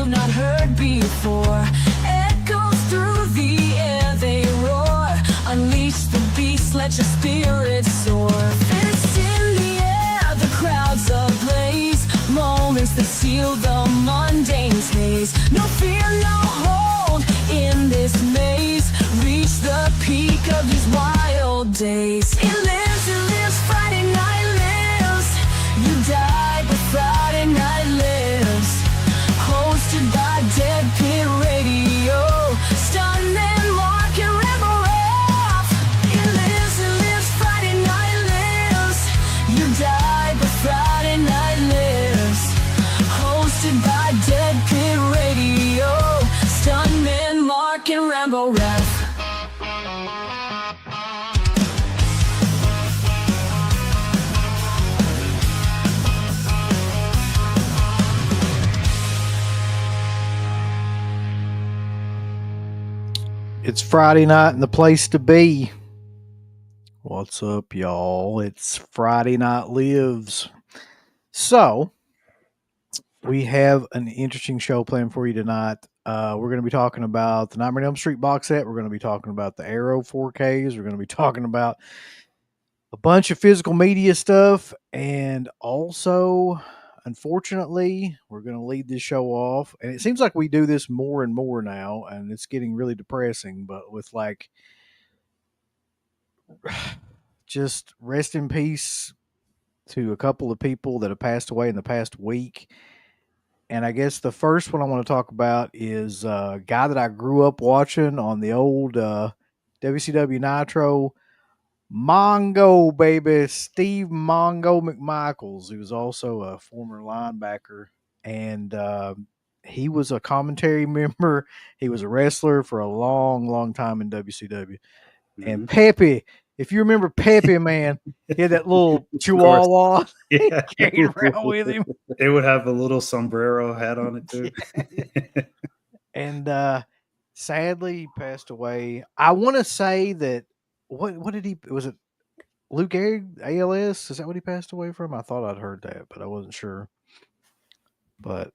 you've not heard before. Echoes through the air, they roar. Unleash the beast, let your spirit soar. Fists in the air, the crowds ablaze. Moments that seal the mundane's haze. No fear, no hold in this maze. Reach the peak of these wild days. It lives, Friday night lives. You die, but Friday night lives. Hosted by Dead Pit Radio. Stuntman, Marq, and ramboraphMatt. It lives, Friday night lives. You die, but Friday night lives. Hosted by Dead Pit Radio. Stuntman, Marq, and ramboraphMatt. It's Friday night and the place to be. What's up, y'all? It's Friday Night Lives. So, we have an interesting show planned for you tonight. We're going to be talking about the Nightmare on Elm Street box set. We're going to be talking about the Arrow 4Ks. We're going to be talking about a bunch of physical media stuff. And also, unfortunately, we're going to lead this show off. And it seems like we do this more and more now. And it's getting really depressing. But with like, just rest in peace to a couple of people that have passed away in the past week. And I guess the first one I want to talk about is a guy that I grew up watching on the old WCW Nitro. Mongo, baby. Steve Mongo McMichaels, who was also a former linebacker. And he was a commentary member. He was a wrestler for a long, long time in WCW. Mm-hmm. And Pepe, if you remember Pepe, man, he had that little chihuahua carried around with him. It would have a little sombrero hat on it, too. And sadly, he passed away. I want to say that, what did he, was it Lou Gehrig, ALS? Is that what he passed away from? I thought I'd heard that, but I wasn't sure. But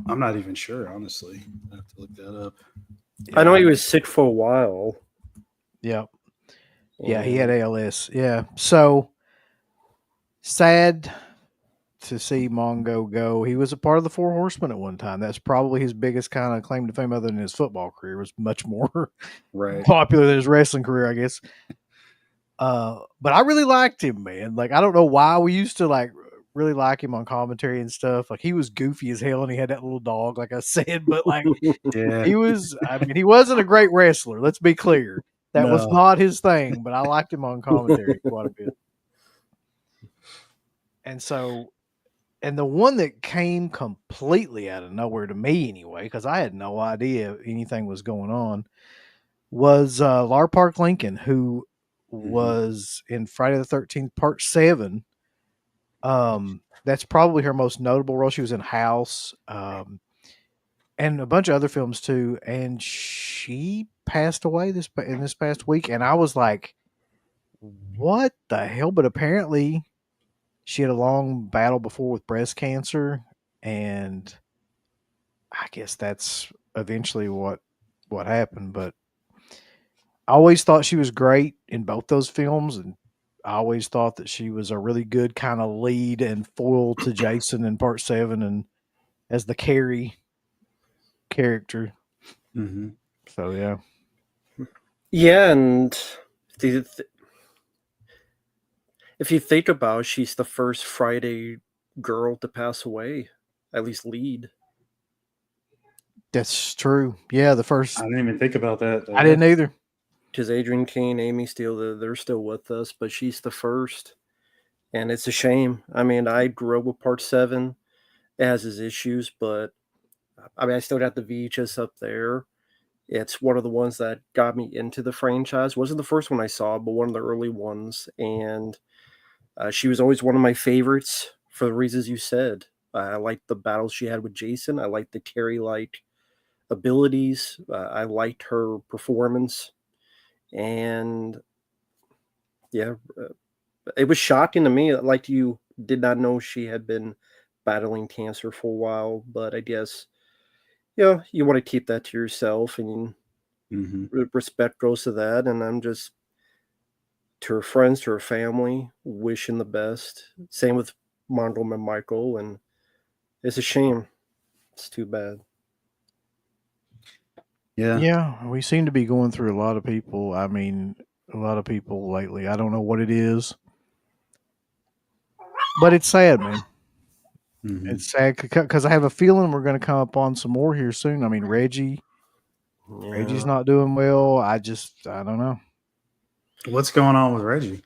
I'm not even sure, honestly. I have to look that up. Yeah. I know he was sick for a while. Yep. Yeah, he had ALS. Yeah. So sad to see Mongo go. He was a part of the Four Horsemen at one time. That's probably his biggest kind of claim to fame, other than his football career. It was much more popular than his wrestling career, I guess. But I really liked him, man. Like, I don't know why we used to like really like him on commentary and stuff. Like, he was goofy as hell, and he had that little dog, like I said. But like, he was. I mean, he wasn't a great wrestler. Let's be clear. That was not his thing, but I liked him on commentary quite a bit. And so, and the one that came completely out of nowhere to me anyway, because I had no idea anything was going on, was Lar Park Lincoln, who was in Friday the 13th, Part 7. That's probably her most notable role. She was in House, and a bunch of other films too. And she passed away in this past week, and I was like, what the hell? But apparently she had a long battle before with breast cancer, and I guess that's eventually what happened. But I always thought she was great in both those films, and I always thought that she was a really good kind of lead and foil to Jason in Part 7 and as the Carrie character. Mm-hmm. So, yeah. Yeah, and if you think about it, she's the first Friday girl to pass away, at least lead. That's true. Yeah, the first. I didn't even think about that. I didn't either. Because Adrian Kane, Amy Steele, they're still with us, but she's the first. And it's a shame. I mean, I grew up with Part 7. It has its issues, but I mean, I still got the VHS up there. It's one of the ones that got me into the franchise. Wasn't the first one I saw, but one of the early ones. And she was always one of my favorites for the reasons you said. I liked the battles she had with Jason. I liked the Carrie-like abilities. I liked her performance. And yeah, it was shocking to me. Like, you did not know she had been battling cancer for a while, but I guess you want to keep that to yourself, and respect goes to that. And I'm just, to her friends, to her family, wishing the best. Same with Mondrum and Michael, and it's a shame. It's too bad. Yeah, we seem to be going through a lot of people. I mean, a lot of people lately. I don't know what it is, but it's sad, man. It's sad because I have a feeling we're going to come up on some more here soon. I mean, Reggie's not doing well. I don't know. What's going on with Reggie?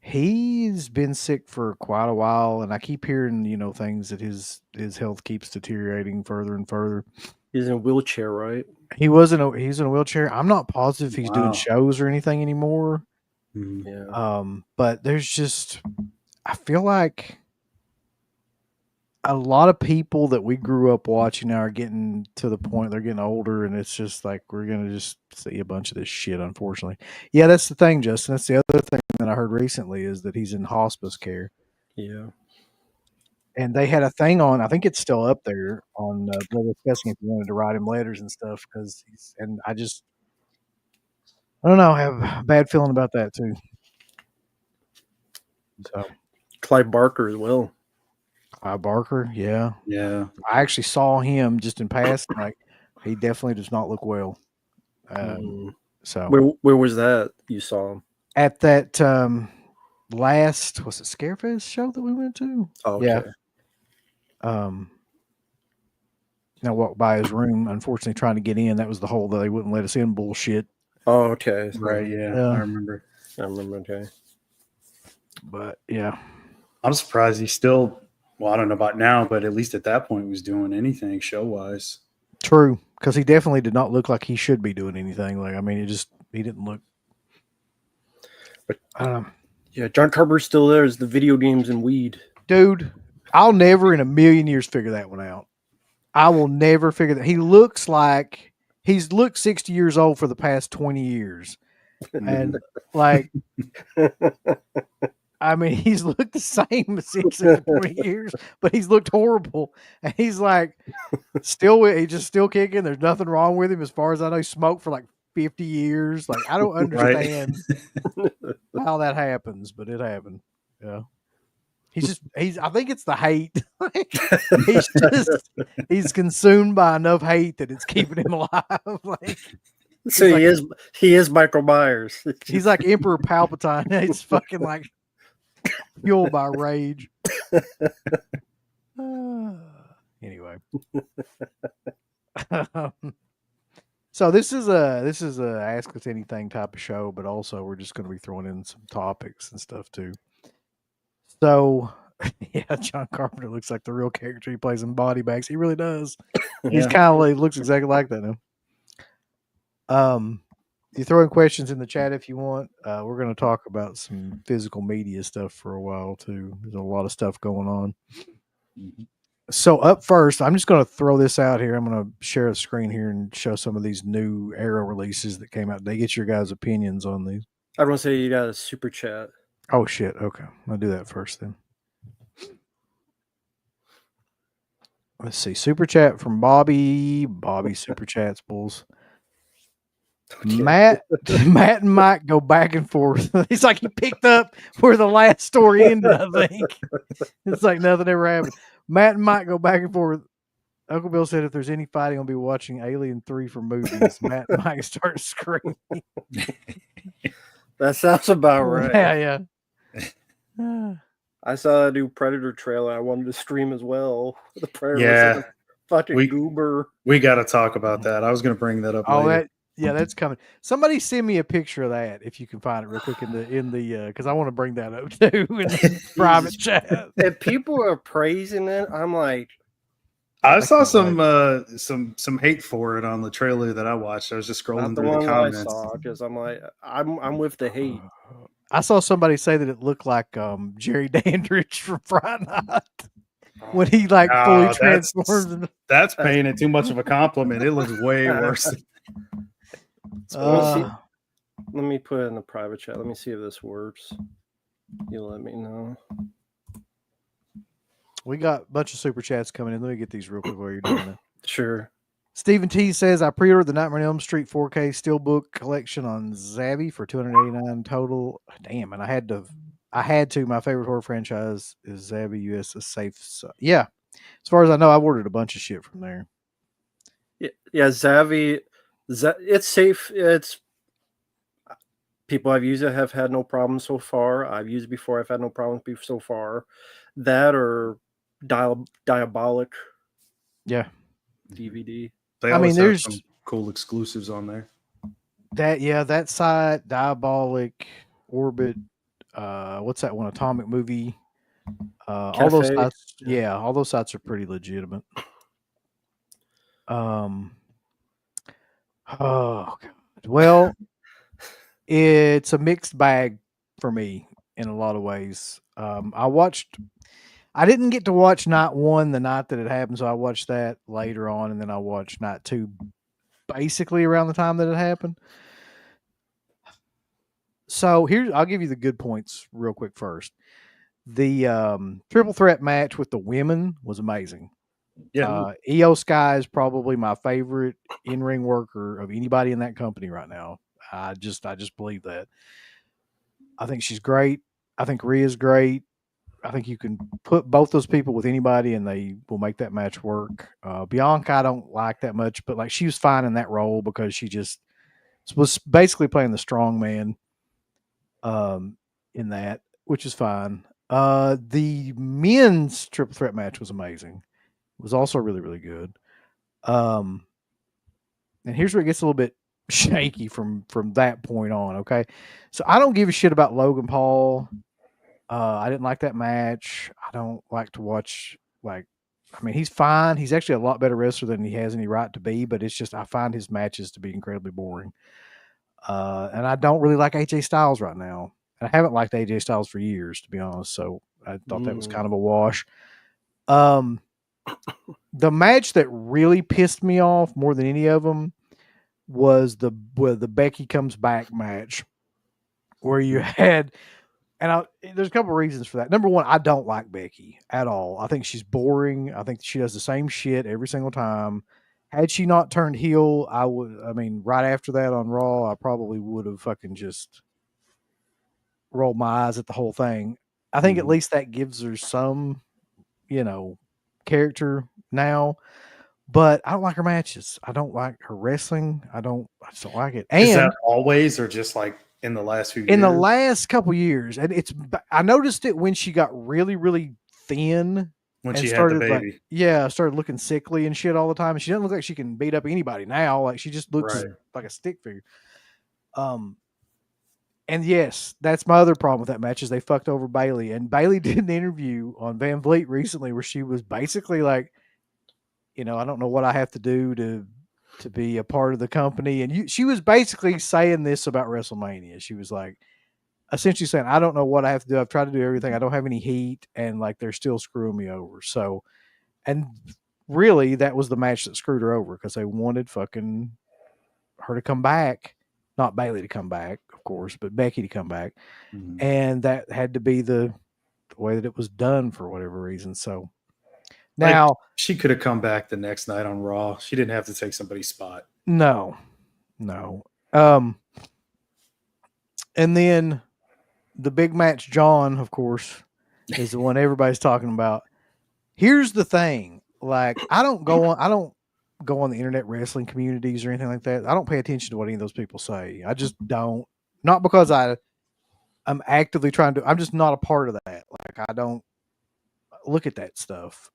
He's been sick for quite a while, and I keep hearing, things that his health keeps deteriorating further and further. He's in a wheelchair, right? He's in a wheelchair. I'm not positive he's doing Wow. shows or anything anymore. Yeah. But there's just, I feel like a lot of people that we grew up watching now are getting to the point they're getting older, and it's just like we're gonna just see a bunch of this shit, unfortunately. Yeah, that's the thing, Justin. That's the other thing that I heard recently is that he's in hospice care. Yeah. And they had a thing on, I think it's still up there on Brother Discussing if you wanted to write him letters and stuff, because I don't know, I have a bad feeling about that too. So Clive Barker as well. Clive Barker, yeah. Yeah. I actually saw him just in passing. Like, he definitely does not look well. So Where was that you saw him? at that last, was it Scarefest show that we went to? Oh, okay. Yeah. I walked by his room, unfortunately trying to get in. That was the whole that they wouldn't let us in bullshit. Oh, okay. Right. Yeah. Yeah. I remember. Okay. But yeah. I'm surprised he's still, well, I don't know about now, but at least at that point was doing anything show wise. True. Because he definitely did not look like he should be doing anything. Like, I mean, he didn't look. But I don't know. yeah, John Carpenter's still there as the video games and weed. Dude, I'll never in a million years figure that one out. I will never figure that. He looks like he's looked 60 years old for the past 20 years. And like, I mean, he's looked the same since 20 years, but he's looked horrible. And he's like, he's just still kicking. There's nothing wrong with him as far as I know. He smoked for like 50 years. Like, I don't understand how that happens, but it happened. Yeah. I think it's the hate. He's consumed by enough hate that it's keeping him alive. Like, so he is Michael Myers. He's like Emperor Palpatine. He's fucking like fueled by rage. Anyway. So this is a Ask Us Anything type of show, but also we're just going to be throwing in some topics and stuff too. So, yeah, John Carpenter looks like the real character he plays in Body Bags. He really does. He's kind of looks exactly like that now. You throw in questions in the chat if you want. We're going to talk about some physical media stuff for a while too. There's a lot of stuff going on. So up first, I'm just going to throw this out here. I'm going to share a screen here and show some of these new Arrow releases that came out. They get your guys' opinions on these. I want to say you got a super chat. Oh shit! Okay, I'll do that first then. Let's see. Super chat from Bobby. Bobby super chats, bulls. Okay. Matt and Mike go back and forth. It's like he picked up where the last story ended, I think. It's like nothing ever happened. Matt and Mike go back and forth. Uncle Bill said if there's any fighting, I'll be watching Alien 3 for movies. Matt and Mike start screaming. That sounds about right. Yeah. I saw a new Predator trailer. I wanted to stream as well. The Predator was fucking goober. We got to talk about that. I was going to bring that up. Later. That's coming. Somebody send me a picture of that if you can find it real quick in the because I want to bring that up too in the private chat. If people are praising it, I'm like, I saw some hate for it on the trailer that I watched. I was just scrolling through the comments because I'm like, I'm with the hate. I saw somebody say that it looked like Jerry Dandridge from Friday Night when he fully transforms. That's paying it too much of a compliment. It looks way worse. Let me put it in the private chat. Let me see if this works. You let me know. We got a bunch of super chats coming in. Let me get these real quick while you're doing it. Sure. Stephen T says, I pre-ordered the Nightmare on Elm Street 4K Steelbook collection on Zavi for $289 total. Damn, and I had to. My favorite horror franchise is Zavi US, a safe. Yeah, as far as I know, I've ordered a bunch of shit from there. Yeah, Zavi, it's safe. It's people I've used it have had no problems so far. I've used it before. I've had no problems so far. That or Diabolic. Yeah. DVD. They always have some cool exclusives on there. That site, Diabolic, Orbit, what's that one? Atomic Movie. All those sites, all those sites are pretty legitimate. Oh God. Well, it's a mixed bag for me in a lot of ways. I didn't get to watch night 1 the night that it happened, so I watched that later on, and then I watched night 2 basically around the time that it happened. So I'll give you the good points real quick first. The triple threat match with the women was amazing. Yeah. Io Sky is probably my favorite in-ring worker of anybody in that company right now. I just believe that. I think she's great. I think Rhea's great. I think you can put both those people with anybody and they will make that match work. Bianca, I don't like that much, but like she was fine in that role because she just was basically playing the strong man in that, which is fine. The men's triple threat match was amazing. It was also really, really good. And here's where it gets a little bit shaky from that point on. Okay. So I don't give a shit about Logan Paul. I didn't like that match. I don't like to watch, he's fine. He's actually a lot better wrestler than he has any right to be, but it's just, I find his matches to be incredibly boring. And I don't really like AJ Styles right now. I haven't liked AJ Styles for years, to be honest. So I thought that was kind of a wash. The match that really pissed me off more than any of them was the Becky comes back match, where you had, and there's a couple of reasons for that. Number one, I don't like Becky at all. I think she's boring. I think she does the same shit every single time. Had she not turned heel, right after that on Raw, I probably would have fucking just rolled my eyes at the whole thing. I think at least that gives her some, character now. But I don't like her matches. I don't like her wrestling. I just don't like it. And is that always, or just like in the last few years? In the last couple years, and I noticed it when she got really, really thin. When she had the baby. Started looking sickly and shit all the time. And she doesn't look like she can beat up anybody now. Like she just looks like a stick figure. And yes, that's my other problem with that match is they fucked over Bayley. And Bayley did an interview on Van Vliet recently where she was basically like, I don't know what I have to do to be a part of the company. And she was basically saying this about WrestleMania. She was like, essentially saying, I don't know what I have to do. I've tried to do everything. I don't have any heat. And like, they're still screwing me over. So, and really that was the match that screwed her over because they wanted fucking her to come back. Not Bayley to come back, of course, but Becky to come back. Mm-hmm. And that had to be the way that it was done for whatever reason. So now she could have come back the next night on Raw. She didn't have to take somebody's spot. No. And then the big match, John, of course, is the one everybody's talking about. Here's the thing. Like, I don't go on the internet wrestling communities or anything like that. I don't pay attention to what any of those people say. I just don't. Not because I'm actively trying to. I'm just not a part of that. Like, I don't look at that stuff.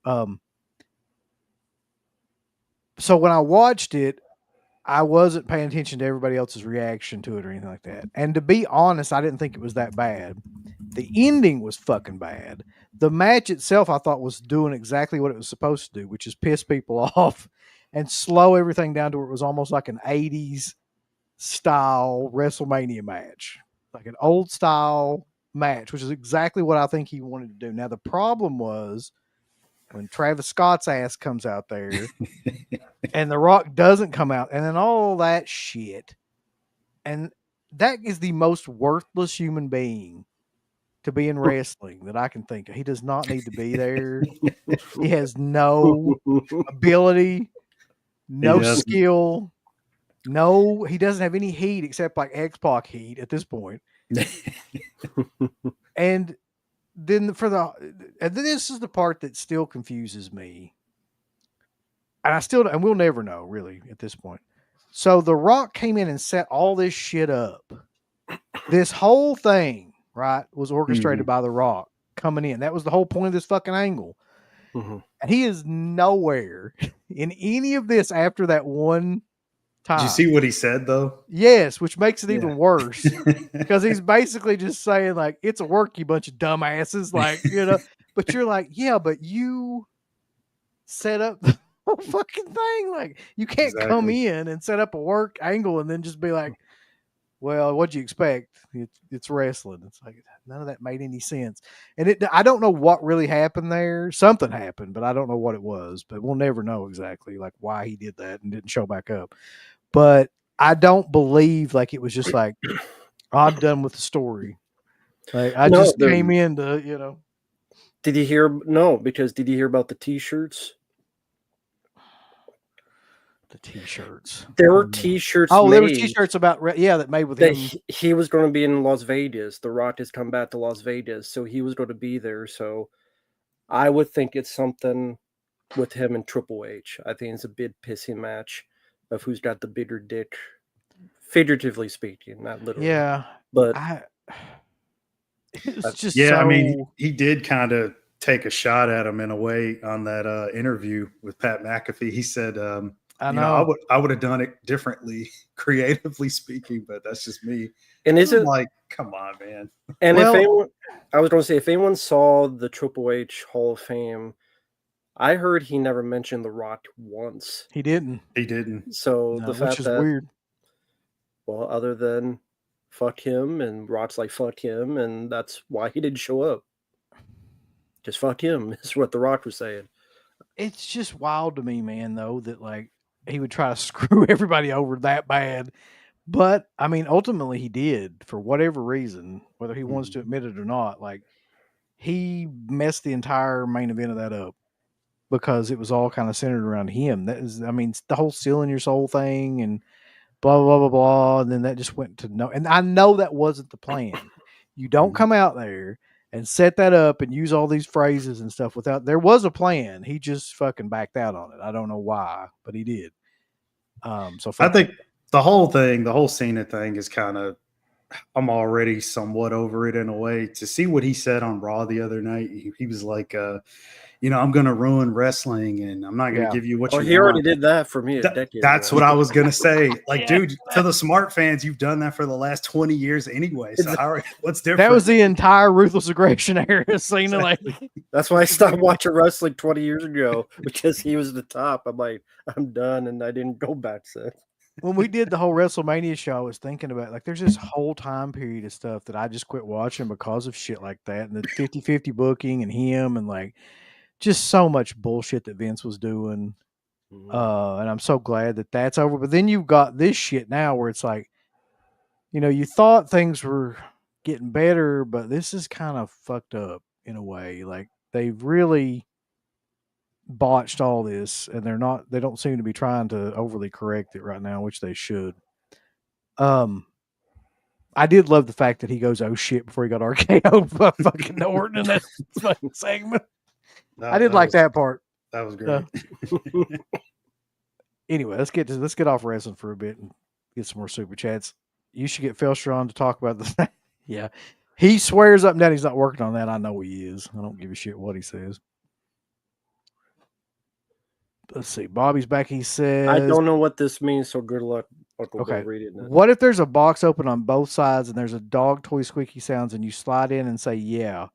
So when I watched it, I wasn't paying attention to everybody else's reaction to it or anything like that. And to be honest, I didn't think it was that bad. The ending was fucking bad. The match itself, I thought, was doing exactly what it was supposed to do, which is piss people off and slow everything down to where it was almost like an 80s style WrestleMania match, like an old style match, which is exactly what I think he wanted to do. Now, the problem was when Travis Scott's ass comes out there and The Rock doesn't come out, and then all that shit. And that is the most worthless human being to be in wrestling that I can think of. He does not need to be there. He has no ability no doesn't. skill. No, he doesn't have any heat except like X-Pac heat at this point. And then this is the part that still confuses me. And we'll never know really at this point. So The Rock came in and set all this shit up. This whole thing, right, was orchestrated by The Rock coming in. That was the whole point of this fucking angle. Mm-hmm. And he is nowhere in any of this after that one time. Did you see what he said though? Yes, which makes it even worse because he's basically just saying like, it's a work, you bunch of dumbasses. Like, but you're like, yeah, but you set up the whole fucking thing. Like, you can't come in and set up a work angle and then just be like, well, what'd you expect? It's wrestling. It's like, none of that made any sense. And I don't know what really happened there. Something happened, but I don't know what it was. But we'll never know exactly like why he did that and didn't show back up. But I don't believe like it was just like, I'm done with the story. Like I just came in to, Did you hear? No, because did you hear about the T-shirts? The T-shirts. There were T-shirts. Oh, there were T-shirts about that made with him. He was going to be in Las Vegas. The Rock has come back to Las Vegas, so he was going to be there. So I would think it's something with him and Triple H. I think it's a big pissing match of who's got the bigger dick, figuratively speaking, not literally. Yeah, but it's just I mean, he did kind of take a shot at him in a way on that interview with Pat McAfee. He said, I would have done it differently, creatively speaking, but that's just me. And isn't like, come on, man. And if anyone saw the Triple H Hall of Fame, I heard he never mentioned The Rock once. He didn't. So the fact which is weird. Well, other than fuck him, and Rock's like fuck him, and that's why he didn't show up. Just fuck him is what The Rock was saying. It's just wild to me, man, though, that like he would try to screw everybody over that bad. But I mean, ultimately he did for whatever reason, whether he wants to admit it or not. Like he messed the entire main event of that up because it was all kind of centered around him. That is, I mean, the whole stealing your soul thing and blah, blah, blah, blah. And then that just went to no. And I know that wasn't the plan. You don't come out there and set that up and use all these phrases and stuff without, there was a plan. He just fucking backed out on it. I don't know why, but he did. So I think the whole Cena thing is kind of, I'm already somewhat over it in a way. To see what he said on Raw the other night, he was like, I'm going to ruin wrestling and I'm not going to give you what you want. He already did that for me a decade That's ago. what I was going to say. Like, dude, to the smart fans, you've done that for the last 20 years anyway. So what's different? That was the entire Ruthless Aggression era. Cena, like, that's why I stopped watching wrestling 20 years ago, because he was the top. I'm like, I'm done, and I didn't go back since. When we did the whole WrestleMania show, I was thinking about, like, there's this whole time period of stuff that I just quit watching because of shit like that, and the 50-50 booking and him, and like just so much bullshit that Vince was doing. And I'm so glad that that's over. But then you've got this shit now where it's like, you thought things were getting better, but this is kind of fucked up in a way. Like they've really botched all this, and they don't seem to be trying to overly correct it right now, which they should. I did love the fact that he goes, "Oh shit," before he got RKO'd by fucking Orton in that fucking segment. I did like that part. That was great. Anyway, let's get off wrestling for a bit and get some more super chats. You should get Felsher on to talk about this. Yeah. He swears up and down he's not working on that. I know he is. I don't give a shit what he says. Let's see. Bobby's back. He says, I don't know what this means, so good luck. Okay. Read it. What if there's a box open on both sides and there's a dog toy squeaky sounds and you slide in and say, yeah,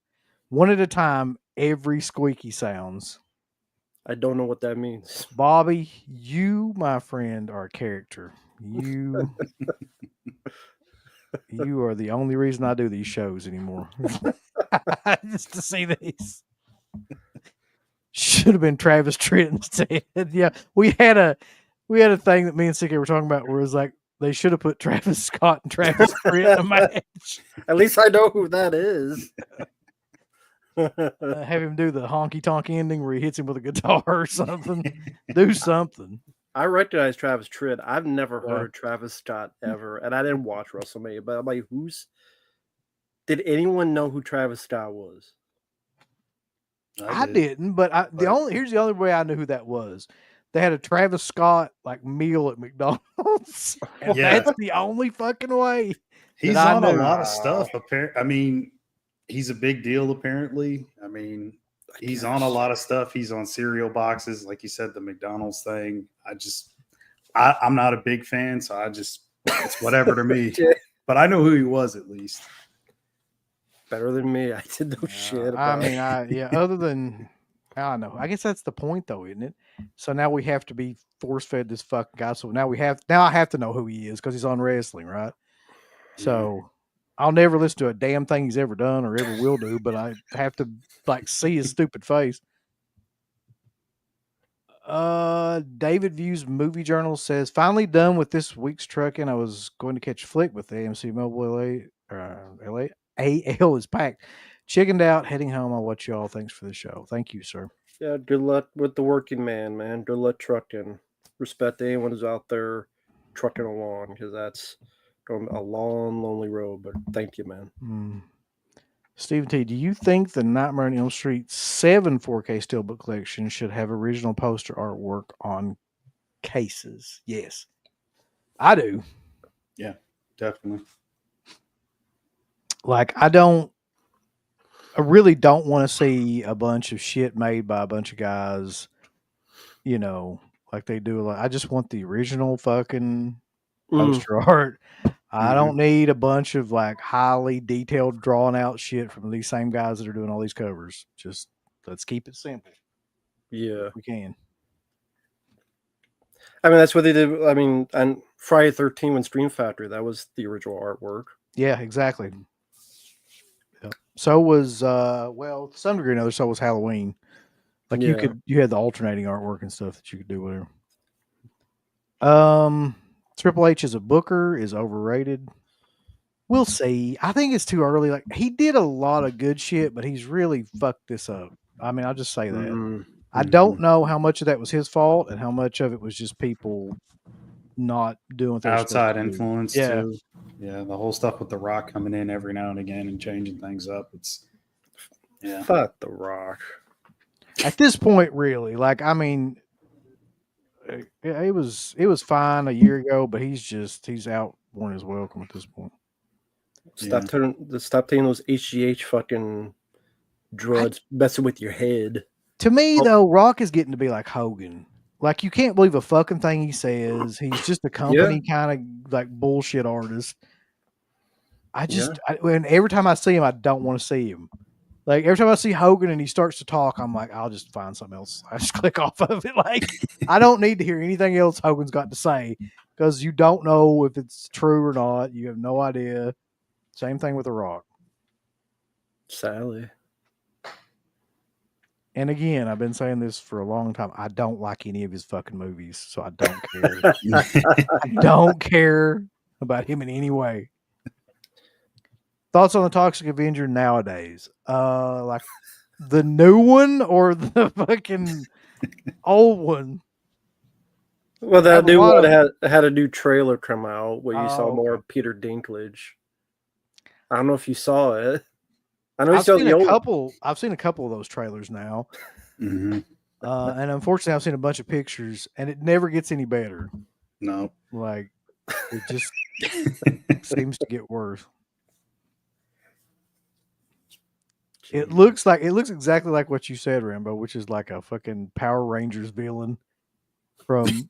one at a time, every squeaky sounds? I don't know what that means. Bobby, you, my friend, are a character. You are the only reason I do these shows anymore. Just to see these. Should have been Travis Tritt instead. Yeah, we had a thing that me and CK were talking about where it was like they should have put Travis Scott and Travis Tritt in a match. At least I know who that is. Have him do the honky tonk ending where he hits him with a guitar or something. Do something. I recognize Travis Tritt. I've never Yeah. heard of Travis Scott ever, and I didn't watch WrestleMania. But I'm like, did anyone know who Travis Scott was? I didn't, but here's the only way I knew who that was. They had a Travis Scott like meal at McDonald's. And Yeah. that's the only fucking way. He's that I on a knew. lot of stuff. I mean, he's a big deal. Apparently, I mean, he's on a lot of stuff. He's on cereal boxes, like you said, the McDonald's thing. I'm not a big fan, so it's whatever to me. But I know who he was at least. Better than me. I did no shit about it. Other than, I don't know. I guess that's the point, though, isn't it? So now we have to be force fed this fucking guy. So now I have to know who he is because he's on wrestling, right? So I'll never listen to a damn thing he's ever done or ever will do, but I have to like see his stupid face. David Views Movie Journal says, finally done with this week's trucking. I was going to catch a flick with the AMC Mobile LA. AL is packed. Chickened out, heading home. I'll watch y'all. Thanks for the show. Thank you, sir. Yeah, good luck with the working man. Good luck trucking. Respect to anyone who's out there trucking along, because that's a long, lonely road. But thank you, man. Stephen T, do you think the Nightmare on Elm Street 7 4K Steelbook collection should have original poster artwork on cases? Yes. I do. Yeah, definitely. Like, I really don't want to see a bunch of shit made by a bunch of guys, like they do. I just want the original fucking poster art. I don't need a bunch of like highly detailed drawn out shit from these same guys that are doing all these covers. Just let's keep it simple. Yeah. If we can. I mean, that's what they did. I mean, on Friday 13 when Scream Factory, that was the original artwork. Yeah, exactly. Yep. So was to some degree or another, so was Halloween. Like you had the alternating artwork and stuff that you could do whatever. Triple H as a booker is overrated. We'll see. I think it's too early. Like he did a lot of good shit, but he's really fucked this up. I mean, I'll just say that. I don't know how much of that was his fault and how much of it was just people not doing what they're outside supposed to influence do. too. Yeah, the whole stuff with The Rock coming in every now and again and changing things up. Fuck The Rock. At this point, really, like I mean, it was fine a year ago, but he's outworn his welcome at this point. Stop taking those HGH fucking drugs, messing with your head. To me, though, Rock is getting to be like Hogan. Like you can't believe a fucking thing he says. He's just a company kind of like bullshit artist. And every time I see him, I don't want to see him. Like every time I see Hogan and he starts to talk, I'm like, I'll just find something else. I just click off of it. Like I don't need to hear anything else Hogan's got to say because you don't know if it's true or not. You have no idea. Same thing with The Rock. Sadly. And again, I've been saying this for a long time. I don't like any of his fucking movies, so I don't care. I don't care about him in any way. Thoughts on the Toxic Avenger nowadays? Like the new one or the fucking old one? Well, that new one had a new trailer come out where you saw more of Peter Dinklage. I don't know if you saw it. I know I've seen a couple of those trailers now. And unfortunately, I've seen a bunch of pictures, and it never gets any better. No. Like, it just seems to get worse. It looks exactly like what you said, Rambo, which is like a fucking Power Rangers villain from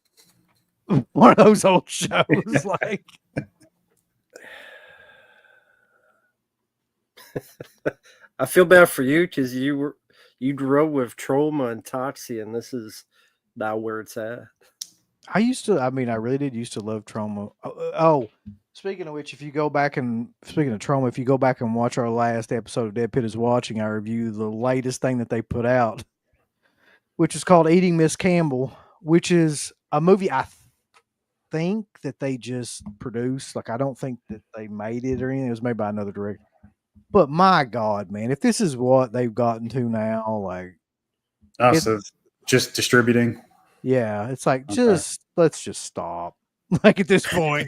one of those old shows. Like, I feel bad for you because you grew up with Troma and Toxie, and this is not where it's at. I really did used to love Troma. Speaking of which, if you go back and watch our last episode of Dead Pit is Watching, I review the latest thing that they put out, which is called Eating Miss Campbell, which is a movie I think that they just produced. Like, I don't think that they made it or anything. It was made by another director. But my God, man, if this is what they've gotten to now, like, so just distributing. Yeah, it's like Okay. let's just stop. Like at this point.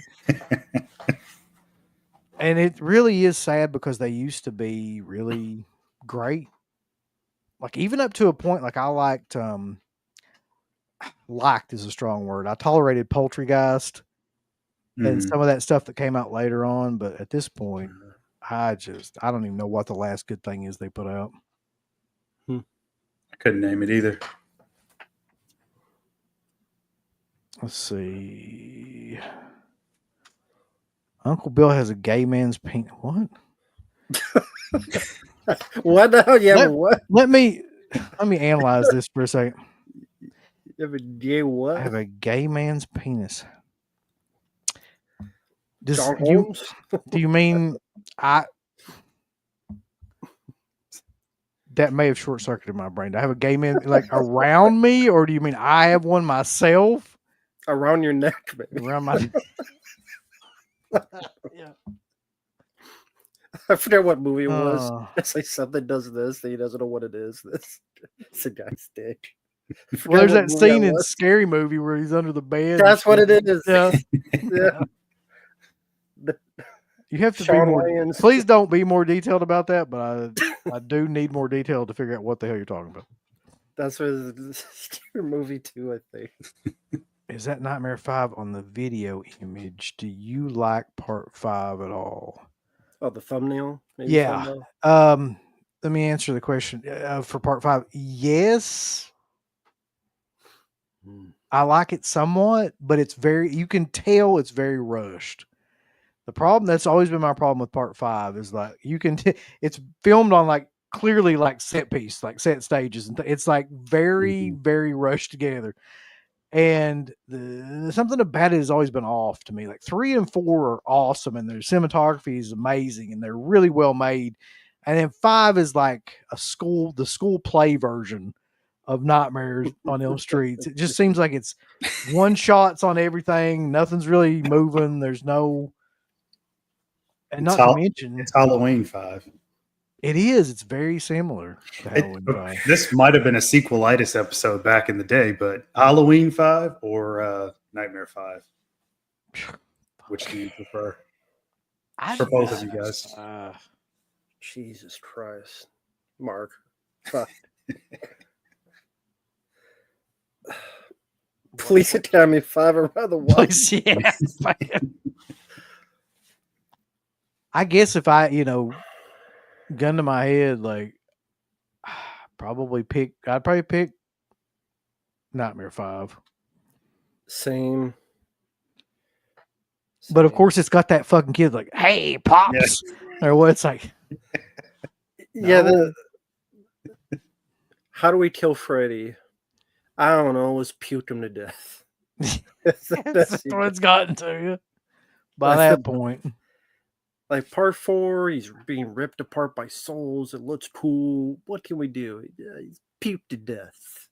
And it really is sad because they used to be really great. Like even up to a point, like I liked is a strong word. I tolerated Poultrygeist and Mhm. some of that stuff that came out later on, but at this point, I don't even know what the last good thing is they put out. I couldn't name it either. Let's see. Uncle Bill has a gay man's penis. What? What now? Yeah, Let, what? let me analyze this for a second. Yeah, but yeah, I what? have a gay man's penis. John Holmes? Do you mean I? That may have short circuited my brain. Do I have a gay man like around me, or do you mean I have one myself Around your neck, maybe. around my? Yeah. I forget what movie it was. Uh, It's like something does this, then he doesn't know what it is. This it's a guy's dick. I well, forgot there's what that movie scene in was. Scary Movie where he's under the bed. That's what it is. Yeah. Yeah. The- You have to be Sean more. Wayans. Please don't be more detailed about that, but I do need more detail to figure out what the hell you're talking about. That's what it is. Scary Movie 2, I think. Is that Nightmare 5 on the video image? Do you like part 5 at all? Oh, the thumbnail? Maybe Yeah. thumbnail? Let me answer the question for part 5. Yes, Hmm. I like it somewhat, but you can tell it's very rushed. The problem that's always been my problem with part 5 is like it's filmed on like clearly like set piece, like set stages, and it's like very, very rushed together. And something about it has always been off to me. Like 3 and 4 are awesome, and their cinematography is amazing, and they're really well made. And then 5 is like the school play version of Nightmares on Elm Street. It just seems like it's one shots on everything. Nothing's really moving. There's no, and not to mention, It's Halloween 5. it is. It's very similar to Halloween 5. This might have been a sequelitis episode back in the day, but Halloween 5 or Nightmare 5? Which do you prefer? For both of you guys. Jesus Christ. Mark. Fuck. Police Academy 5 or rather one. Please, yeah. I guess if I, gun to my head, like I'd probably pick Nightmare 5. Same. But of course it's got that fucking kid like, hey, Pops. Yeah. Or what it's like. Yeah, no. How do we kill Freddy? I don't know. Let's puke him to death. That's what it's gotten to you by that point. Like part 4, he's being ripped apart by souls. It looks cool. What can we do? He's puked to death.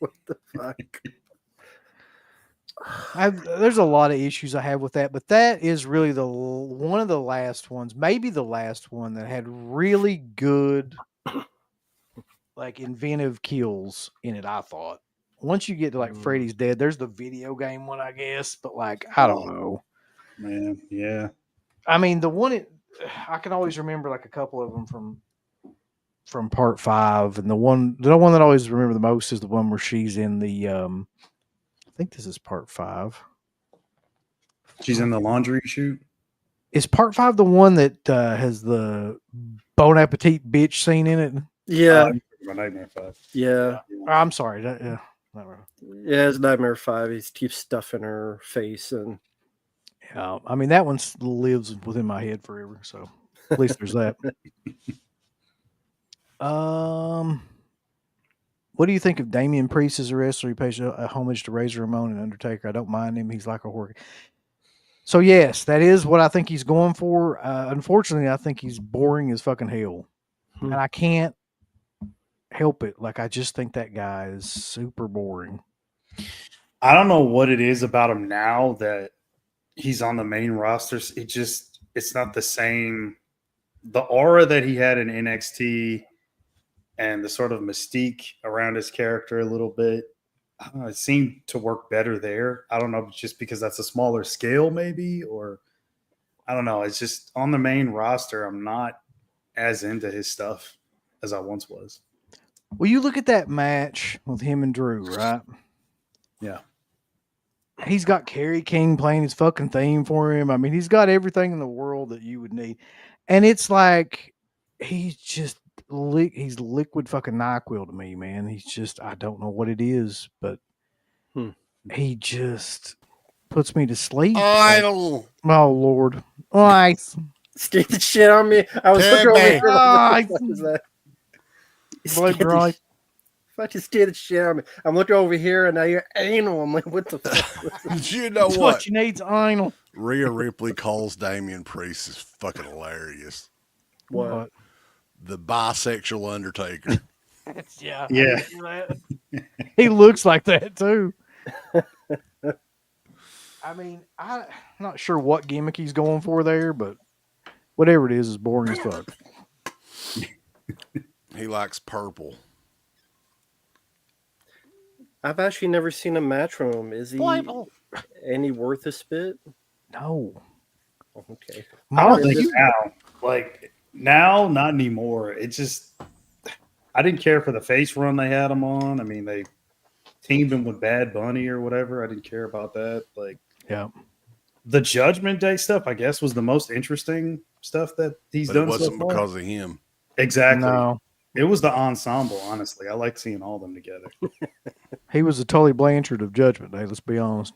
What the fuck? There's a lot of issues I have with that, but that is really one of the last ones, maybe the last one that had really good, like inventive kills in it. I thought once you get to like Freddy's Dead, there's the video game one, I guess, but like I don't know, man. Yeah, I mean the one I can always remember like a couple of them from part 5, and the one that I always remember the most is the one where she's in the I think this is part 5. She's in the laundry chute. Is part 5 the one that has the Bon Appetit bitch scene in it? Yeah. Nightmare 5. Yeah. I'm sorry. Yeah, it's Nightmare 5. He keeps stuff in her face, and I mean that one lives within my head forever. So at least there's that. What do you think of Damian Priest as a wrestler? He pays a homage to Razor Ramon and Undertaker. I don't mind him. He's like a horror. So yes, that is what I think he's going for. Unfortunately, I think he's boring as fucking hell, and I can't help it. Like I just think that guy is super boring. I don't know what it is about him now that he's on the main roster. It's not the same. The aura that he had in NXT and the sort of mystique around his character a little bit it seemed to work better there. I don't know, just because that's a smaller scale, maybe, or I don't know. It's just on the main roster, I'm not as into his stuff as I once was. Well, you look at that match with him and Drew, right? Yeah. He's got Kerry King playing his fucking theme for him. I mean, he's got everything in the world that you would need. And it's like he's just he's liquid fucking NyQuil to me, man. He's just, I don't know what it is, but he just puts me to sleep. Idle. Oh Lord. Ice. Scared the shit on me. I was looking over here. Like, what is that? Blood dry. Fucking scared the shit out of me. I'm looking over here and now you're anal. I'm like, what the fuck? You know That's what? you need's anal. Rhea Ripley calls Damian Priest is fucking hilarious. What? The bisexual Undertaker. Yeah. Yeah. He looks like that too. I mean, I'm not sure what gimmick he's going for there, but whatever it is boring as fuck. He likes purple. I've actually never seen a match from him. Is he any worth a spit? No. Okay. I don't think now. Like now, not anymore. It just I didn't care for the face run they had him on. I mean, they teamed him with Bad Bunny or whatever. I didn't care about that. Like, yeah, the Judgment Day stuff, I guess, was the most interesting stuff that he's done. It wasn't so far. because of him. Exactly. No. It was the ensemble. Honestly, I like seeing all of them together. He was the Tully Blanchard of Judgment Day. Let's be honest.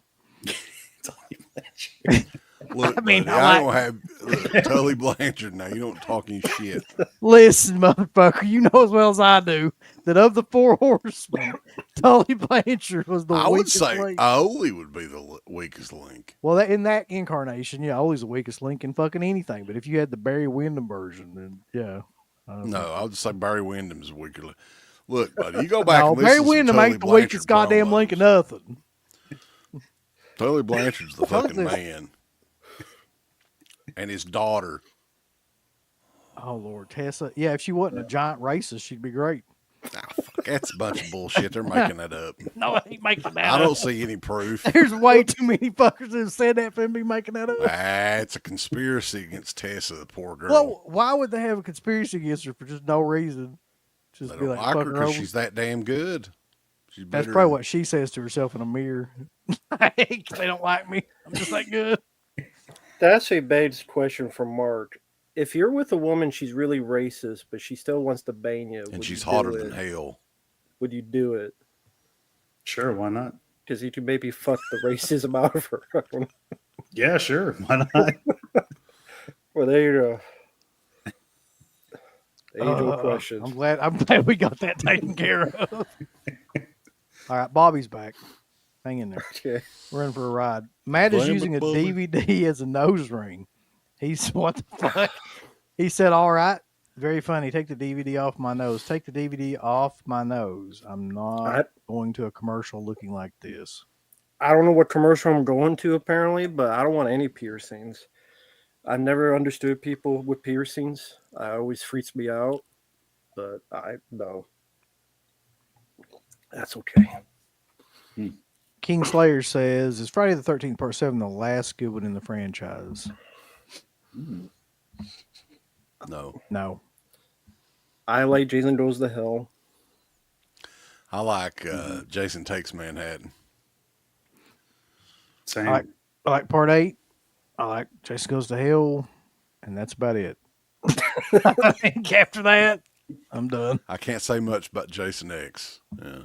Look, I mean, buddy, I don't have Tully Blanchard now. You don't talk any shit. Listen, motherfucker, you know as well as I do that of the four horsemen, Tully Blanchard was the I would weakest say link. Oli would be the weakest link. Well, in that incarnation, yeah, Oli's the weakest link in fucking anything. But if you had the Barry Windham version, then yeah. No, I would say Barry Windham's weaker. Look, buddy, you go back No, and listen Barry to Windham Tully ain't the weakest Blanchard goddamn promos. link of nothing. Tully Blanchard's the Tell us fucking this. man. And his daughter. Oh Lord, Tessa. Yeah, if she wasn't a giant racist, she'd be great. Ah, fuck, that's a bunch of bullshit. They're making that up. No, I ain't making that I up. don't see any proof. There's way too many fuckers that have said that for him to be making that up. It's a conspiracy against Tessa, the poor girl. Well, why would they have a conspiracy against her for just no reason? Just They be don't like, like her fucking because over. she's that damn good. She's That's better probably than- what she says to herself in a mirror. They don't like me. I'm just that good. That's a bad question from Marq. If you're with a woman, she's really racist, but she still wants to bang you. And she's you do hotter it? than hell. Would you do it? Sure, why not? Because you could maybe fuck the racism out of her. Yeah, sure, why not? Well, there you go. Age-old question. I'm glad we got that taken care of. All right, Bobby's back. Hang in there. Okay. We're in for a ride. Matt is Blame it, using a Bobby. DVD as a nose ring. He's what the fuck? He said, "All right, very funny. Take the DVD off my nose. Take the DVD off my nose. I'm not going to a commercial looking like this." I don't know what commercial I'm going to apparently, but I don't want any piercings. I never understood people with piercings. It always freaks me out, but no. That's okay. King Slayer says, "Is Friday the 13th Part 7 the last good one in the franchise?" No. No. I like Jason Goes to Hell. I like Jason Takes Manhattan. Same. I like Part 8. I like Jason Goes to Hell. And that's about it. I think after that, I'm done. I can't say much about Jason X. Yeah.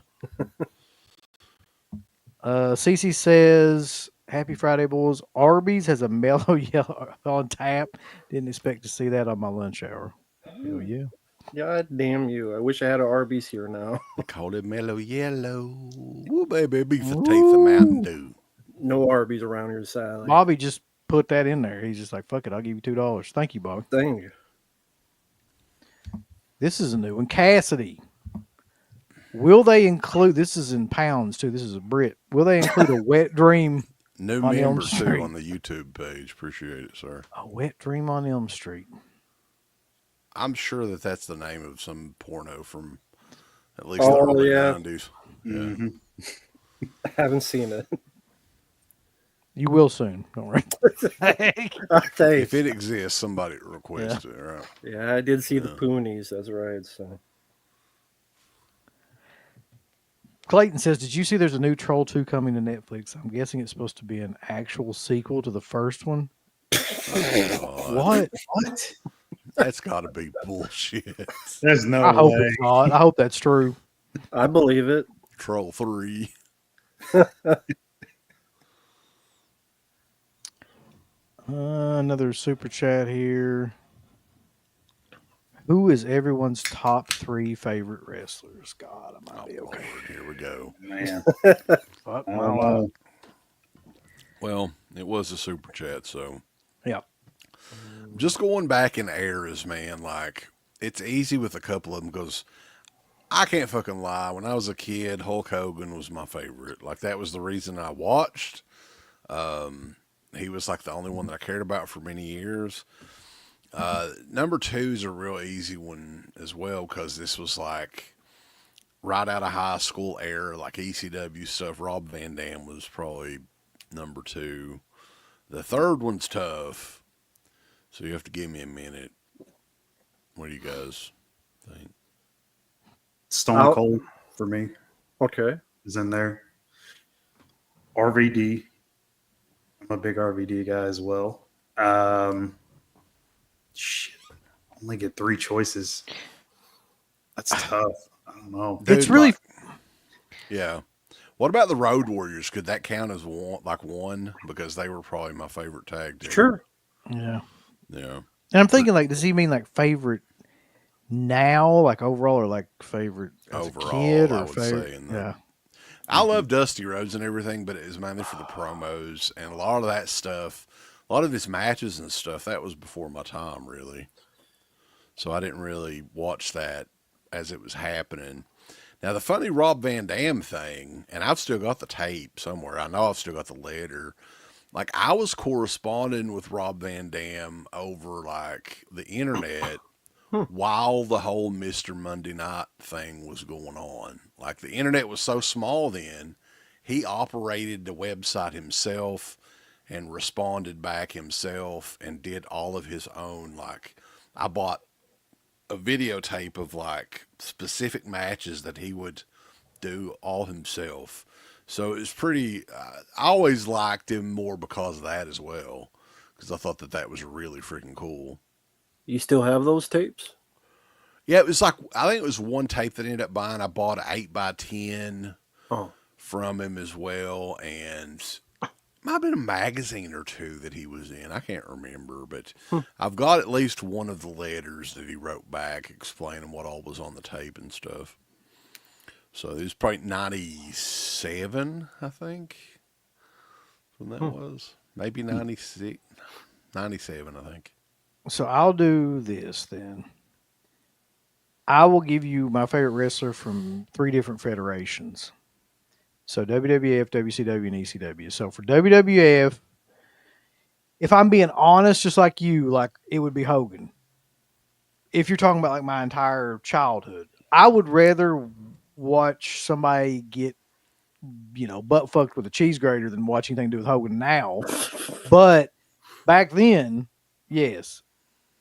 Cece says, "Happy Friday, boys. Arby's has a mellow yellow on tap. Didn't expect to see that on my lunch hour." Hell yeah. God damn you. I wish I had an Arby's here now. They called it Mellow Yellow. Woo, baby, beef and teeth of Mountain Dew. No Arby's around here, sadly. Bobby just put that in there. He's just like, "Fuck it, I'll give you $2. Thank you, Bobby." Thank you. This is a new one. Cassidy. Will they include, this is in pounds too, this is a Brit. Will they include a wet dream? New On Elm member, too, Street. on the YouTube page. Appreciate it, sir. A wet dream on Elm Street. I'm sure that that's the name of some porno from at least Oh, the early yeah. 90s. Mhm. haven't seen it. You will soon. Don't worry. Thanks. If it exists, somebody request it, right? Yeah, I did see the Yeah. Poonies. That's right. So Clayton says, "Did you see there's a new Troll 2 coming to Netflix? I'm guessing it's supposed to be an actual sequel to the first one." God, What? that's got to be bullshit. There's no I hope way. it's not. I hope that's true. I believe it. Troll 3. Another super chat here. Who is everyone's top 3 favorite wrestlers? God, I might be okay. Lord, here we go. Man, Fuck I my don't life. know. Well, it was a super chat, so Yeah. just going back in eras, man. Like it's easy with a couple of them because I can't fucking lie. When I was a kid, Hulk Hogan was my favorite. Like that was the reason I watched. He was like the only one that I cared about for many years. Number 2 is a real easy one as well because this was like right out of high school era, like ECW stuff. Rob Van Dam was probably number 2. The third one's tough, so you have to give me a minute. What do you guys think? Stone Cold for me Okay. is in there. RVD. I'm a big RVD guy as well. Shit. Only get 3 choices. That's tough. I don't know. It's really yeah. What about the Road Warriors? Could that count as one? Because they were probably my favorite tag team. Sure. yeah. Yeah. And I'm thinking like, does he mean like favorite now, like overall, or like favorite as Overall, a kid, I or would favorite? say in Yeah. I love Dusty Rhodes and everything, but it was mainly for the promos and a lot of that stuff. A lot of his matches and stuff that was before my time, really. So I didn't really watch that as it was happening. Now the funny Rob Van Dam thing, and I've still got the tape somewhere. I know I've still got the letter. Like I was corresponding with Rob Van Dam over like the internet while the whole Mr. Monday Night thing was going on. Like the internet was so small then, he operated the website himself and responded back himself and did all of his own. Like I bought a videotape of like specific matches that he would do all himself. So it was pretty. I always liked him more because of that as well, because I thought that that was really freaking cool. You still have those tapes? Yeah, it was like I think it was one tape that I ended up buying. I bought an 8x10 Oh. from him as well, and might have been a magazine or 2 that he was in. I can't remember, but I've got at least one of the letters that he wrote back explaining what all was on the tape and stuff. So it was probably 97, I think, when that was. Maybe 96, 97, I think. So I'll do this then. I will give you my favorite wrestler from 3 different federations. So WWF, WCW, and ECW. So for WWF, if I'm being honest, just like you, like it would be Hogan. If you're talking about like my entire childhood, I would rather watch somebody get, butt fucked with a cheese grater than watch anything to do with Hogan now. But back then, yes.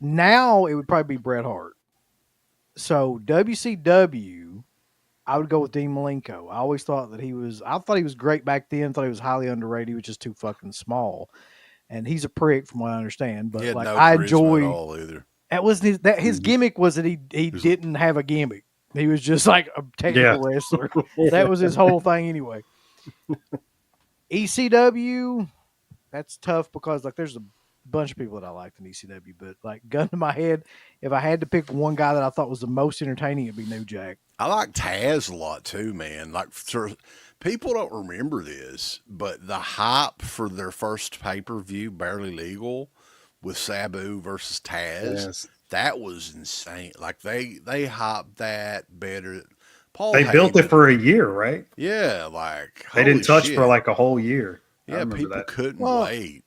Now it would probably be Bret Hart. So WCW, I would go with Dean Malenko. I always thought that I thought he was great back then. Thought he was highly underrated. He was just too fucking small, and he's a prick from what I understand. But He had like no I charisma enjoy at all either. that wasn't his gimmick was that he didn't have a gimmick. He was just like a technical wrestler. That was his whole thing anyway. ECW, that's tough because like there's a bunch of people that I liked in ECW, but like gun to my head, if I had to pick one guy that I thought was the most entertaining, it'd be New Jack. I like Taz a lot too, man. Like, people don't remember this, but the hype for their first pay-per-view, Barely Legal, with Sabu versus Taz, that was insane. Like they hyped that better. They built it for a year, right? Yeah, like they didn't touch shit. for like a whole year. Yeah, people couldn't wait.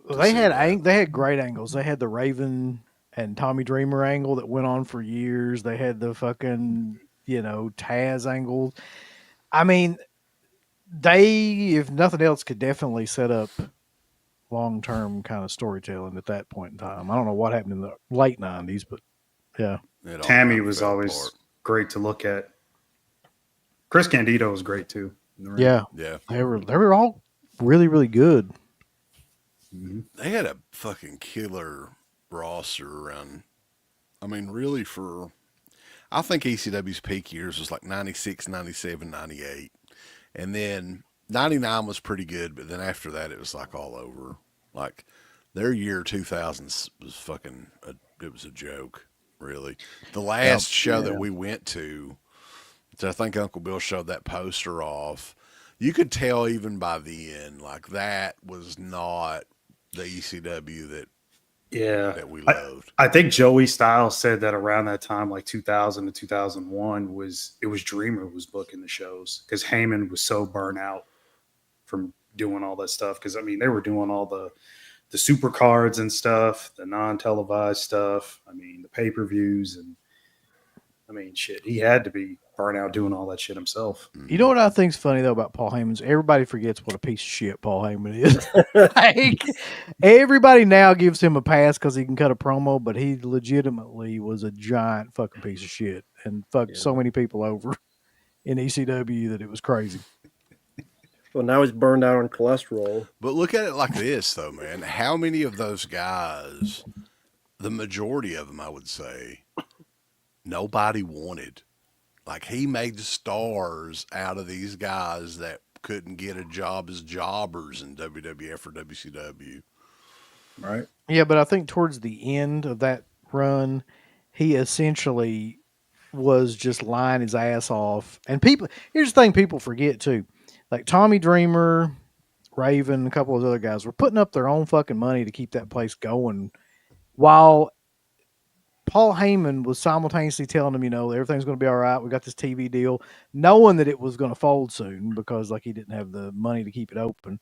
They had great angles. They had the Raven and Tommy Dreamer angle that went on for years. They had the fucking Taz angle. I mean, they, if nothing else, could definitely set up long-term kind of storytelling at that point in time. I don't know what happened in the late 90s, but yeah. It all Tammy kinda was fell always apart. great to look at. Chris Candido was great too. in the ring. Yeah. Yeah. They were all really, really good. Mhm. They had a fucking killer roster around. I mean, really, I think ECW's peak years was like 96, 97, 98. And then 99 was pretty good, but then after that, it was like all over. Like their year 2000s was it was a joke, really. The last show that Yeah. we went to, I think Uncle Bill showed that poster off. You could tell even by the end, like that was not the ECW Yeah. that we loved. I think Joey Styles said that around that time, like 2000 to 2001, it was Dreamer was booking the shows because Heyman was so burnt out from doing all that stuff. Because I mean, they were doing all the super cards and stuff, the non-televised stuff. I mean, the pay-per-views, and I mean, shit, he had to be burnt out doing all that shit himself. You know what I think's funny though about Paul Heyman's? Everybody forgets what a piece of shit Paul Heyman is. Like, everybody now gives him a pass because he can cut a promo, but he legitimately was a giant fucking piece of shit and fucked so many people over in ECW that it was crazy. Well, now he's burned out on cholesterol. But look at it like this, though, man. How many of those guys, the majority of them, I would say, nobody wanted? Like, he made stars out of these guys that couldn't get a job as jobbers in WWF or WCW. Right. Yeah, but I think towards the end of that run, he essentially was just lying his ass off. And here's the thing people forget too. Like Tommy Dreamer, Raven, a couple of other guys were putting up their own fucking money to keep that place going while Paul Heyman was simultaneously telling them, everything's going to be all right. We got this TV deal, knowing that it was going to fold soon because like he didn't have the money to keep it open.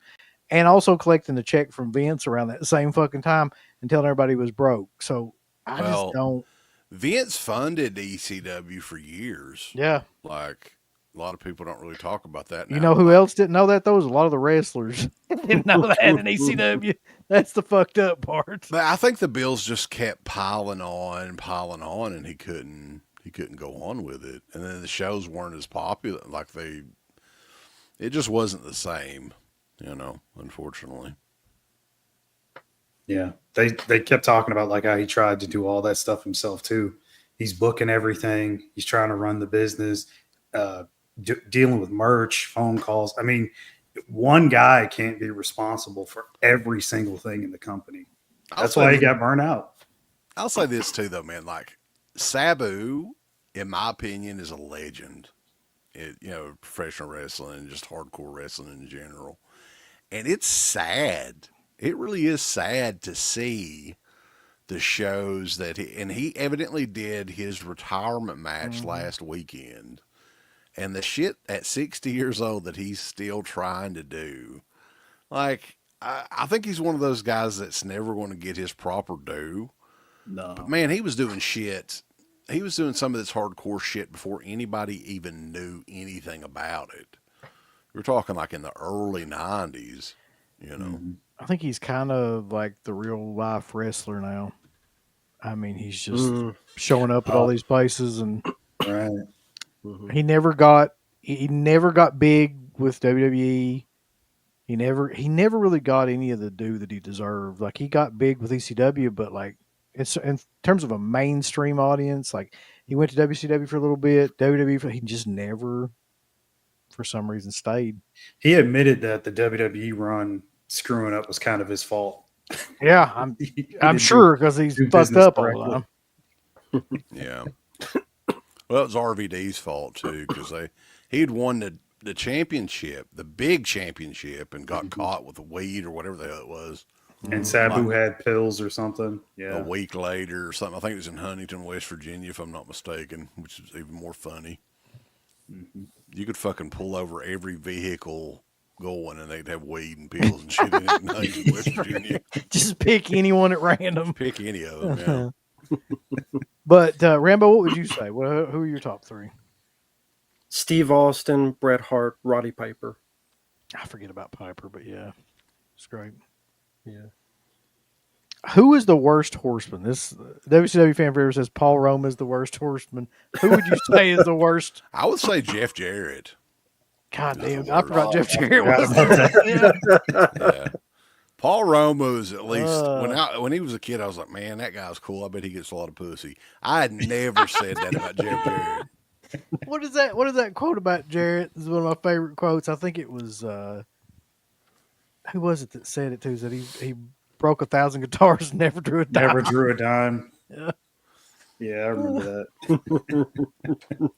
And also collecting the check from Vince around that same fucking time and telling everybody he was broke. So I just don't. Vince funded ECW for years. Yeah. Like, a lot of people don't really talk about that now. You know who else didn't know that, though? Was a lot of the wrestlers didn't know that in ECW. That's the fucked up part. But I think the bills just kept piling on, and he couldn't go on with it. And then the shows weren't as popular. Like it just wasn't the same, unfortunately. Yeah, they kept talking about like how he tried to do all that stuff himself too. He's booking everything. He's trying to run the business, dealing with merch, phone calls. I mean, one guy can't be responsible for every single thing in the company. That's why he got burned out. I'll say this too, though, man. Like Sabu, in my opinion, is a legend. Professional wrestling and just hardcore wrestling in general. And it's sad. It really is sad to see the shows that he evidently did his retirement match last weekend. And the shit at 60 years old that he's still trying to do. Like, I think he's one of those guys that's never going to get his proper due. No. But man, he was doing shit. He was doing some of this hardcore shit before anybody even knew anything about it. We're talking like in the early 90s, I think he's kind of like the real life wrestler now. I mean, he's just showing up at all these places, and Right. he never got big with WWE. He never really got any of the due that he deserved. Like, he got big with ECW, but like it's in terms of a mainstream audience, like he went to WCW for a little bit, WWE, he just never for some reason stayed. He admitted that the WWE run screwing up was kind of his fault. Yeah, I'm sure because he's do fucked business up all the correctly. time. Yeah. Well, it was RVD's fault too, because he'd won the championship, the big championship, and got caught with a weed or whatever the hell it was. And Sabu had pills or something. Yeah. A week later or something. I think it was in Huntington, West Virginia, if I'm not mistaken, which is even more funny. You could fucking pull over every vehicle going and they'd have weed and pills and shit in it in Huntington, West Virginia. Just pick anyone at random. Pick any of them, yeah. But Rambo, what would you say? Who are your top three? Steve Austin, Bret Hart, Roddy Piper. I forget about Piper, but yeah, it's great. Yeah. Who is the worst horseman? This WCW fan forever says Paul Roma is the worst horseman. Who would you say is the worst? I would say Jeff Jarrett. God Is the damn, I forgot worst. Jeff Jarrett Forgot was about there. that. Yeah. Yeah. Paul Roma was at least Uh. when he was a kid, I was like, man, that guy's cool. I bet he gets a lot of pussy. I had never said that about Jeff Jarrett. What is that? What is that quote about Jarrett? This is one of my favorite quotes. I think it was who was it that said it too? That he broke 1,000 guitars and never drew a dime. Never drew a dime. Yeah. Yeah, I remember that.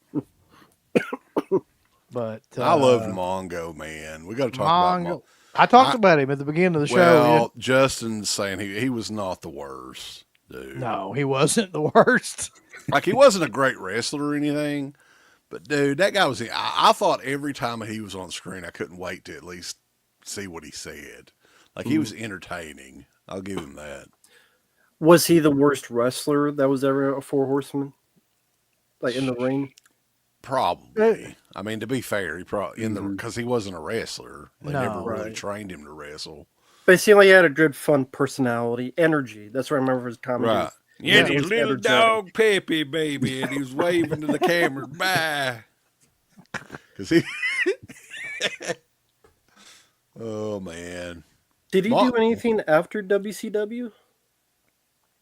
But I love Mongo, man. We got to talk about Mongo. I talked about him at the beginning of the show. Well, Justin's saying he was not the worst, dude. No, he wasn't the worst. Like, he wasn't a great wrestler or anything, but dude, that guy was. I thought every time he was on the screen, I couldn't wait to at least see what he said. Like, he was entertaining. I'll give him that. Was he the worst wrestler that was ever a Four Horseman? Like in the ring? Probably. I mean, to be fair, he probably because he wasn't a wrestler. They never really Right. trained him to wrestle. But it seemed like he had a good, fun personality, energy. That's what I remember his comedy. Right. Yeah, Yeah, it his was little energetic. dog Peppy, baby, and he was waving to the camera. Bye. Because he. Oh, man. Did he do anything after WCW?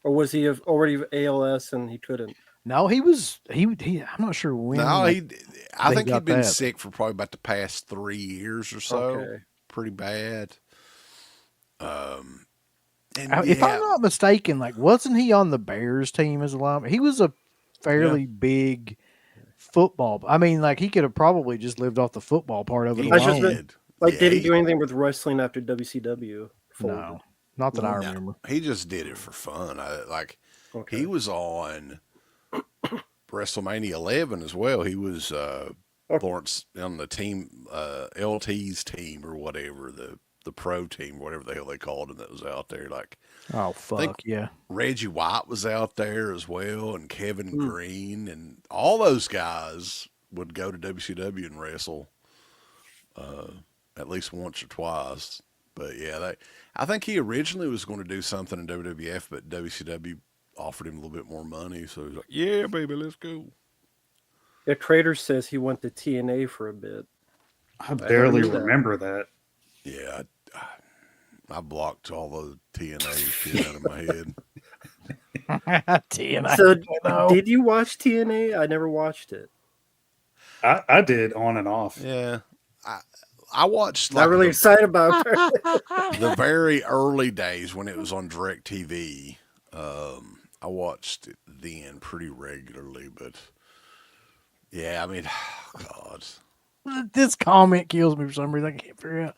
Or was he already ALS and he couldn't? No, he was he. I'm not sure when. No, I think got he'd been that. sick for probably about the past 3 years or so. Okay. Pretty bad. And If I'm not mistaken, like wasn't he on the Bears team as a lineman? He was a fairly big football. I mean, like he could have probably just lived off the football part of it he I was just alone. did. Like, Yeah, did he do anything with wrestling after WCW? No, not that I No, remember. he just did it for fun. He was on WrestleMania 11 as well. He was Lawrence on the team, LT's team or whatever, the pro team, whatever the hell they called him that was out there. Like, Oh fuck yeah! Reggie White was out there as well, and Kevin Green, and all those guys would go to WCW and wrestle at least once or twice. But yeah, I think he originally was going to do something in WWF, but WCW offered him a little bit more money, so he was like, "Yeah, baby, let's go." Yeah, Trader says he went to TNA for a bit. I barely knew that. remember that. Yeah, I blocked all the TNA shit out of my head. TNA. So, no. did you watch TNA? I never watched it. I did on and off. Yeah, I watched Not really excited about it. the very early days when it was on DirecTV. I watched it then pretty regularly, but yeah, I mean, God. This comment kills me for some reason. I can't figure out.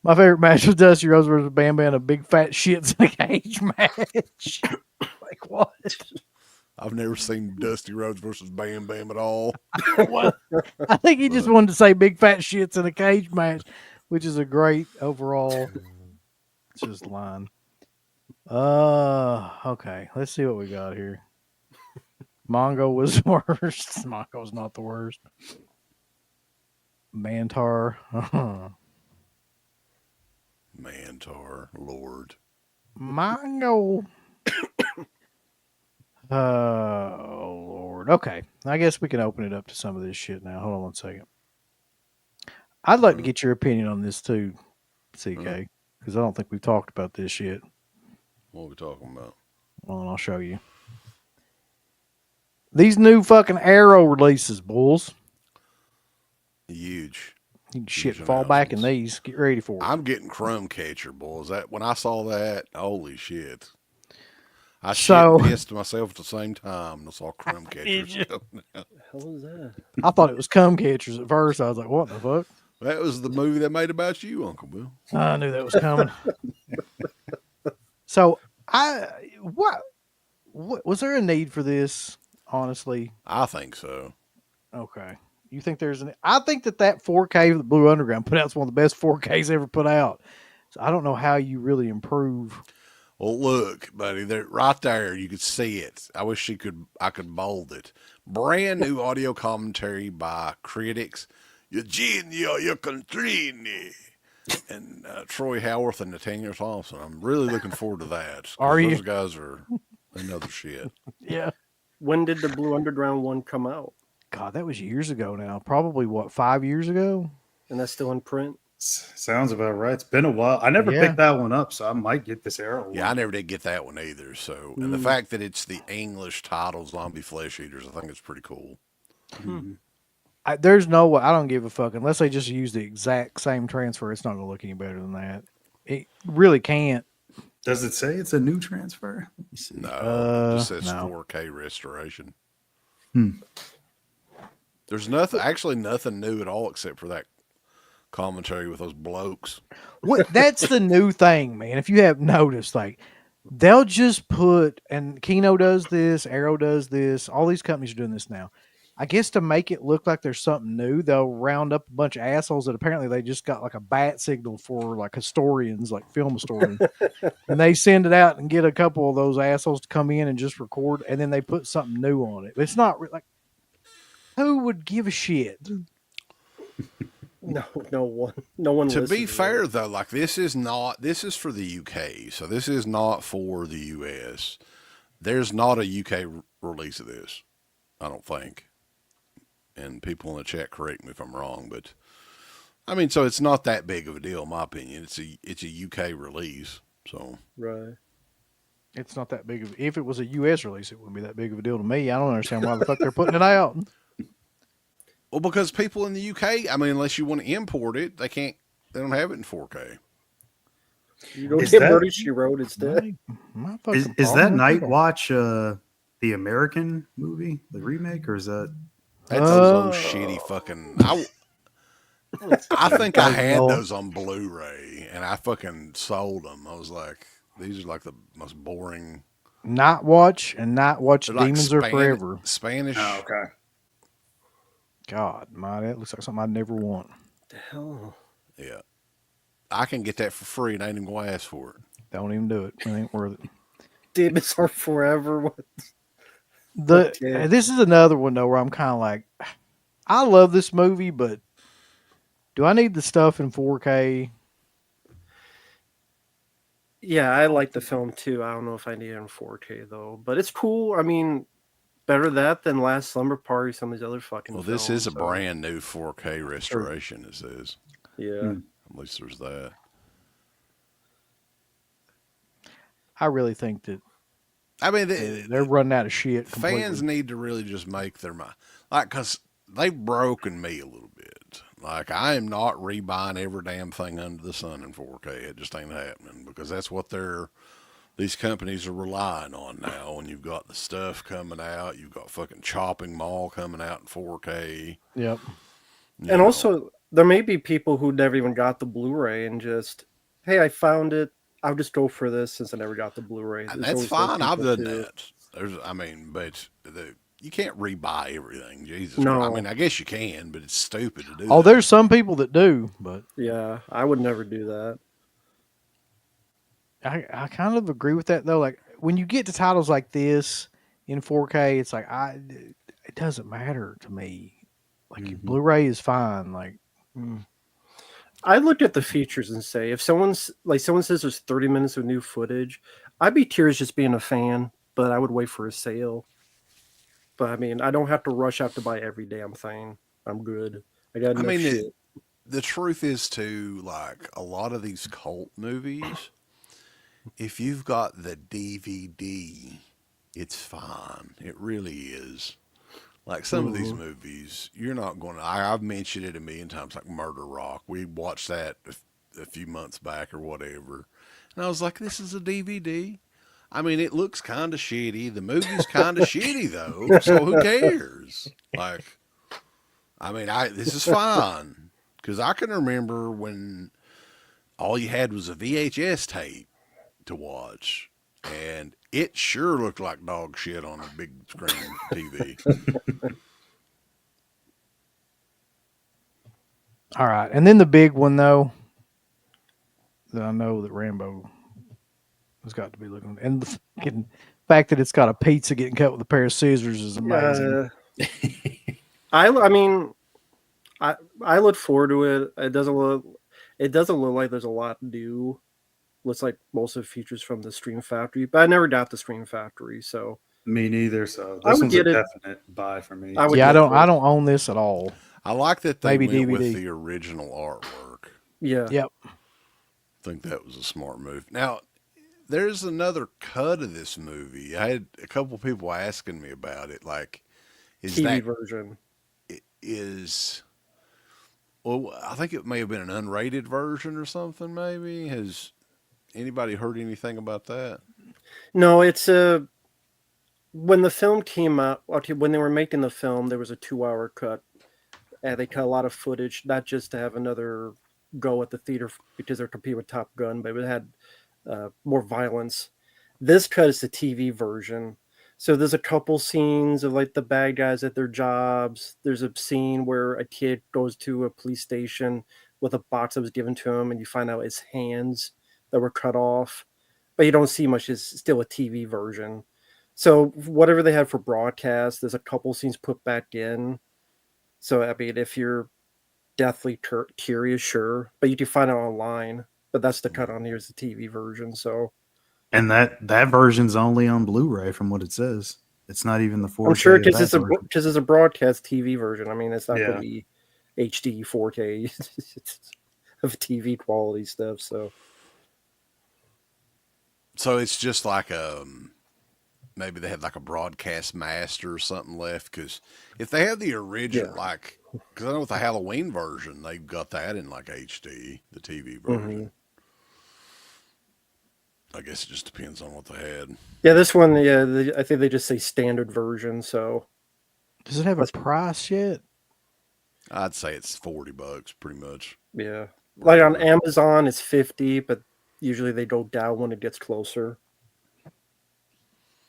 My favorite match was Dusty Rhodes versus Bam Bam, a big fat shits in a cage match. Like what? I've never seen Dusty Rhodes versus Bam Bam at all. What? I think he just wanted to say big fat shits in a cage match, which is a great overall just line. Okay. Let's see what we got here. Mongo was worst. Mongo's not the worst. Mantar. Mantar, Lord. Mongo. Oh, Lord. Okay. I guess we can open it up to some of this shit now. Hold on one second. I'd like to get your opinion on this too, CK, because I don't think we've talked about this yet. What are we talking about? Well, I'll show you. These new fucking Arrow releases, bulls. Huge. You can shit Huge fall back in announcements. these. Get ready for it. I'm getting crumb catcher, boys. That when I saw that, holy shit. I So- shit and pissed myself at the same time and I saw crumb catchers you? coming out. Hell is that? I thought it was cum catchers at first. I was like, what the fuck? That was the movie they made about you, Uncle Bill. I knew that was coming. So what was there a need for this? Honestly, I think so. okay. You think there's I think that 4K that Blue Underground put out is one of the best 4Ks ever put out. So I don't know how you really improve. Well, look, buddy, right there, you could see it. I wish I could bold it. Brand new audio commentary by critics. Eugenio Contrini. and Troy Howarth and Nathaniel Thompson. I'm really looking forward to that. 'Cause Are you? Those guys are another shit. Yeah. When did the Blue Underground one come out? God, that was years ago now. Probably what, 5 years ago? And that's still in print? Sounds about right. It's been a while. I never Yeah. picked that one up, so I might get this Arrow Yeah, I one. never did get that one either. So, and the fact that it's the English title, Zombie Flesh Eaters, I think it's pretty cool. There's no way. I don't give a fuck unless they just use the exact same transfer. It's not going to look any better than that. It really can't. Does it say it's a new transfer? Let me see. No, it just says no. 4K restoration. Hmm. There's nothing new at all except for that commentary with those blokes. What? That's the new thing, man. If you have noticed, like they'll just put, and Kino does this, Arrow does this, all these companies are doing this now. I guess to make it look like there's something new, they'll round up a bunch of assholes that apparently they just got like a bat signal for, like historians, like film historians, and they send it out and get a couple of those assholes to come in and just record, and then they put something new on it. It's not like, who would give a shit? No one. To be listens fair, it. though, like this is for the UK, so this is not for the US. There's not a UK release of this, I don't think. And people in the chat correct me if I'm wrong, but I mean, so it's not that big of a deal, in my opinion. It's a UK release, so Right. It's not that big of. If it was a US release, it wouldn't be that big of a deal to me. I don't understand why the fuck they're putting it out. well, because people in the UK, I mean, unless you want to import it, they don't have it in 4K. You go Is get that- Murder, She Wrote instead. My Is fucking that problem. Night Watch the American movie, the remake, or is that? That's those shitty fucking. I think I had those on Blu-ray, and I fucking sold them. I was like, these are like the most boring. Night Watch and Night Watch They're like Demons Are Forever. Spanish. Oh, okay. God, my, that looks like something I'd never want. The hell. Yeah, I can get that for free, and I ain't even gonna ask for it. Don't even do it. It ain't worth it. Demons Are Forever. What? The This is another one though where I'm kind of like, I love this movie, but do I need the stuff in 4K? Yeah, I like the film too. I don't know if I need it in 4K though, but it's cool. I mean, better that than Last Slumber Party. Some of these other fucking. Well, this films, is a so- brand new 4K restoration. It says. Yeah. At least there's that. I really think that I mean, they're running out of shit. Completely. fans need to really just make their mind, like, because they've broken me a little bit. Like, I am not rebuying every damn thing under the sun in 4K. It just ain't happening because that's what these companies are relying on now. And you've got the stuff coming out. You've got fucking Chopping Mall coming out in 4K. Yep. you And know. also, there may be people who never even got the Blu-ray and just, hey, I found it. I'll just go for this since I never got the Blu-ray. And There's that's always those fine. I've people, done too. that. But you can't rebuy everything. Jesus. No. Christ. I mean, I guess you can, but it's stupid to do. Oh, that. there's some people that do, but Yeah, I would never do that. I kind of agree with that though. Like when you get to titles like this in 4K, it's like it doesn't matter to me. Like Blu-ray is fine. Like I look at the features and say, if someone says there's 30 minutes of new footage, I'd be tears just being a fan, but I would wait for a sale. But I mean, I don't have to rush out to buy every damn thing. I'm good. I got enough shit. The truth is too, like a lot of these cult movies, if you've got the DVD, it's fine. It really is. Like some of these movies, you're not going to. I've mentioned it a million times, like Murder Rock. We watched that a few months back or whatever, and I was like, "This is a DVD." I mean, it looks kind of shitty. The movie's kind of shitty though, so who cares? Like, I mean, this is fine because I can remember when all you had was a VHS tape to watch, and it sure looked like dog shit on a big screen TV. all right, and then the big one though that I know that Rambo has got to be looking, and the fucking fact that it's got a pizza getting cut with a pair of scissors is amazing. I mean, I look forward to it. It doesn't look. It doesn't look like there's a lot new. Looks like most of it features from the Stream Factory, but I never got the Stream Factory, so Me neither. So I this would one's a get it. definite buy for me. I would Yeah, get I it. don't own this at all. I like that they Maybe went with DVD. the original artwork. Yeah. Yep. I think that was a smart move. Now, there's another cut of this movie. I had a couple people asking me about it. Like, is TV that version. is well? I think it may have been an unrated version or something. Maybe has anybody heard anything about that? No, it's a. When the film came out, okay, when they were making the film, there was a 2-hour cut, and they cut a lot of footage, not just to have another go at the theater because they're competing with Top Gun, but it had more violence. This cut is the TV version. So there's a couple scenes of like the bad guys at their jobs. There's a scene where a kid goes to a police station with a box that was given to him, and you find out it's hands that were cut off. But you don't see much. It's still a TV version. So whatever they had for broadcast, there's a couple scenes put back in. So I mean, if you're deathly curious, sure, but you can find it online. But that's the cut on here is the TV version. So And that version's only on Blu-ray from what it says. It's not even the 4K. I'm sure of because that it's version. a broadcast TV version. I mean, it's not Yeah. going to be HD 4K it's of TV quality stuff. So So it's just like maybe they had like a broadcast master or something left. Because if they had the original, Yeah. like, because I know with the Halloween version, they've got that in like HD, the TV version. I guess it just depends on what they had. yeah, this one, yeah, I think they just say standard version. So Does it have a price yet? I'd say it's $40, pretty much. yeah, like on Amazon, it's 50, but usually they go down when it gets closer.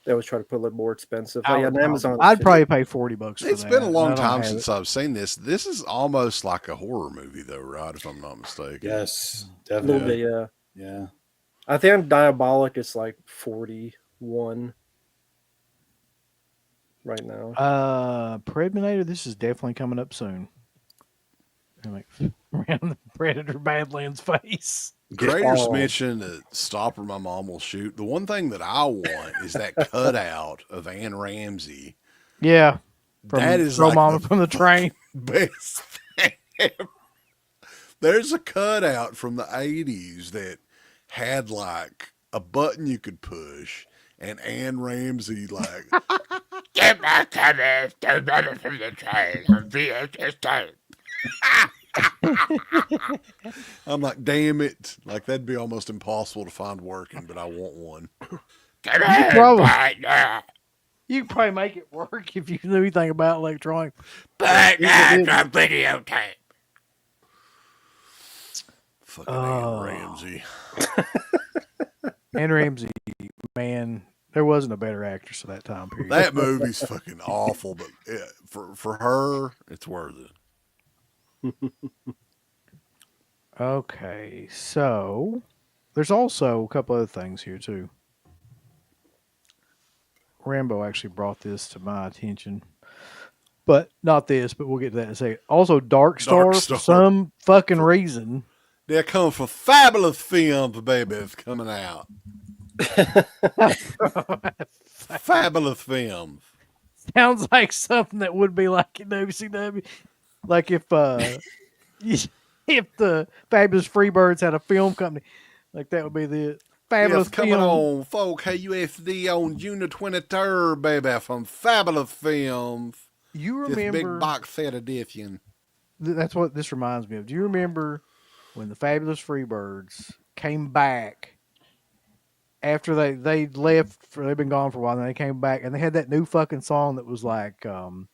They always try to put a little more expensive. But yeah, on Amazon, it's I'd 50. probably pay $40 for It's that. been a long I don't time have since it. I've seen this. This is almost like a horror movie, though, right? If I'm not mistaken. Yes, a little definitely. bit. Yeah, Yeah. I think on Diabolic it's like 41 right now. Predator, this is definitely coming up soon. I'm like, around the Predator Badlands face. Creators Oh. mentioned that Stop or My Mom Will Shoot. The one thing that I want is that cutout of Ann Ramsey. Yeah. From That is Throw like Mama the from the train. best thing ever. There's a cutout from the 80s that had like a button you could push and Ann Ramsey like, get back to me, Throw Mama from the train on VHS tape. I'm like, damn it. Like, that'd be almost impossible to find working, but I want one. Get in probably- right now. You can probably make it work if you knew anything about electronic. Back Yeah, at the videotape. Fucking Ann Oh. Ramsey. Ann Ramsey, man, there wasn't a better actress at that time period. That movie's fucking awful, but yeah, for her, it's worth it. Okay, so there's also a couple other things here too. Rambo actually brought this to my attention, but not this. But we'll get to that in a second. Also, Dark Star, Dark Star. for some fucking reason. They're coming for fabulous films, baby. It's coming out. Fabulous films. Sounds like something that would be like in WCW. Like if the Fabulous Freebirds had a film company, like that would be the Fabulous It's coming Film. on folk KUSD on June the 23rd, baby, from Fabulous Films. You This big remember? box set edition. That's what this reminds me of. Do you remember when the Fabulous Freebirds came back after they left? They've been gone for a while, and they came back, and they had that new fucking song that was like, "I'm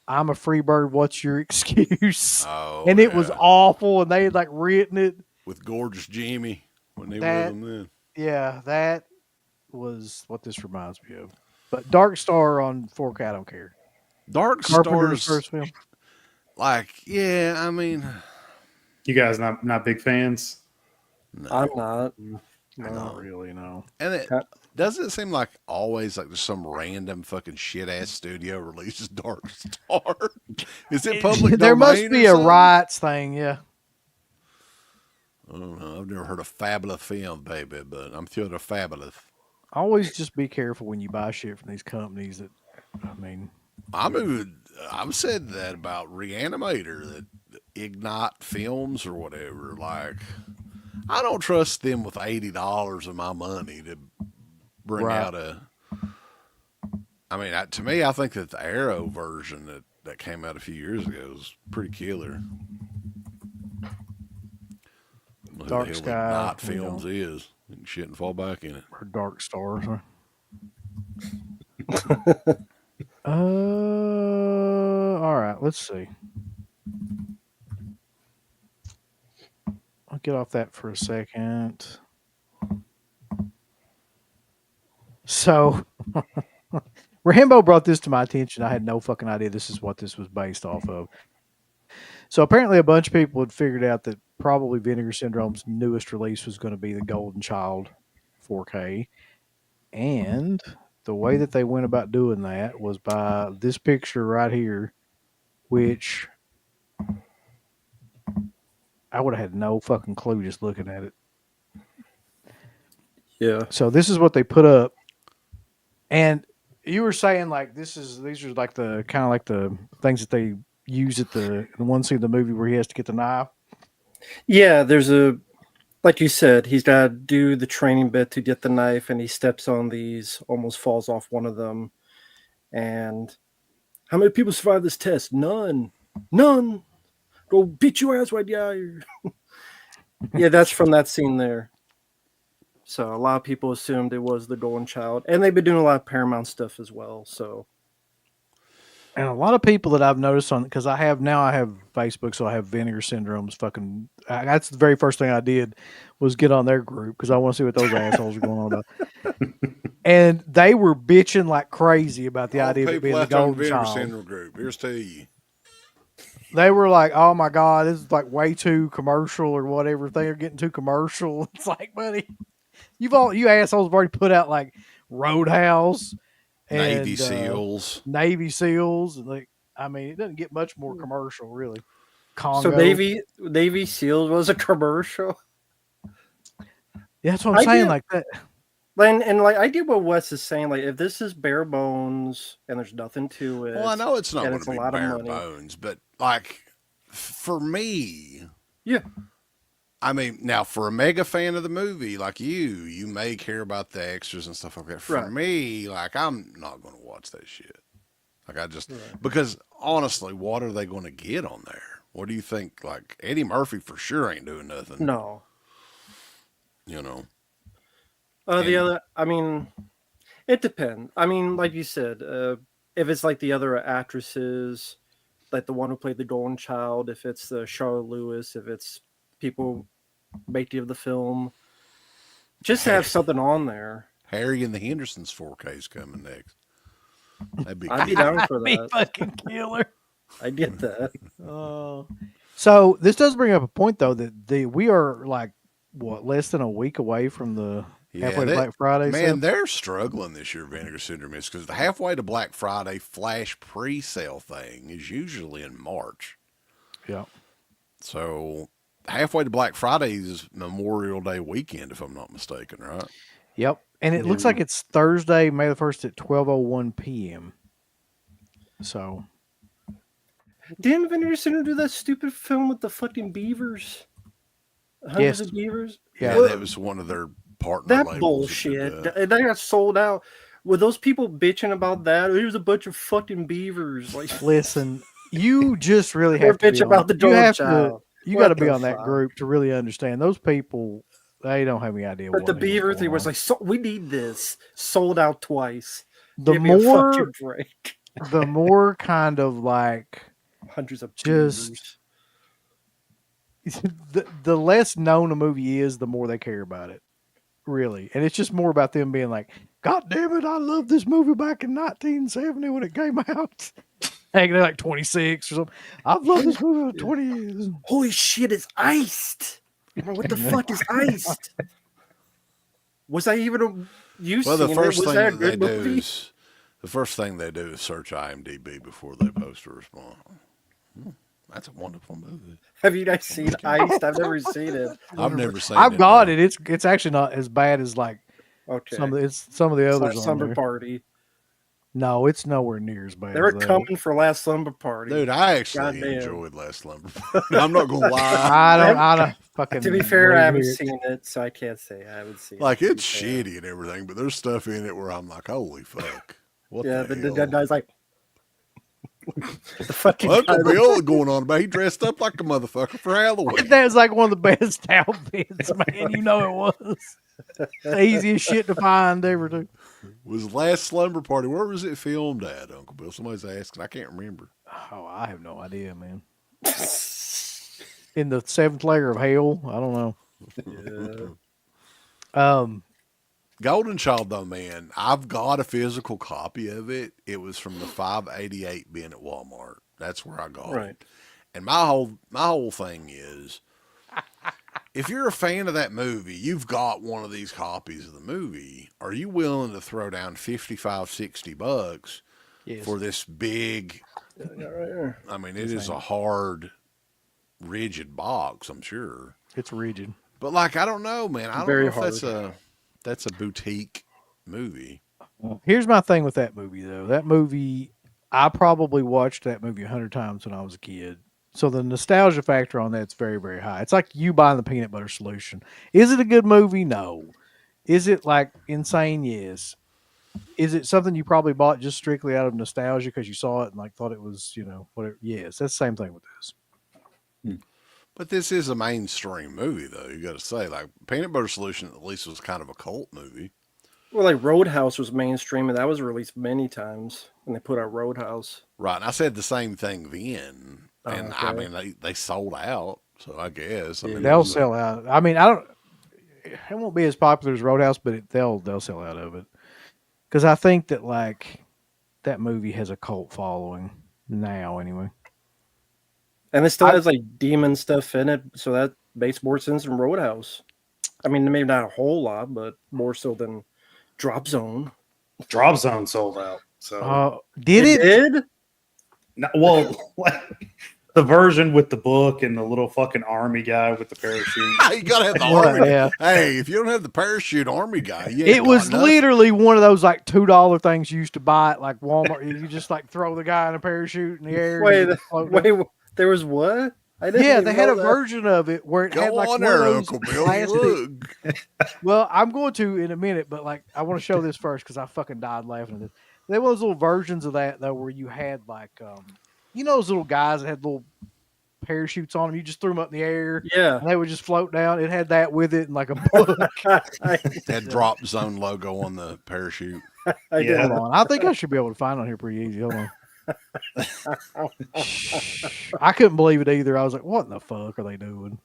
a Freebird. What's your excuse?" Oh, and it was yeah. awful, and they had like written it. With Gorgeous Jimmy when they That- were with him then. Yeah, that was what this reminds me of. But Dark Star on 4K, I don't care. Dark Carpenter's Star's first film. like, yeah, I mean, You guys not big fans? no. I'm not. Not really, no. And it Okay. doesn't it seem like always like there's some random fucking shit ass studio releases Dark Star. Is it public There must domain be or a something? rights thing, yeah. I don't know. I've never heard of fabulous film, baby, but I'm sure they're fabulous. Always just be careful when you buy shit from these companies. That I mean, I've said that about Reanimator, that Ignite Films or whatever. Like, I don't trust them with $80 of my money to bring right? out a. I mean, to me, I think that the Arrow version that came out a few years ago is pretty killer. I don't know Dark who the Sky, hell Ignite you Films know, is. You can shit and fall back in it. or Dark Stars. All right. Let's see. I'll get off that for a second. So, Rambo brought this to my attention. I had no fucking idea this is what this was based off of. So apparently, a bunch of people had figured out that probably Vinegar Syndrome's newest release was going to be the Golden Child 4K, and the way that they went about doing that was by this picture right here, which I would have had no fucking clue just looking at it. Yeah. So this is what they put up, and you were saying like these are like the kind of like the things that they use at the one scene of the movie where he has to get the knife. Yeah, there's like you said, he's got to do the training bit to get the knife, and he steps on these, almost falls off one of them. And how many people survive this test? None. Go beat your ass right there. Yeah, that's from that scene there. So a lot of people assumed it was the Golden Child, and they've been doing a lot of Paramount stuff as well. So, and a lot of people that I've noticed on because I have Facebook, so I have Vinegar Syndrome's fucking. That's the very first thing I did was get on their group because I want to see what those assholes are going on about. And they were bitching like crazy about the idea of it being the Golden Child. Syndrome group. Here's to you. They were like, "Oh my god, this is like way too commercial or whatever. They're getting too commercial." It's like, buddy, you assholes have already put out like Roadhouse, and, Navy SEALs, and like, I mean, it doesn't get much more commercial, really. Congo. so Navy SEALs was a commercial. Yeah, that's what I'm saying. Like that. And like I get what Wes is saying. Like if this is bare bones and there's nothing to it. well, I know it's not going it's to be a lot bare of money. bones, but like for me, Yeah. I mean, now for a mega fan of the movie like you may care about the extras and stuff like that. For Right. me, like I'm not going to watch that shit. Like I just because honestly, what are they going to get on there? What do you think? Like Eddie Murphy for sure ain't doing nothing. No. You know. The other, I mean, it depends. I mean, like you said, if it's like the other actresses, like the one who played the Golden Child, if it's Charlotte Lewis, if it's people making of the film, just to have something on there. Harry and the Hendersons 4K is coming next. I'd be down for Be that. fucking killer. I get that. So this does bring up a point though that we are like what less than a week away from the halfway to Black Friday. Man, they're struggling this year. Vinegar Syndrome is because the halfway to Black Friday flash pre-sale thing is usually in March. Yeah. So halfway to Black Friday is Memorial Day weekend, if I'm not mistaken, right? Yep. And it looks like it's Thursday, May the 1st at 12:01 p.m. So Didn't Vinegar Syndrome do that stupid film with the fucking beavers? Hundreds of beavers? Yeah, that was one of their partner That labels. bullshit. That got sold out. Were those people bitching about that? There's a bunch of fucking beavers. Like, listen, you just really have to bitch about the you have Child. you got to be on that group to really understand. Those people, they don't have any idea. But what the beaver thing was like, we need this. Sold out twice. The Give me a more fucking break. the more kind of like hundreds of just the less known a movie is, the more they care about it. Really. And it's just more about them being like, God damn it, I love this movie back in 1970 when it came out. Hey, they're like 26 or something. I've loved this movie for 20 years. Holy shit, it's iced. What the fuck is iced? Was I even used Well, the first was thing that a that they good do movie? is the first thing they do is search IMDb before they post a response. That's a wonderful movie. Have you guys seen Iced? I've never seen it. I've never seen I've it. got no. it. It's actually not as bad as like Okay. some of the It's others not on Slumber there. Party. No, it's nowhere near as bad. They were as that. coming for Last Slumber Party. Dude, I actually Goddamn. enjoyed Last Slumber Party. I'm not gonna lie. I don't fucking. To be fair, believe I haven't it. seen it, so I can't say I haven't seen Like it. it's shitty and everything, but there's stuff in it where I'm like, holy fuck. What Yeah, the the hell? guy's like, the fucking Well, guy Uncle Bill going on about he dressed up like a motherfucker for Halloween. That was like one of the best outfits, man. You know it was. The easiest shit to find ever, too. Was Last Slumber Party, where was it filmed at, Uncle Bill? Somebody's asking. I can't remember. Oh, I have no idea, man. In the seventh layer of hell, I don't know. Yeah. Golden Child, though, man, I've got a physical copy of it. It was from the 588 bin at Walmart. That's where I got it. And my whole thing is, if you're a fan of that movie, you've got one of these copies of the movie. Are you willing to throw down $55-$60 for this big? Right here. I mean, it is a hard, rigid box. I'm sure It's rigid. but like, I don't know, man. I don't Very know if hard. that's a boutique movie. Here's my thing with that movie, though. That movie, I probably watched that movie 100 times when I was a kid. So the nostalgia factor on that's very, very high. It's like you buying the peanut butter solution. Is it a good movie? No. Is it like insane? Yes. Is it something you probably bought just strictly out of nostalgia because you saw it and like thought it was, whatever? Yes, that's the same thing with this. But this is a mainstream movie, though. You got to say, like, Peanut Butter Solution at least was kind of a cult movie. Well, like Roadhouse was mainstream, and that was released many times when they put out Roadhouse. Right, and I said the same thing then. And okay. I mean, they sold out, so I guess. I mean, They'll sell out. I mean, it won't be as popular as Roadhouse, but they'll sell out of it. Because I think that like that movie has a cult following now, anyway. And it still has like demon stuff in it, so that makes more sense than Roadhouse. I mean, maybe not a whole lot, but more so than Drop Zone. Drop Zone sold out. So Did it? Did? no, well, the version with the book and the little fucking army guy with the parachute. you got to have the army. Yeah. Hey, if you don't have the parachute army guy, you It was literally one of those like $2 things you used to buy at like Walmart. You just like throw the guy in a parachute in the air. Wait, there was what? I didn't Yeah, even they had know a that. version of it where it had Go like on one of there, those Uncle Bill. plastic. Look. Well, I'm going to in a minute, but like I want to show this first because I fucking died laughing at this. There was little versions of that though, where you had like, those little guys that had little parachutes on them. You just threw them up in the air, Yeah. and they would just float down. It had that with it and like a book. That Drop Zone logo on the parachute. I Yeah. Hold on, I think I should be able to find it on here pretty easy. Hold on. I couldn't believe it either. I was like, "What in the fuck are they doing?"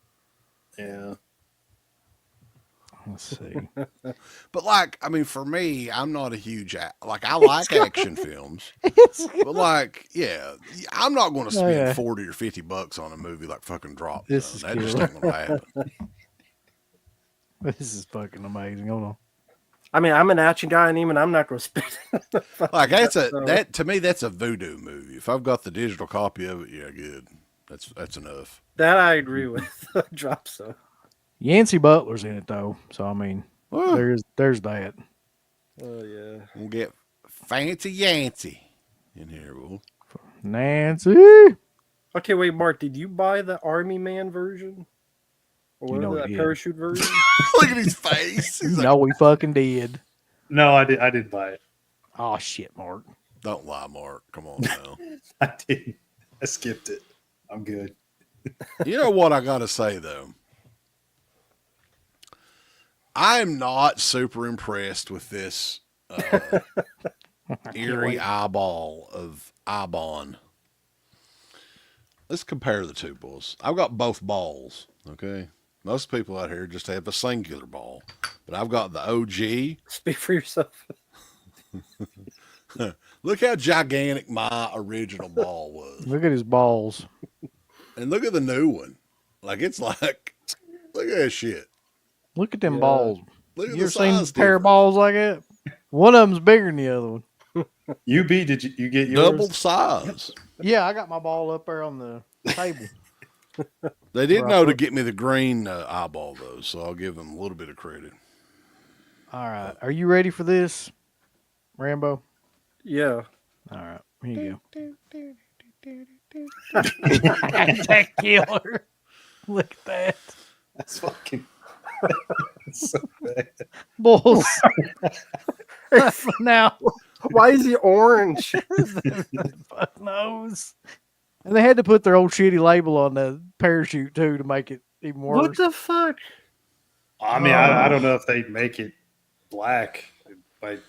Yeah. Let's see. But like, I mean, for me, I'm not a huge I like action films, but like, yeah, I'm not going to spend $40 or $50 on a movie like fucking Drop This Zone. is That just ain't going to happen. This is fucking amazing. Hold on. I mean, I'm an action guy, and even I'm not going to spend. Like that to me, that's a voodoo movie. If I've got the digital copy of it, yeah, good. That's enough. That I agree with. Drop Zone. Yancey Butler's in it though, so I mean, Well, there's that. Oh yeah. we'll get Fancy Yancey in here. Nancy. Okay, wait, Mark. Did you buy the Army Man version, or You know that he did. parachute version? Look at his face. He's like, No, we fucking did. No, I didn't buy it. Oh shit, Mark. don't lie, Mark. Come on now. I didn't. I skipped it. I'm good. You know what I got to say though? I am not super impressed with this eerie eyeball of Ibon. Let's compare the two balls. I've got both balls, okay? Most people out here just have a singular ball, but I've got the OG. Speak for yourself. Look how gigantic my original ball was. Look at his balls. And look at the new one. Like, it's like, look at that shit. Look at them Yeah. balls. Look at You the ever seen a size pair of difference. balls like that? One of them's bigger than the other one. UB, did you get yours? Double size. Yeah, I got my ball up there on the table. They did Where I know to put- get me the green eyeball though, so I'll give them a little bit of credit. All right. Are you ready for this, Rambo? Yeah. All right. Here you go. That's that killer. Look at that. That's fucking that's so bad. Bulls. Now, Why is he orange? fuck knows. And they had to put their old shitty label on the parachute too to make it even worse. What the fuck? I mean, I don't know if they'd make it black. Like,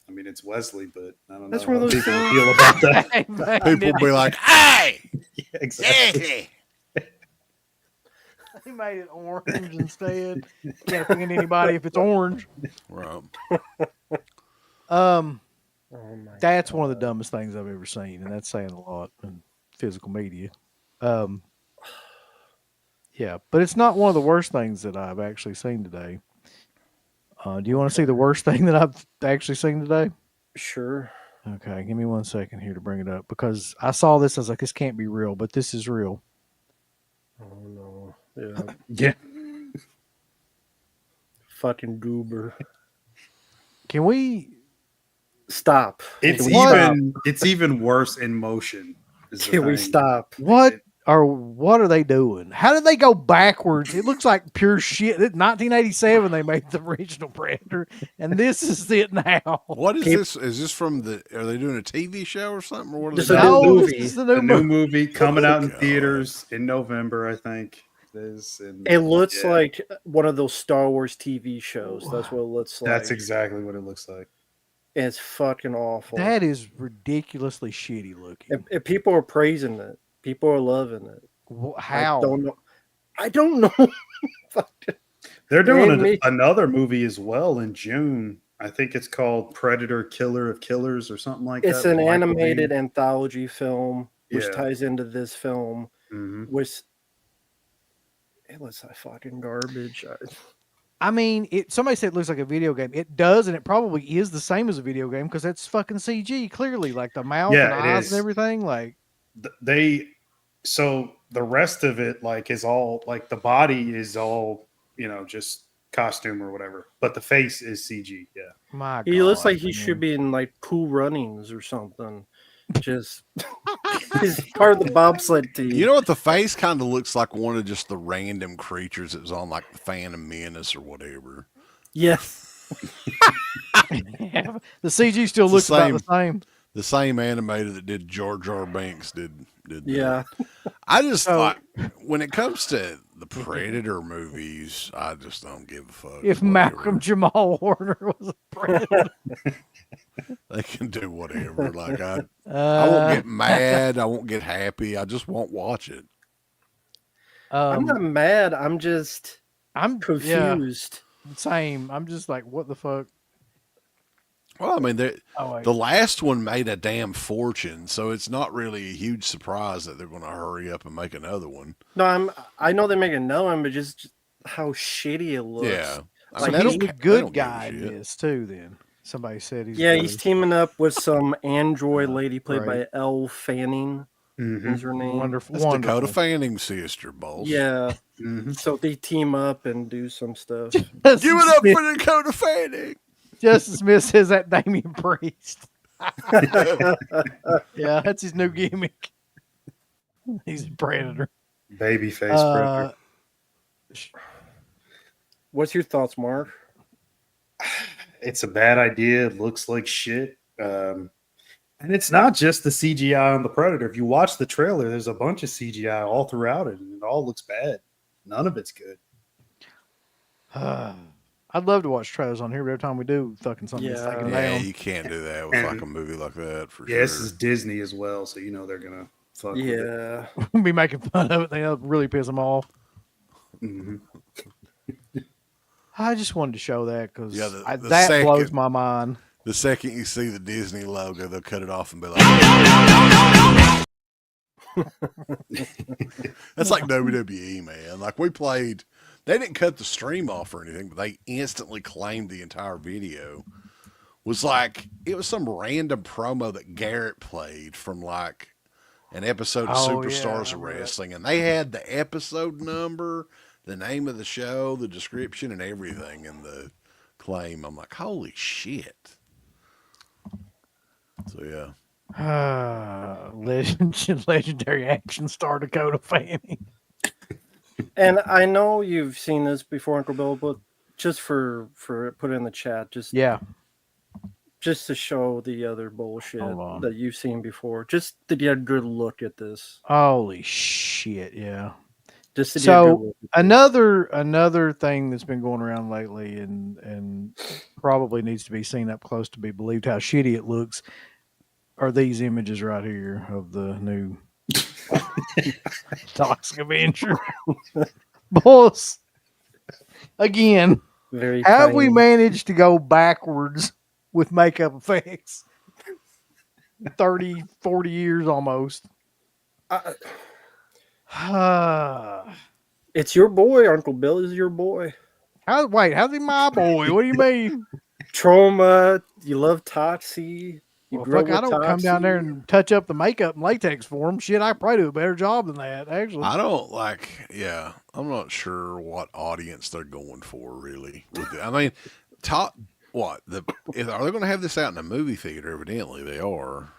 I mean, it's Wesley, but I don't That's know one of how those people things- feel about that. People will be like, "Hey, Yeah, exactly. yeah." He made it orange instead. Can't offend anybody if it's orange. Right. Oh my That's one of the dumbest things I've ever seen, and that's saying a lot in physical media. Yeah, but it's not one of the worst things that I've actually seen today. Do you want to see the worst thing that I've actually seen today? Sure. Okay, give me 1 second here to bring it up because I saw this. I was like, this can't be real, but this is real. Oh no. Yeah. Yeah. Fucking goober. Can we? Stop. It's Can we stop? it's even worse in motion. is the Can we thing. stop? What are they doing? How did they go backwards? It looks like pure shit. 1987 they made the original Predator, and this is it now. What is Keep- this? Is this from the? Are they doing a TV show or something? Or what is Just a it? new No, movie. this is the A new new movie. movie coming out in God. theaters in November, I think. It is. And It looks yeah, like one of those Star Wars TV shows. That's what it looks like. that's exactly what it looks like. It's fucking awful. That is ridiculously shitty looking. And people are praising it. People are loving it. How? I don't know. They're doing And me- another movie as well in June. I think it's called Predator Killer of Killers or something like It's that. an with Michael animated Biehn. anthology film, which Yeah. ties into this film, Mhm. which it looks like fucking garbage. I mean, somebody said it looks like a video game. It does, and it probably is the same as a video game because that's fucking CG. Clearly, like the mouth Yeah, and it eyes is. and everything. Like, So the rest of it like is all like the body is all, just costume or whatever, but the face is CG. Yeah. my He God, looks like he man. should be in like Cool Runnings or something. Just he's part of the bobsled team. You know what? The face kind of looks like one of just the random creatures that was on like the Phantom Menace or whatever. Yes. Yeah, the CG still It's looks the about same. the same. The same animator that did Jar Jar Binks did. That. Yeah. I just So- like when it comes to the Predator movies, I just don't give a fuck. If Whatever. Malcolm Jamal Warner was a predator, They can do whatever. Like I won't get mad. I won't get happy. I just won't watch it. I'm not mad. I'm just I'm confused. Yeah, same. I'm just like, what the fuck? Well, I mean, Oh, wait. the last one made a damn fortune, so it's not really a huge surprise that they're going to hurry up and make another one. No, I know they make another one, but just how shitty it looks. Yeah. I So mean, they he's don't the ca- they good don't give a guy in shit. this too. Then somebody said he's Yeah, good. he's teaming up with some android lady played right. by Elle Fanning. Mhm. Is her name? wonderful. That's wonderful. Dakota Fanning's sister, boss. Yeah. Mhm. So they team up and do some stuff. Give it up for Dakota Fanning. Justice Smith says that Damian Priest. Yeah, that's his new gimmick. He's a predator. Babyface Predator. What's your thoughts, Mark? It's a bad idea. It looks like shit. And it's not just the CGI on the Predator. If you watch the trailer, there's a bunch of CGI all throughout it, and it all looks bad. None of it's good. I'd love to watch trailers on here, but every time we do, fucking something gets Yeah. taken Yeah, down. you can't do that with like a movie like that for Yeah, sure. this is Disney as well, so they're gonna fuck with it. Yeah. We'll be making fun of it. They'll really piss them off. Mhm. I just wanted to show that because Yeah, the that second- blows my mind. The second you see the Disney logo, they'll cut it off and be like, that's like WWE, man. Like we played, they didn't cut the stream off or anything, but they instantly claimed the entire video. Was like, it was some random promo that Garrett played from like an episode of Oh, yeah, Superstars I of remember that. Wrestling, and they had the episode number, the name of the show, the description, and everything in the claim. I'm like, holy shit. So yeah. Legendary action star Dakota Fanning. And I know you've seen this before, Uncle Bill, but just for put it in the chat, Yeah. just to show the other bullshit Hold on. that you've seen before, just to get a good look at this. Holy shit, yeah. Just to get a good So look at another thing that's been going around lately and probably needs to be seen up close to be believed how shitty it looks are these images right here of the new Toxic Avenger. Boss. Again, this. Very how have we tiny. managed to go backwards with makeup effects? 30, 40 years almost. It's your boy, Uncle Bill is your boy. How's he my boy? What do you mean? Troma, you love Toxie. You Well, grew fuck, up I with don't come down there Toxie. and touch up the makeup and latex for him. Shit, I probably do a better job than that, actually. I don't I'm not sure what audience they're going for really. I mean, are they going to have this out in a movie theater? Evidently they are.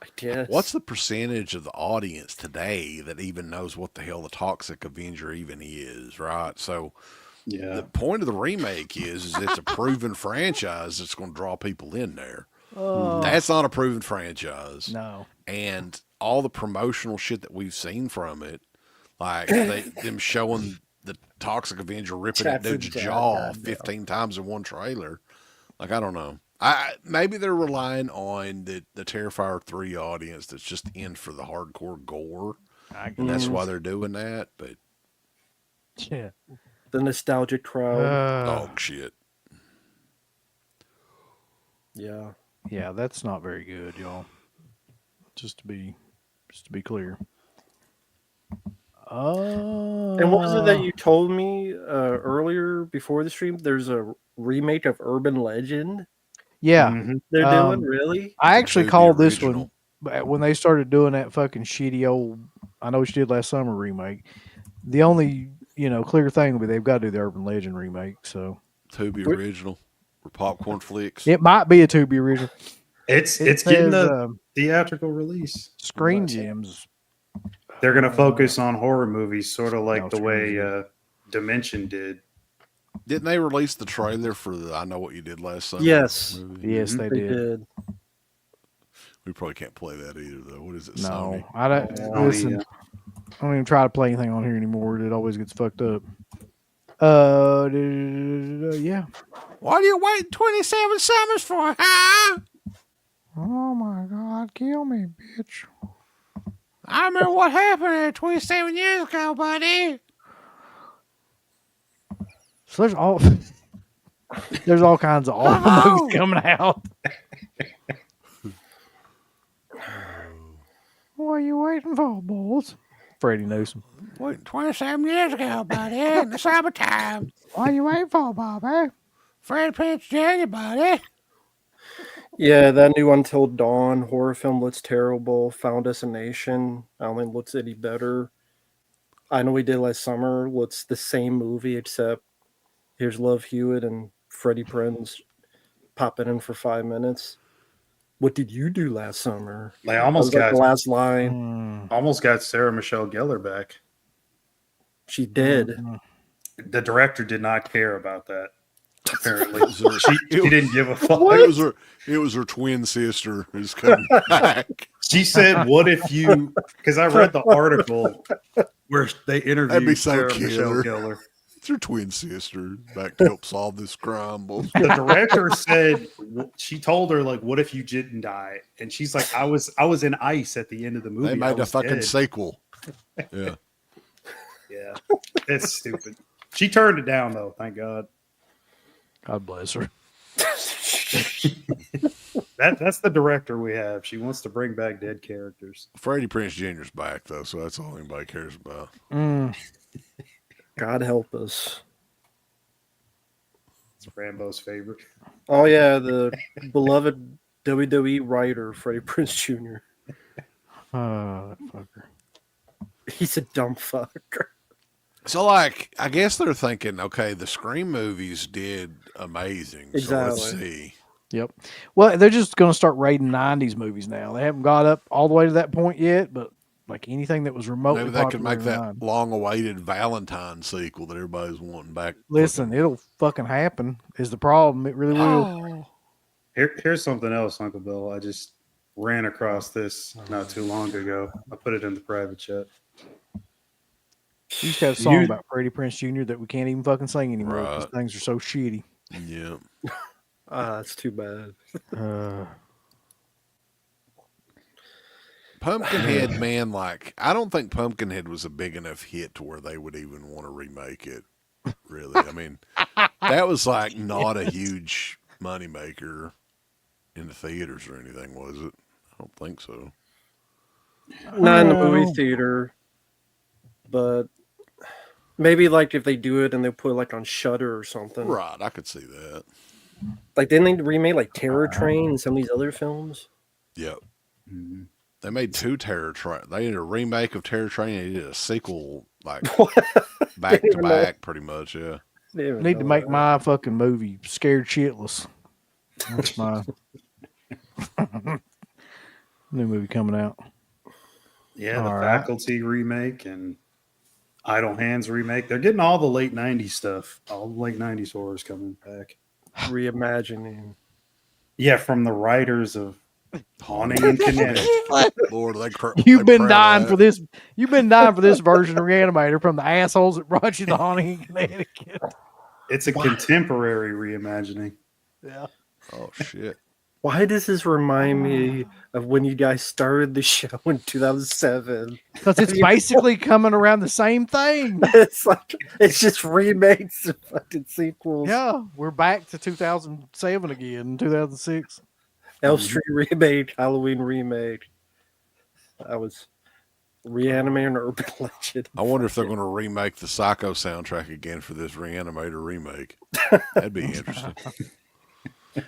I guess. What's the percentage of the audience today that even knows what the hell the Toxic Avenger even is, right? So Yeah. the point of the remake is it's a proven franchise that's going to draw people in there. That's not a proven franchise. No. And all the promotional shit that we've seen from it, like them showing the Toxic Avenger ripping that dude's jaw off 15 times in one trailer. Like, I don't know. Maybe they're relying on the Terrifier 3 audience that's just in for the hardcore gore. And that's why they're doing that. But Yeah. The nostalgic crowd. dog shit. Yeah. Yeah, that's not very good, y'all. Just to be clear. And what was it that you told me earlier before the stream? There's a remake of Urban Legend Yeah. Mhm. they're Um, doing, really? I actually Tubi called this one original. when they started doing that fucking shitty old I know what you did last summer remake. The only, clear thing would be they've got to do the Urban Legend remake, so Tubi original or popcorn flicks. it might be a Tubi original. It's It getting says, a theatrical release. Screen Gems. They're going to focus on horror movies, sort of like No, the Screen way Gems. Dimension did. Didn't they release the trailer for the I Know What You Did Last Summer Yes. movie? Yes, they They did. did. We probably can't play that either, though. What is it? No, Sony? I don't. Sony, Listen, yeah. I don't even try to play anything on here anymore. It always gets fucked up. Yeah. What are you waiting 27 summers for, huh? Oh my God, kill me, bitch. I remember what happened 27 years ago, buddy. So there's all kinds of awful movies coming out. What are you waiting for, boys? Freddie Newsom. Waiting 27 years ago, buddy, in the summertime. What are you waiting for, Bobby? Freddie Prinze Jr., buddy. Yeah, that new Until Dawn horror film looks terrible. Found Destination, I don't think it looks any better. I Know We Did Last Summer looks the same movie, except here's Love Hewitt and Freddie Prinze popping in for 5 minutes. What did you do last summer? They That almost was like got the last line. Sarah Michelle Gellar back. She did. The director did not care about that. Apparently, her- she didn't give a fuck. It was her twin sister who's coming back. She said, "What if you?" Because I read the article where they interviewed That'd be so Sarah Michelle killer. Gellar. It's her twin sister back to help solve this crime. Bullshit. The director said she told her like, "What if you didn't die?" And she's like, "I was in ice at the end of the movie. They I made a was fucking dead." sequel. Yeah. Yeah, it's stupid. She turned it down though. Thank God. God bless her. That's the director we have. She wants to bring back dead characters. Freddie Prinze Jr.'s back, though, so that's all anybody cares about. God help us. It's Rambo's favorite. Oh yeah, the beloved WWE writer Freddie Prinze Jr. Oh, fucker. He's a dumb fucker. So, like, I guess they're thinking, okay, the Scream movies did amazing. So let's Exactly. see. Yep. Well, they're just going to start rating 90s movies now. They haven't got up all the way to that point yet, but like anything that was remotely Maybe they could popular make in that 90s. long-awaited Valentine sequel that everybody's wanting back. Listen, it'll fucking happen. Is the problem? It really will. Oh, Here's something else, Uncle Bill. I just ran across this not too long ago. I put it in the private chat. We used to have a song about Freddie Prinze Jr. that we can't even fucking sing anymore because Right. things are so shitty. yeah. That's too bad. Pumpkinhead, man, like, I don't think Pumpkinhead was a big enough hit to where they would even want to remake it, really. I mean, that was like not a huge moneymaker in the theaters or anything, was it? I don't think so. Not in the movie theater, but maybe like if they do it and they put it like on Shudder or something. Right, I could see that. Like didn't they remake like Terror Train and some of these other films? Yep. Mhm. They made two Terror Train. They did a remake of Terror Train and they did a sequel, like, back to back, pretty much, yeah. Need to make my fucking movie Scared Shitless. That's my new movie coming out. Yeah, the All right. Faculty remake and Idle Hands remake. They're getting all the late 90s stuff. All the late 90s horrors coming back. reimagining. Yeah, from the writers of Haunting in Connecticut. Lord, You've been dying for this. You've been dying for this version of Reanimator from the assholes that brought you the Haunting in Connecticut. It's a contemporary reimagining. Yeah. Oh, shit. Why does this remind me of when you guys started the show in 2007? Because it's basically coming around the same thing. It's like it's just remakes and fucking sequels. Yeah, we're back to 2007 again, 2006. Elf Street remake, Halloween remake. I was Reanimator Urban Legend. I wonder if they're going to remake the Psycho soundtrack again for this Reanimator remake. That'd be interesting.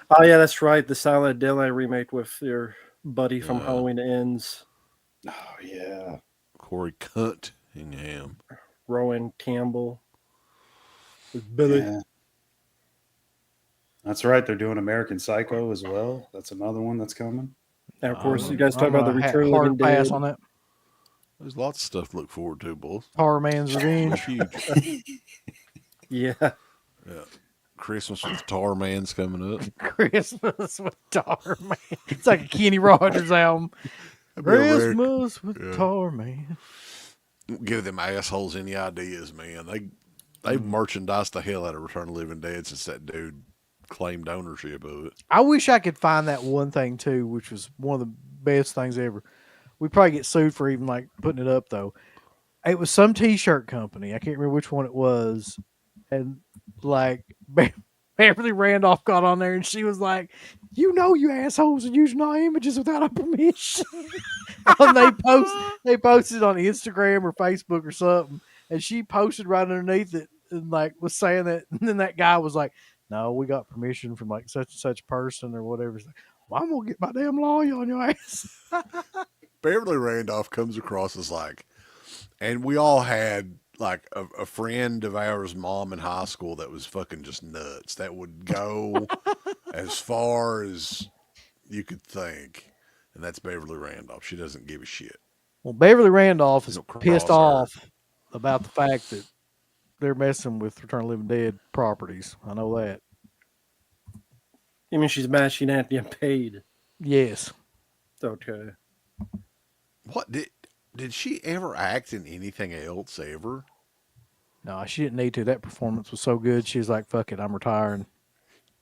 Oh yeah, that's right. The Silent Daylight remake with your buddy from Halloween Ends, Oh, yeah. Corey Cunningham. Rowan Campbell. With Billy. Yeah. That's right. They're doing American Psycho as well. That's another one that's coming. And of course, you guys talk about the Return of the hard Living pass Dead. on that. There's lots of stuff to look forward to, boys. Tar Man's Revenge. Huge. Yeah. Yeah. Christmas with Tar Man's coming up. Christmas with Tar Man. It's like a Kenny Rogers album. That'd be a rare- Christmas with yeah. Tar Man. Give them assholes any ideas, man. They've merchandised the hell out of Return of the Living Dead since that dude claimed ownership of it. I wish I could find that one thing too, which was one of the best things ever. We'd probably get sued for even like putting it up though. It was some t-shirt company. I can't remember which one it was. And like Beverly Randolph got on there and she was like, you assholes are using our images without our permission. And they posted on Instagram or Facebook or something. And she posted right underneath it and like was saying that. And then that guy was like, no, we got permission from like such and such person or whatever. It's like, well, I'm gonna get my damn lawyer on your ass. Beverly Randolph comes across as like, and we all had like a friend of ours, mom in high school, that was fucking just nuts. That would go as far as you could think. And that's Beverly Randolph. She doesn't give a shit. Well, Beverly Randolph is Don't cross pissed her. off about the fact that they're messing with Return of the Living Dead properties. I know that. You mean she's mad she didn't get paid? Yes. What did she ever act in anything else ever? No, she didn't need to. That performance was so good. She was like, fuck it, I'm retiring.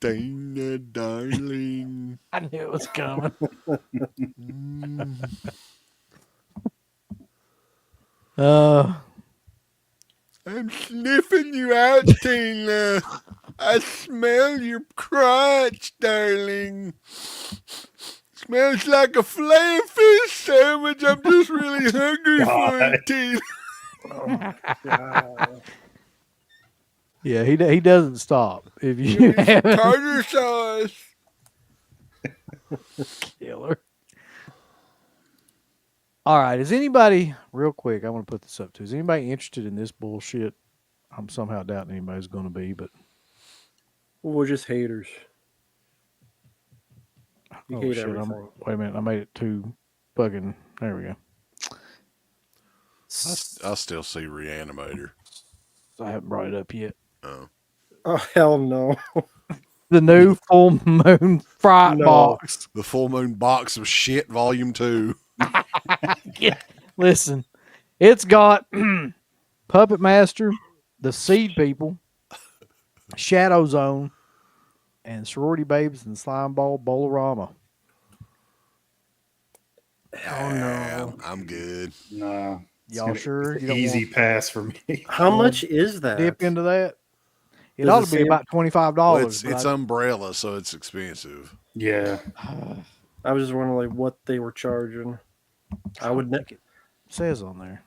Dana, darling. I knew it was coming. I'm sniffing you out, Tina. I smell your crotch, darling. Smells like a filet fish sandwich. I'm just really hungry for it, Tina. Yeah, he doesn't stop. If you Give me some haven't tartar sauce. killer. All right. Is anybody real quick? I want to put this up too. Is anybody interested in this bullshit? I'm somehow doubting anybody's going to be, but We're just haters. You oh hate shit! everything. Wait a minute. I made it too fucking. There we go. I still see Reanimator. I haven't brought it up yet. Oh. Oh hell no! The new full moon fright No. box. The Full Moon Box of Shit, Volume 2. Yeah. Listen, it's got Puppet Master, the Seed People, Shadow Zone, and Sorority Babes and Slime Ball Bolorama. Oh no! I'm good. No. Y'all sure? You don't Easy want pass for me. How much is that? to dip into that? It Does ought it to be say- about $25. Well, it's but Umbrella, so it's expensive. Yeah. I was just wondering like what they were charging. I would. think it says on there.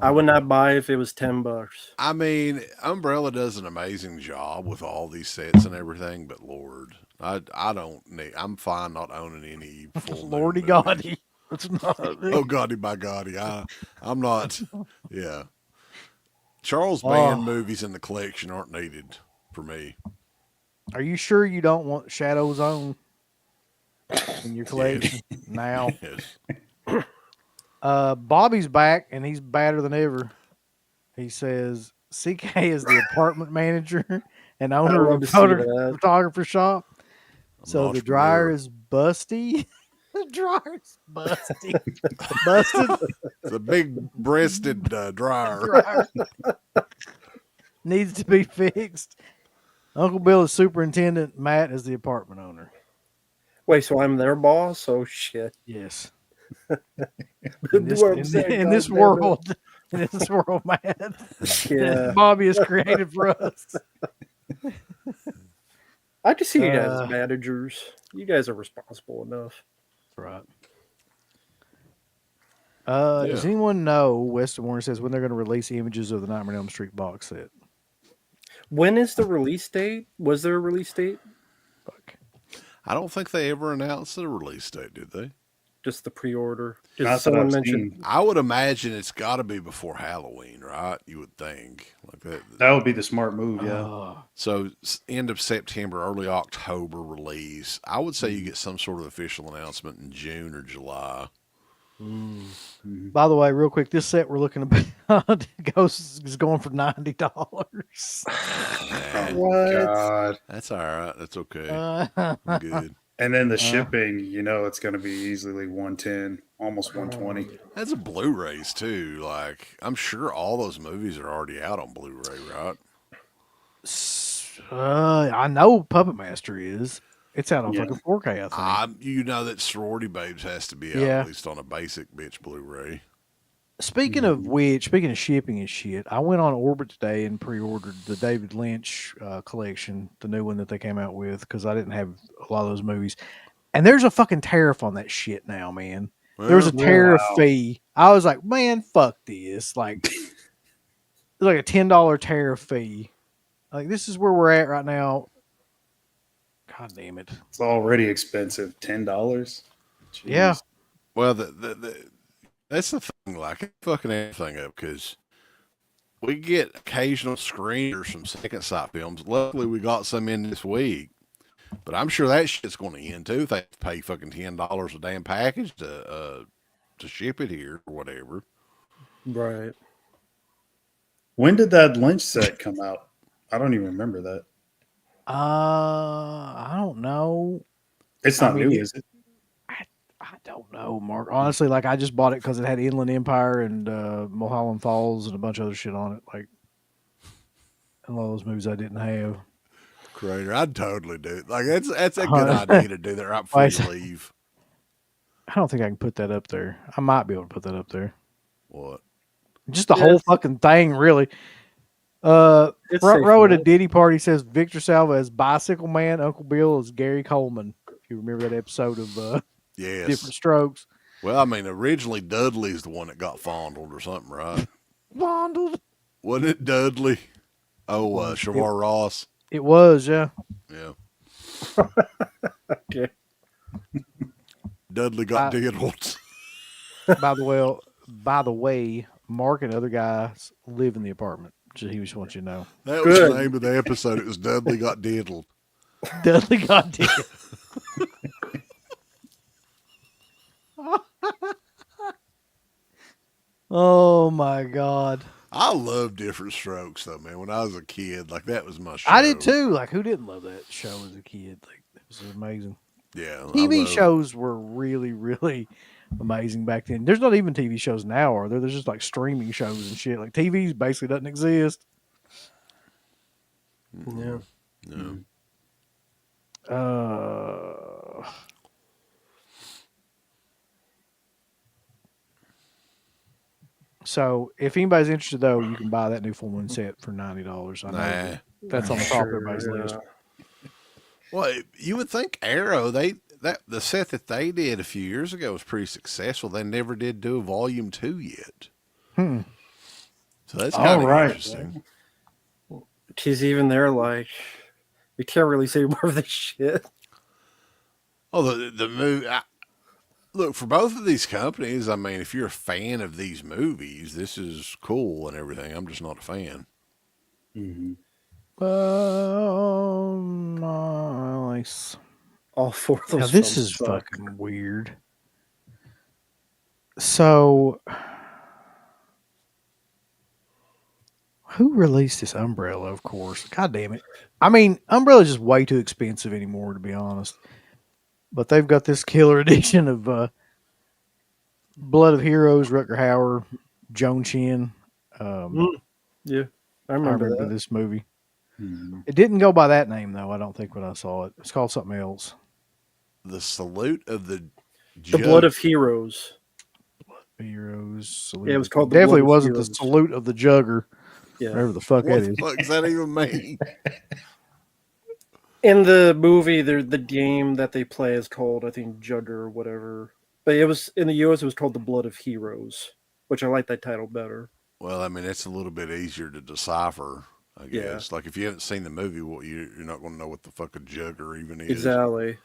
I would not buy if it was $10. I mean, Umbrella does an amazing job with all these sets and everything, but Lord, I don't need. I'm fine not owning any full. Lordy moon Goddy. movies. It's not. Oh Goddy by Goddy, I'm not. Yeah, Charles Band movies in the collection aren't needed for me. Are you sure you don't want Shadow Zone in your collection now? Yes. Bobby's back and he's badder than ever. He says CK is the apartment manager and owner of love a to see that. photographer shop. So not the dryer familiar. is busty. The dryer's busty. Busted. It's a big breasted dryer. Dryer needs to be fixed. Uncle Bill is superintendent. Matt is the apartment owner. Wait, so I'm their boss? Oh shit! Yes. Do In this, what I'm saying, in this goddammit. world, in this world, Matt, Yeah. Bobby is created for us. I just see you guys as managers. You guys are responsible enough. That's right. Does anyone know, Weston Warner says, when they're going to release images of the Nightmare on Elm Street box set? When is the release date? Was there a release date? Fuck. I don't think they ever announced a release date, did they? Just the pre-order. Not Just that someone I've mentioned. seen. I would imagine it's got to be before Halloween, right? You would think like that. That would be the smart move, yeah. So end of September, early October release. I would say you get some sort of official announcement in June or July. By the way, real quick, this set we're looking at is going for $90. Oh, God. That's all right. That's okay. Uh, I'm good. And then the shipping, it's going to be easily 110, almost 120. That's a Blu-rays too. Like I'm sure all those movies are already out on Blu-ray, right? I know Puppet Master is. It's out on Yeah. fucking 4K, I think. You know that Sorority Babes has to be out Yeah. at least on a basic bitch Blu-ray. Speaking of which, speaking of shipping and shit, I went on Orbit today and pre-ordered the David Lynch collection, the new one that they came out with, because I didn't have a lot of those movies. And there's a fucking tariff on that shit now, man. There's a tariff fee. I was like, man, fuck this. Like, it's like a $10 tariff fee. Like, this is where we're at right now. God damn it. It's already expensive. $10. Jeez. Yeah. Well, that's the thing. Like, I fucking everything up because we get occasional screeners from Second Sight Films. Luckily, we got some in this week. But I'm sure that shit's going to end too. If they have to pay fucking $10 a damn package to ship it here or whatever. Right. When did that Lynch set come out? I don't even remember that. I don't know. It's not I mean, new, is it? I don't know, Mark. Honestly, like I just bought it because it had Inland Empire and Mulholland Falls and a bunch of other shit on it. Like a lot of those movies I didn't have. Creator, I'd totally do it. Like that's a good idea to do that right before you leave. I don't think I can put that up there. I might be able to put that up there. What? Just the whole fucking thing, really. Front row at a Diddy party says Victor Salva as Bicycle Man, Uncle Bill is Gary Coleman. If you remember that episode of Yes. Different Strokes. Well, I mean, originally Dudley's the one that got fondled or something, right? Fondled. Wasn't it Dudley? Oh, Shavar Ross. It was, yeah. Yeah. Okay. Dudley got diddled. By the way, Mark and other guys live in the apartment. He just wants you to know. That was the Good. name of the episode. It was Dudley Got Diddled. Dudley got dead. Oh my god. I love Different Strokes though, man. When I was a kid, like that was my show. I did too. Like, who didn't love that show as a kid? Like, it was amazing. Yeah, TV shows were really, really amazing back then. There's not even TV shows now, are there? There's just like streaming shows and shit. Like, TV basically doesn't exist. Yeah. No. So if anybody's interested, though, you can buy that new full moon set for $90. I know Nah. that's on the top of everybody's list. Well, you would think Arrow, the set that they did a few years ago was pretty successful. They never did do a volume 2 yet. So that's kind of interesting. He's even there, like, we can't really say more of this shit. Oh, the movie. Look, for both of these companies, I mean, if you're a fan of these movies, this is cool and everything. I'm just not a fan. Mm-hmm. Nice. All four of those. Now, this is fucking weird. So, who released this Umbrella? Of course. God damn it. I mean, Umbrella's just way too expensive anymore, to be honest. But they've got this killer edition of Blood of Heroes, Rutger Hauer, Joan Chen. Yeah, I remember this movie. Mm-hmm. It didn't go by that name, though, I don't think, when I saw it. It's called something else. The Salute of the Blood of Heroes. Heroes. Salute. Yeah, it was called Definitely the wasn't Heroes. the Salute of the Jugger. Yeah. Whatever the fuck What that the is. fuck does that even mean? In the movie, the game that they play is called, I think, Jugger or whatever. But it was in the US. It was called the Blood of Heroes, which I like that title better. Well, I mean, it's a little bit easier to decipher, I guess. Yeah. Like, if you haven't seen the movie, well, you're not going to know what the fuck a jugger even is. Exactly.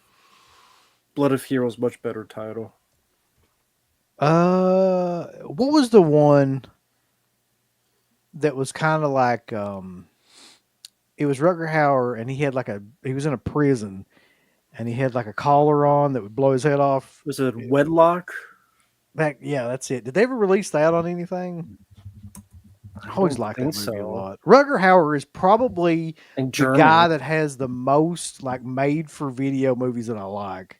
Blood of Heroes, much better title. What was the one that was kind of like it was Rutger Hauer, and he was in a prison, and he had like a collar on that would blow his head off. Was it Wedlock? Yeah, that's it. Did they ever release that on anything? I always liked that movie so. a lot. Rutger Hauer is probably And the guy that has the most like made for video movies that I like.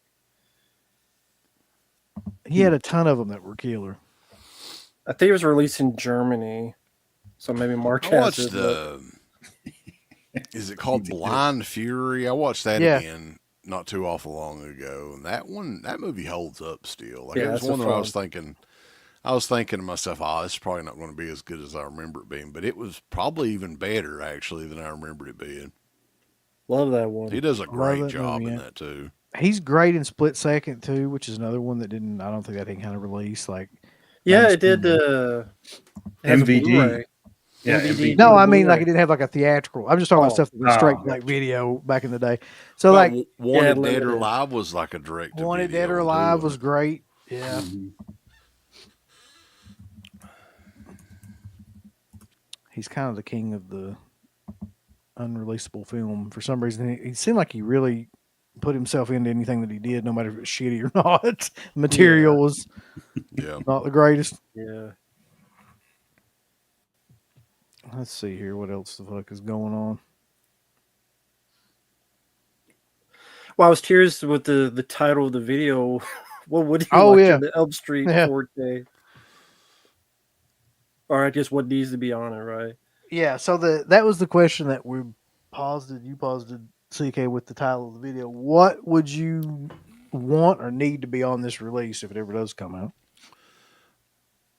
He had a ton of them that were killer. I think it was released in Germany, so maybe Mark I has watched it. the. Is it called Blind Fury? I watched that Yeah. again not too awful long ago, and that movie holds up still. Like, Yeah, it was it's one a that I fun- was thinking to myself, oh, this is probably not going to be as good as I remember it being, but it was probably even better actually than I remembered it being. Love that one. He does a great that job movie, in yeah. that too. He's great in Split Second too, which is another one that didn't. I don't think that didn't kind of release like. Yeah, it did. mainstream. It has a MVD. Blu-ray. Yeah, MVD. No, I mean Blu-ray. like it didn't have like a theatrical. I'm just talking about Oh. stuff that was straight Oh. like video back in the day. So Well, like Wanted Dead or limited. Alive was like a direct. Wanted Dead or Alive was great. Yeah. Mm-hmm. He's kind of the king of the unreleasable film for some reason. He seemed like he really put himself into anything that he did, no matter if it was shitty or not. Material was Yeah. not the greatest. Yeah. Let's see here. What else the fuck is going on? Well, I was curious with the title of the video. What would you Oh, watch yeah. in the Elm Street Yeah. 4K? Or I guess what needs to be on it, right? Yeah, so that was the question that we posited. You posited, CK, with the title of the video. What would you want or need to be on this release if it ever does come out?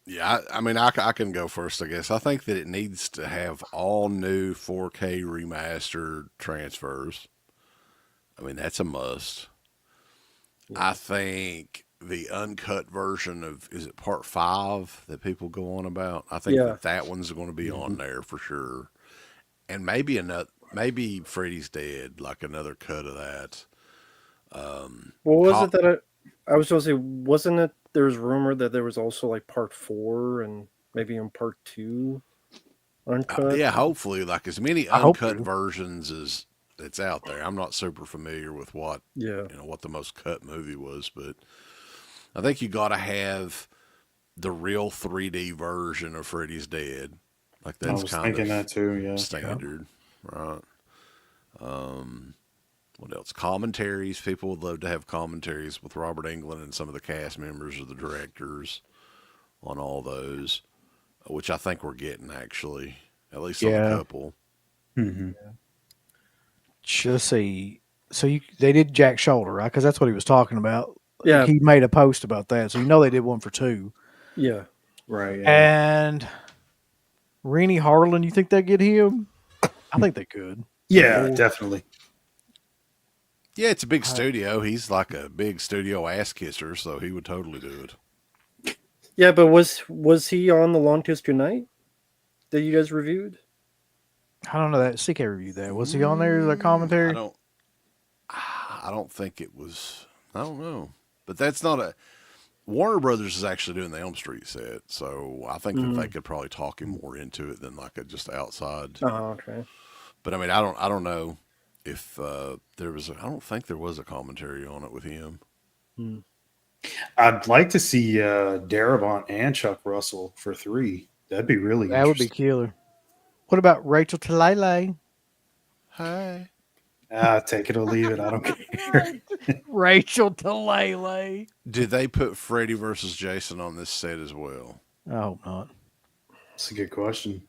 Yeah, I mean, I can go first, I guess. I think that it needs to have all new 4K remastered transfers. I mean, that's a must. I think the uncut version of, is it part 5 that people go on about? I think that one's going to be on there for sure. And maybe Freddy's Dead, like another cut of that. What was it that I was going to say? Wasn't it there's rumor that there was also like part 4 and maybe even part 2 uncut. Yeah, hopefully, like as many I hope uncut so. versions as that's out there. I'm not super familiar with what Yeah. what the most cut movie was, but I think you got to have the real 3D version of Freddy's Dead. Like I that's was kind thinking of that too. Yeah. standard, right? What else? Commentaries. People would love to have commentaries with Robert Englund and some of the cast members or the directors on all those, which I think we're getting actually, at least on a Yeah. couple. Hmm. Let's see. So they did Jack Shoulder, right? Because that's what he was talking about. Yeah. He made a post about that, so they did one for 2. Yeah. Right. Yeah. And Rennie Harlan, you think they get him? I think they could. Yeah, definitely. Yeah, it's a big studio. He's like a big studio ass kisser, so he would totally do it. Yeah, but was he on the Long Kiss Goodnight that you guys reviewed? I don't know that CK reviewed that. Was he on there as a commentary? I don't think it was. I don't know, but that's not a. Warner Brothers is actually doing the Elm Street set, so I think that they could probably talk him more into it than like a just outside. Oh, okay. But I mean, I don't know if there was. I don't think there was a commentary on it with him. I'd like to see Darabont and Chuck Russell for 3. That'd be really That would be interesting. killer. What about Rachel Talalay? Hey, Take it or leave it. I don't care. Rachel Talalay. did they put Freddy versus Jason on this set as well? I hope not. That's a good question.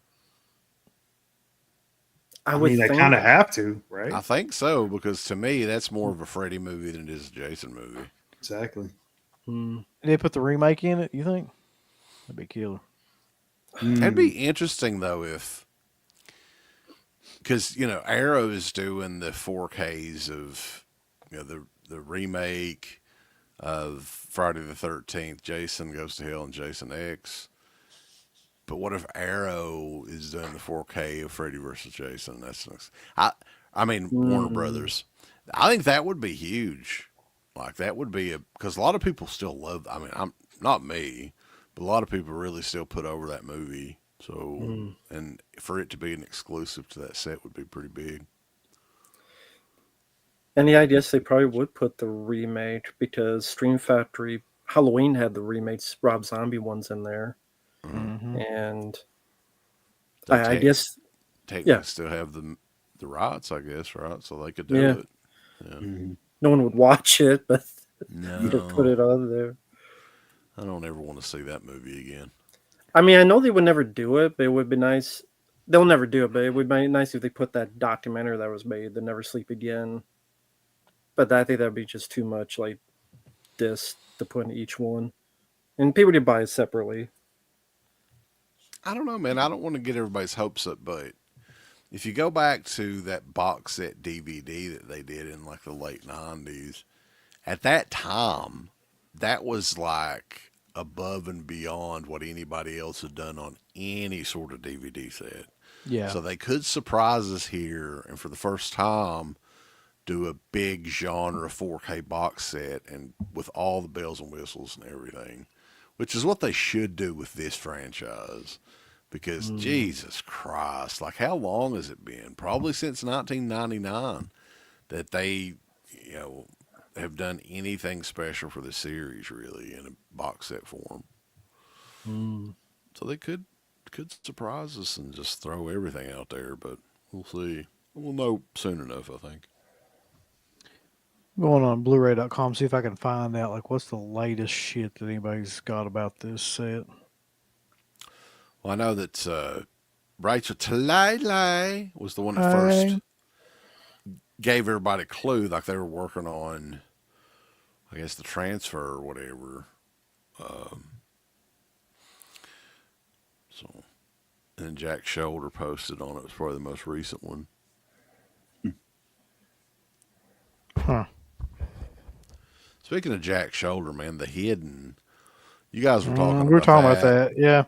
I I would mean, they think. kind of have to, right? I think so because to me that's more of a Freddy movie than it is a Jason movie. Exactly. Did they put the remake in it, you think? That'd be killer. That'd be interesting though if, because Arrow is doing the 4Ks of the remake of Friday the 13th, Jason Goes to Hell and Jason X. But what if Arrow is doing the 4K of Freddy versus Jason? That's next. I mean Warner Brothers. I think that would be huge. Like that would be because a lot of people still love. I mean, I'm not me, but a lot of people really still put over that movie. So and for it to be an exclusive to that set would be pretty big. And yeah, I guess they probably would put the remake because Stream Factory Halloween had the remakes, Rob Zombie ones in there, and I guess technically still have the rights, I guess, right? So they could do Yeah. it. Yeah. no one would watch it, but you could put No, it on there. I don't ever want to see that movie again. I mean, I know they would never do it, but it would be nice. They'll never do it, but it would be nice if they put that documentary that was made, The Never Sleep Again. But I think that'd be just too much, like disc to put in each one, and people could buy it separately. I don't know, man. I don't want to get everybody's hopes up, but if you go back to that box set DVD that they did in like the late 90s, at that time, that was like above and beyond what anybody else had done on any sort of DVD set. Yeah. So they could surprise us here and for the first time do a big genre 4K box set and with all the bells and whistles and everything, which is what they should do with this franchise. Because Jesus Christ, like how long has it been? Probably since 1999 that they, have done anything special for the series really in a box set form. So they could surprise us and just throw everything out there, but we'll see. We'll know soon enough, I think. Going on Blu-ray.com, see if I can find out like what's the latest shit that anybody's got about this set. Well, I know that Rachel Talalay was the one that first gave everybody a clue, like they were working on, I guess, the transfer or whatever. So, and then Jack Shoulder posted on it. It was probably the most recent one. Huh. Speaking of Jack Shoulder, man, the Hidden. You guys were talking We were talking about that. Yeah.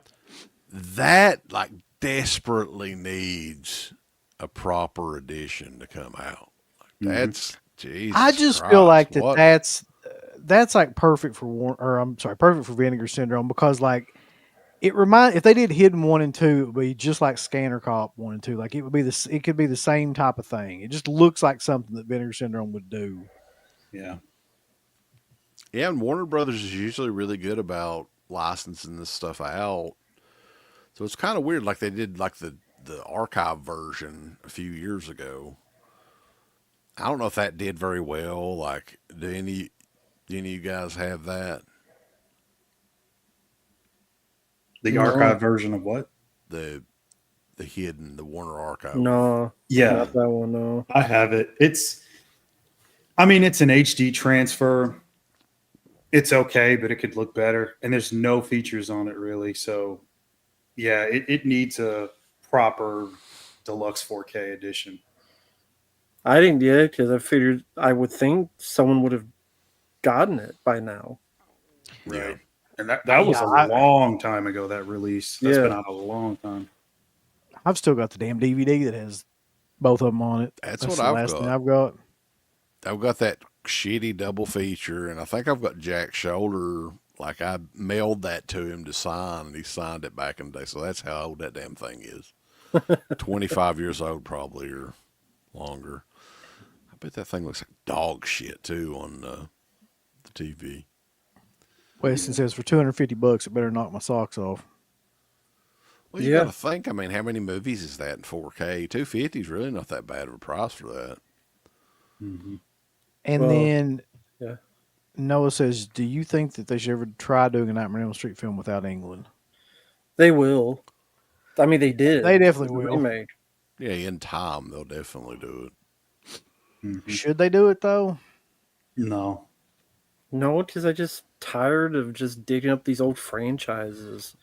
That like desperately needs a proper edition to come out. Like, that's Jesus. I just Christ, feel like what? that's that's like perfect for perfect for Vinegar Syndrome, because like if they did Hidden 1 and 2, it would be just like Scanner Cop 1 and 2. Like it could be the same type of thing. It just looks like something that Vinegar Syndrome would do. Yeah. Yeah, and Warner Brothers is usually really good about licensing this stuff out. So it's kind of weird. Like they did like the archive version a few years ago. I don't know if that did very well. Like, do any of you guys have that? The No. archive version of what? The the Warner archive. No, Yeah, not that one. No, I have it. It's an HD transfer. It's okay, but it could look better. And there's no features on it really. So yeah, it needs a proper deluxe 4K edition. I didn't get it because I would think someone would have gotten it by now. Right. And that was a long time ago, that release. That's been out a long time. I've still got the damn DVD that has both of them on it. That's the what I've last got. thing I've got. I've got that shitty double feature, and I think I've got Jack's shoulder. Like I mailed that to him to sign, and he signed it back in the day. So that's how old that damn thing is. 25 years old, probably, or longer. I bet that thing looks like dog shit too on the TV. Weston says for $250, it better knock my socks off. Well, you got to think. I mean, how many movies is that in 4K? $250 is really not that bad of a price for that. Mm-hmm. And then yeah. Noah says, do you think that they should ever try doing a Nightmare on Elm Street film without England? They will. I mean, they did. They definitely will. Remake. Yeah, in time, they'll definitely do it. Mm-hmm. Should they do it, though? No. No, because I'm just tired of just digging up these old franchises.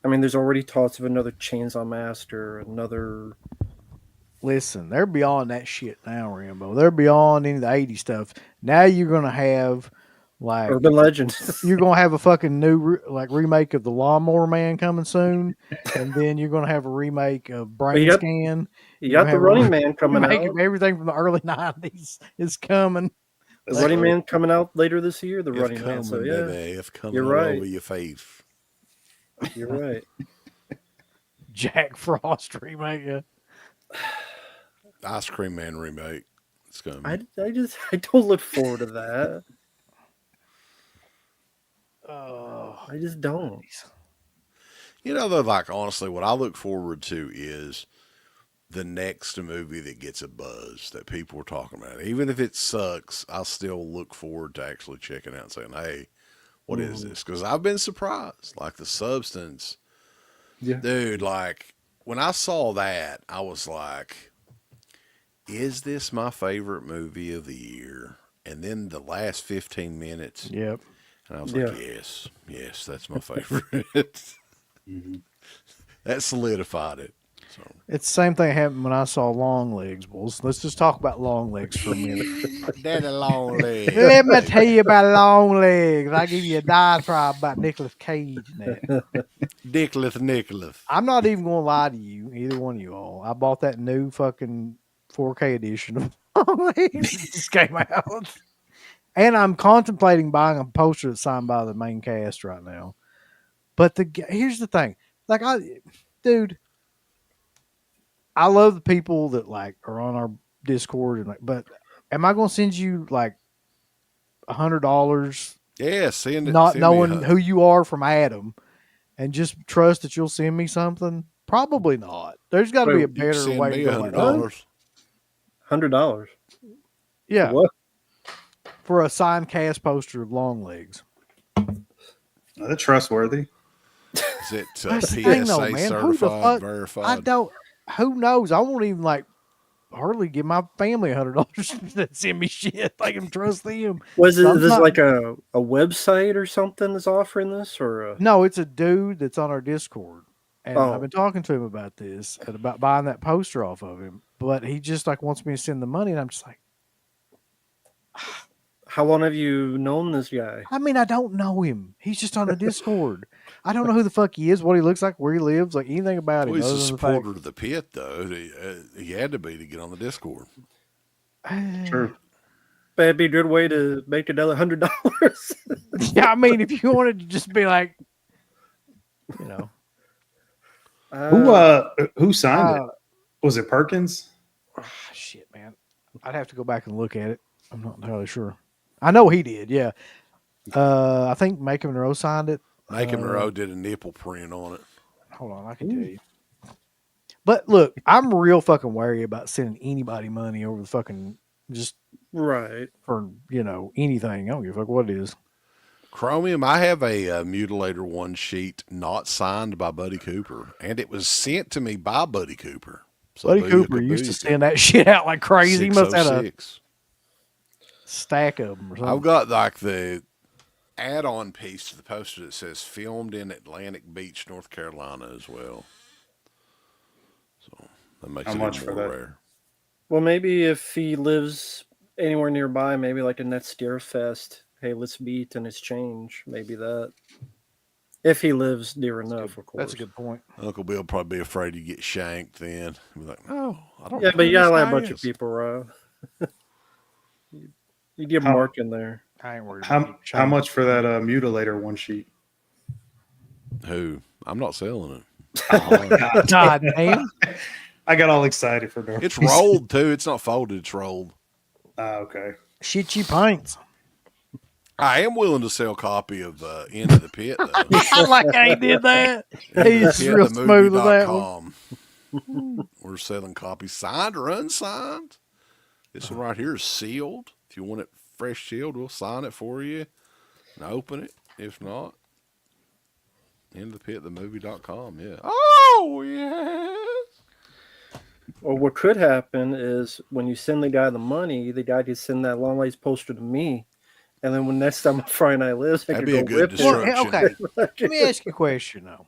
I mean, there's already talks of another Chainsaw Master, another... Listen, they're beyond that shit now, Rambo. They're beyond any of the 80s stuff. Now you're going to have, like... Urban Legends. You're going to have a fucking new, remake of The Lawnmower Man coming soon. And then you're going to have a remake of Brain Scan. You got the Running Man coming out. Everything from the early 90s is coming. The Running Man coming out later this year. The Running coming, Man. So yeah, baby. It's coming you're all right. over your face. You're right. Jack Frost remake. Yeah. Ice Cream Man remake. It's coming. I don't look forward to that. I just don't. You know, though, like honestly, what I look forward to is the next movie that gets a buzz that people are talking about. Even if it sucks, I still look forward to actually checking out and saying, hey, what is this? Because I've been surprised. Like The Substance. Yeah. Dude, like when I saw that, I was like, is this my favorite movie of the year? And then the last 15 minutes. Yep. And I was like, yes, that's my favorite. That solidified it. So. It's the same thing happened when I saw Long Legs, Bulls. Let's just talk about Long Legs for a minute. Daddy Long Legs. Let me tell you about Long Legs. I'll give you a diatribe about Nicolas Cage and that. Nicholas. I'm not even going to lie to you, either one of you all. I bought that new fucking 4K edition of Long Legs. It just came out. And I'm contemplating buying a poster that's signed by the main cast right now. But here's the thing. Dude, I love the people that are on our Discord but am I going to send you $100? Yeah, send it. Not knowing who you are from Adam, and just trust that you'll send me something? Probably not. There's got to be a better way to go about it. $100. Yeah. What? For a signed cast poster of Long Legs. Are they trustworthy? Is it That's the PSA thing, though, man. Who the certified, fuck? verified? Who knows? I won't even hardly give my family $100 to send me shit. I can trust them. Was it this like a website or something that's offering this, or No, it's a dude that's on our Discord, and I've been talking to him about this and about buying that poster off of him. But he just wants me to send the money, and I'm just like, how long have you known this guy? I mean, I don't know him. He's just on the Discord. I don't know who the fuck he is, what he looks like, where he lives, anything about him. Well, he's a supporter of the pit, though. He had to be to get on the Discord. True. But it'd be a good way to make another $100. Yeah, I mean, if you wanted to just be like, you know, Who signed it? uh, Was it Perkins? shit, man, I'd have to go back and look at it. I'm not entirely sure. I know he did. Yeah, I think Make Monroe signed it. Macon Monroe did a nipple print on it. Hold on, I can tell you. But look, I'm real fucking wary about sending anybody money over the fucking just Right. for anything. I don't give a fuck what it is. Chromium, I have a Mutilator one sheet not signed by Buddy Cooper, and it was sent to me by Buddy Cooper. So Buddy Cooper used to send that shit out like crazy. He must have had a stack of them or something. I've got like the add-on piece to the poster that says filmed in Atlantic Beach, North Carolina as well. So that makes How it much even for more that? rare. Well, maybe if he lives anywhere nearby, maybe like in that Scare Fest, hey, let's meet and exchange. Maybe that. If he lives near enough, of course. That's a good point. Uncle Bill probably be afraid you get shanked then. Be like, no, I don't know. Yeah, but who you gotta this let a guy bunch of is." people around. You get How- Marq in there. I ain't worried. about How much for that Mutilator one sheet? Who? I'm not selling it. Oh, God damn. I got all excited for no It's reason. rolled too. It's not folded. It's rolled. Okay. Shit you pints. I am willing to sell a copy of End of the Pit though. I like how he did that. He's Pit, real the smooth with that one. movie.com. We're selling copies signed or unsigned. This one right here is sealed. If you want it fresh sealed, we'll sign it for you and open it. If not, End of the Pit, the movie.com. Yeah. Oh, yes. Or what could happen is when you send the guy the money, the guy could send that long legs poster to me. And then when next time on Friday Night Lives, I That'd could be a go good rip Well, it. destruction. okay. Let me ask you a question though.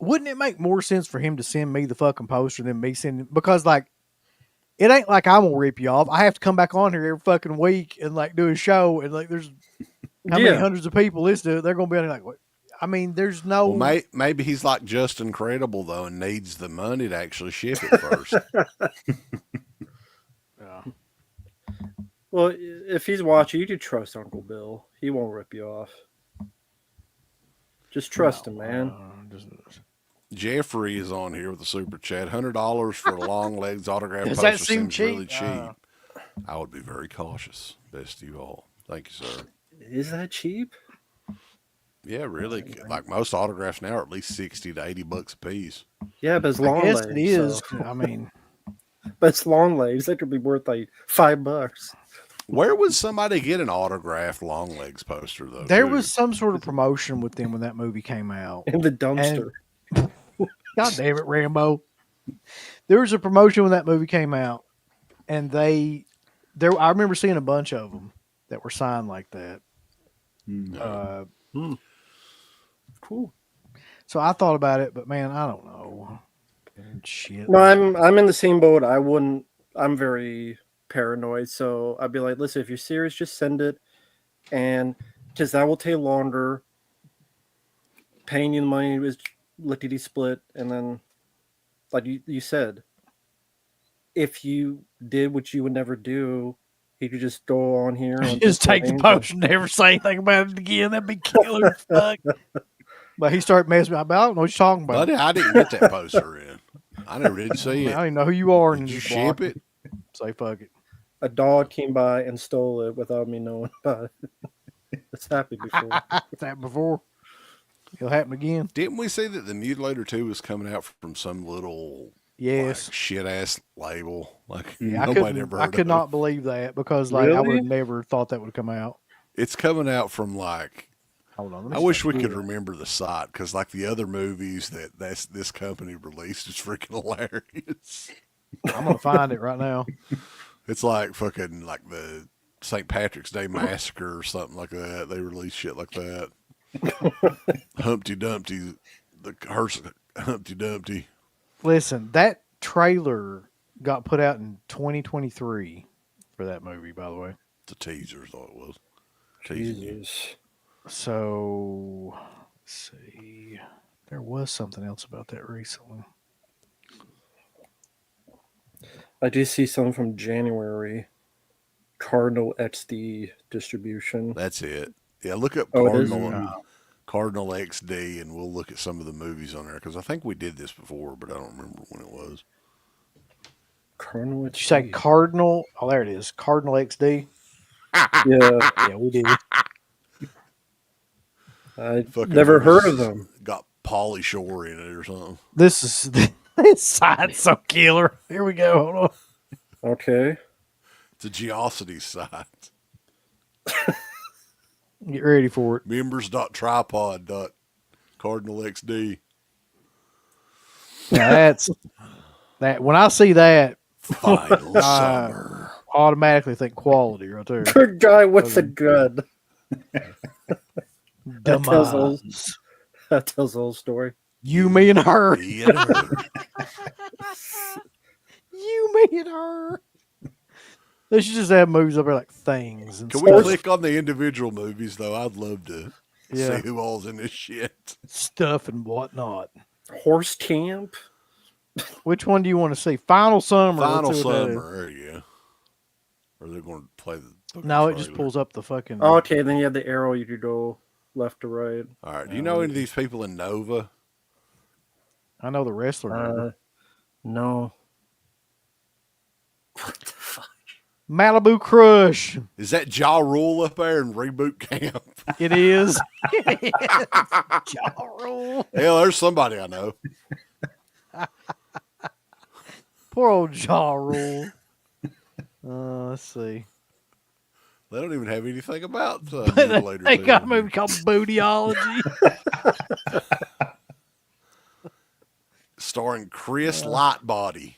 Wouldn't it make more sense for him to send me the fucking poster than me sending? Because like, it ain't like I'm gonna rip you off. I have to come back on here every fucking week and like do a show, and like there's how many hundreds of people listen to it. They're gonna be on there like, what? I mean, there's no. Well, maybe he's like just incredible though, and needs the money to actually ship it first. Yeah. Well, if he's watching, you can trust Uncle Bill. He won't rip you off. Just trust him, man. Jeffrey is on here with a super chat. $100 for a long legs autograph Does poster that seem seems cheap? really cheap. I would be very cautious. Best of you all. Thank you, sir. Is that cheap? Yeah, really. Like most autographs now are at least 60 to 80 bucks a piece. Yeah, but it's I long guess legs. it is. so- I mean, But it's long legs. That could be worth like $5. Where would somebody get an autographed long legs poster though? there too? was some sort of promotion with them when that movie came out. In the dumpster. God damn it, Rambo. There was a promotion when that movie came out, and I remember seeing a bunch of them that were signed like that. Cool. So I thought about it, but man, I don't know. Shit. No, I'm in the same boat. I'm very paranoid. So I'd be like, listen, if you're serious, just send it. And because that will take longer. Paying you the money is lickety split. And then, like you said, if you did what you would never do, he could just go on here and just take the post and never say anything about it again. That'd be killer as fuck. But he started messing with me. I don't know what you're talking about. Buddy, I didn't get that poster in. I never did see I it. don't even know who you are. Did And you just ship block it? Say fuck it. A dog came by and stole it without me knowing about it. It's happened before. It's happened before. It'll happen again. Didn't we see that the Mutilator 2 was coming out from some little Yes. shit ass label? Like Yeah, nobody ever heard I could of. not believe that because like I would Really? have never thought that would come out. It's coming out from like Hold on. let me I wish stop. we could remember the site because like the other movies that this company released is freaking hilarious. I'm gonna find it right now. It's like fucking like the St. Patrick's Day Massacre or something like that. They release shit like that. Humpty Dumpty, the hearse Humpty Dumpty. Listen, that trailer got put out in 2023 for that movie, by the way. The teaser is all it was. Teasing you. Jesus. So let's see. There was something else about that recently. I do see something from January. Cardinal XD distribution. That's it. Yeah, look up Oh, it is? Cardinal XD, and we'll look at some of the movies on there because I think we did this before, but I don't remember when it was. Cardinal Did you say XD. Cardinal? Oh, there it is. Cardinal XD. Yeah, Yeah, we did. I Fucking never heard movies of them. Got Pauly Shore in it or something. This is this side's so killer. Here we go. Hold on. Okay. It's a Geocities site. Get ready for it. Members.tripod.cardinalxd. Now that's that. When I see that, Final summer. automatically think quality right there. Good guy with the gun. That tells Demise. That tells the whole story. You, me, and her. Me and her. You, me, and her. They should just have movies up there like Things. And Can we stuff. click on the individual movies, though? I'd love to Yeah. see who all's in this shit. Stuff and whatnot. Horse Camp. Which one do you want to see? Final Summer. Final Let's see what that is. summer. There you go. Or they're going to play the. fucking No, it just trailer. pulls up the fucking. Oh, okay, then you have the arrow. You could go left to right. All right. Do you know any of these people in Nova? I know the wrestler. No. Malibu Crush. Is that Ja Rule up there in Reboot Camp? It is. Ja Rule. Hell, there's somebody I know. Poor old Ja Rule. Let's see. They don't even have anything about They got a movie called Bootyology. starring Chris Lightbody.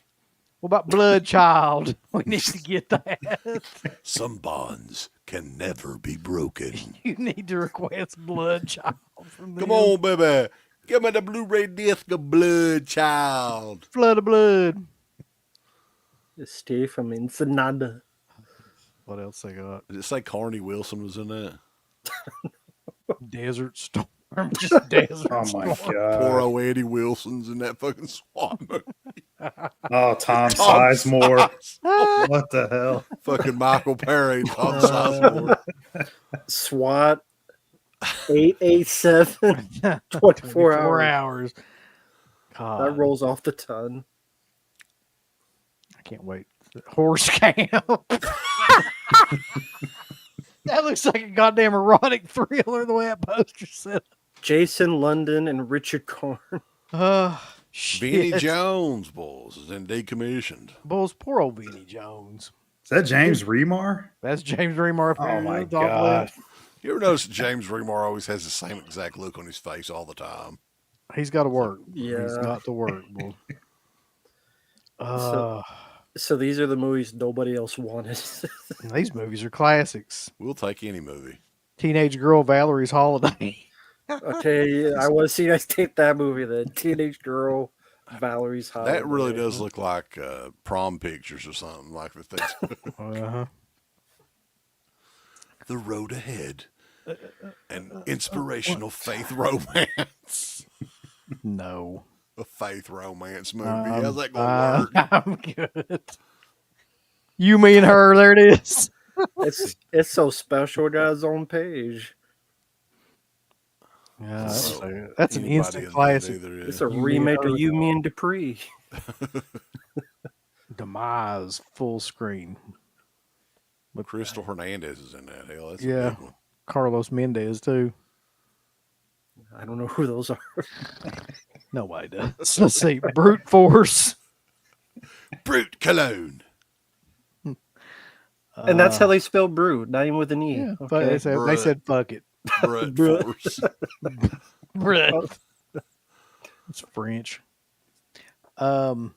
What about Blood Child? We need to get that. Some bonds can never be broken. You need to request Blood Child from them. Come on, baby. Give me the Blu-ray disc of Blood Child. Flood of Blood. Stay from Ensenada. What else they got? Did it say Carney Wilson was in that? Desert Storm. Just Desert Oh my Storm. god. Poor old Eddie Wilson's in that fucking swamp movie. Oh, Tom Sizemore. What the hell? Fucking Michael Perry, Tom Sizemore. SWAT 887 24 hours. God, That rolls off the tongue. I can't wait. Horse Camp. That looks like a goddamn erotic thriller the way that poster said. Jason London and Richard Karn. Vinnie Shit. Jones, boys, is in decommissioned. Bulls, poor old Vinnie Jones. Is that James Remar? That's James Remar. Oh my Top god. left. You ever notice that James Remar always has the same exact look on his face all the time? He's got to work. Yeah. He's got to work. Bull. So these are the movies nobody else wanted. These movies are classics. We'll take any movie. Teenage Girl, Valerie's Holiday. Okay, I want to see you guys take that movie then. Teenage Girl, Valerie's Holiday. That really does look like prom pictures or something like the things. Uh-huh. The Road Ahead. An inspirational faith romance. No. A faith romance movie. How's that going to work? I'm good. You, me, and her. There it is. It's so special. It got its own page. Yeah, So, that's an anybody instant in that classic. either is. It's a You mean remake her? of You, Me, and Dupree. Demise full screen. But Crystal Hernandez is in that. Hell, that's Yeah. a big one. Carlos Mendez too. I don't know who those are. Nobody does. Let's see. Brute Force. Brute Cologne. And that's how they spell brood, not even with an E. Yeah, but Okay. they said fuck it. Brute Brute. Force. Brute. It's French. Good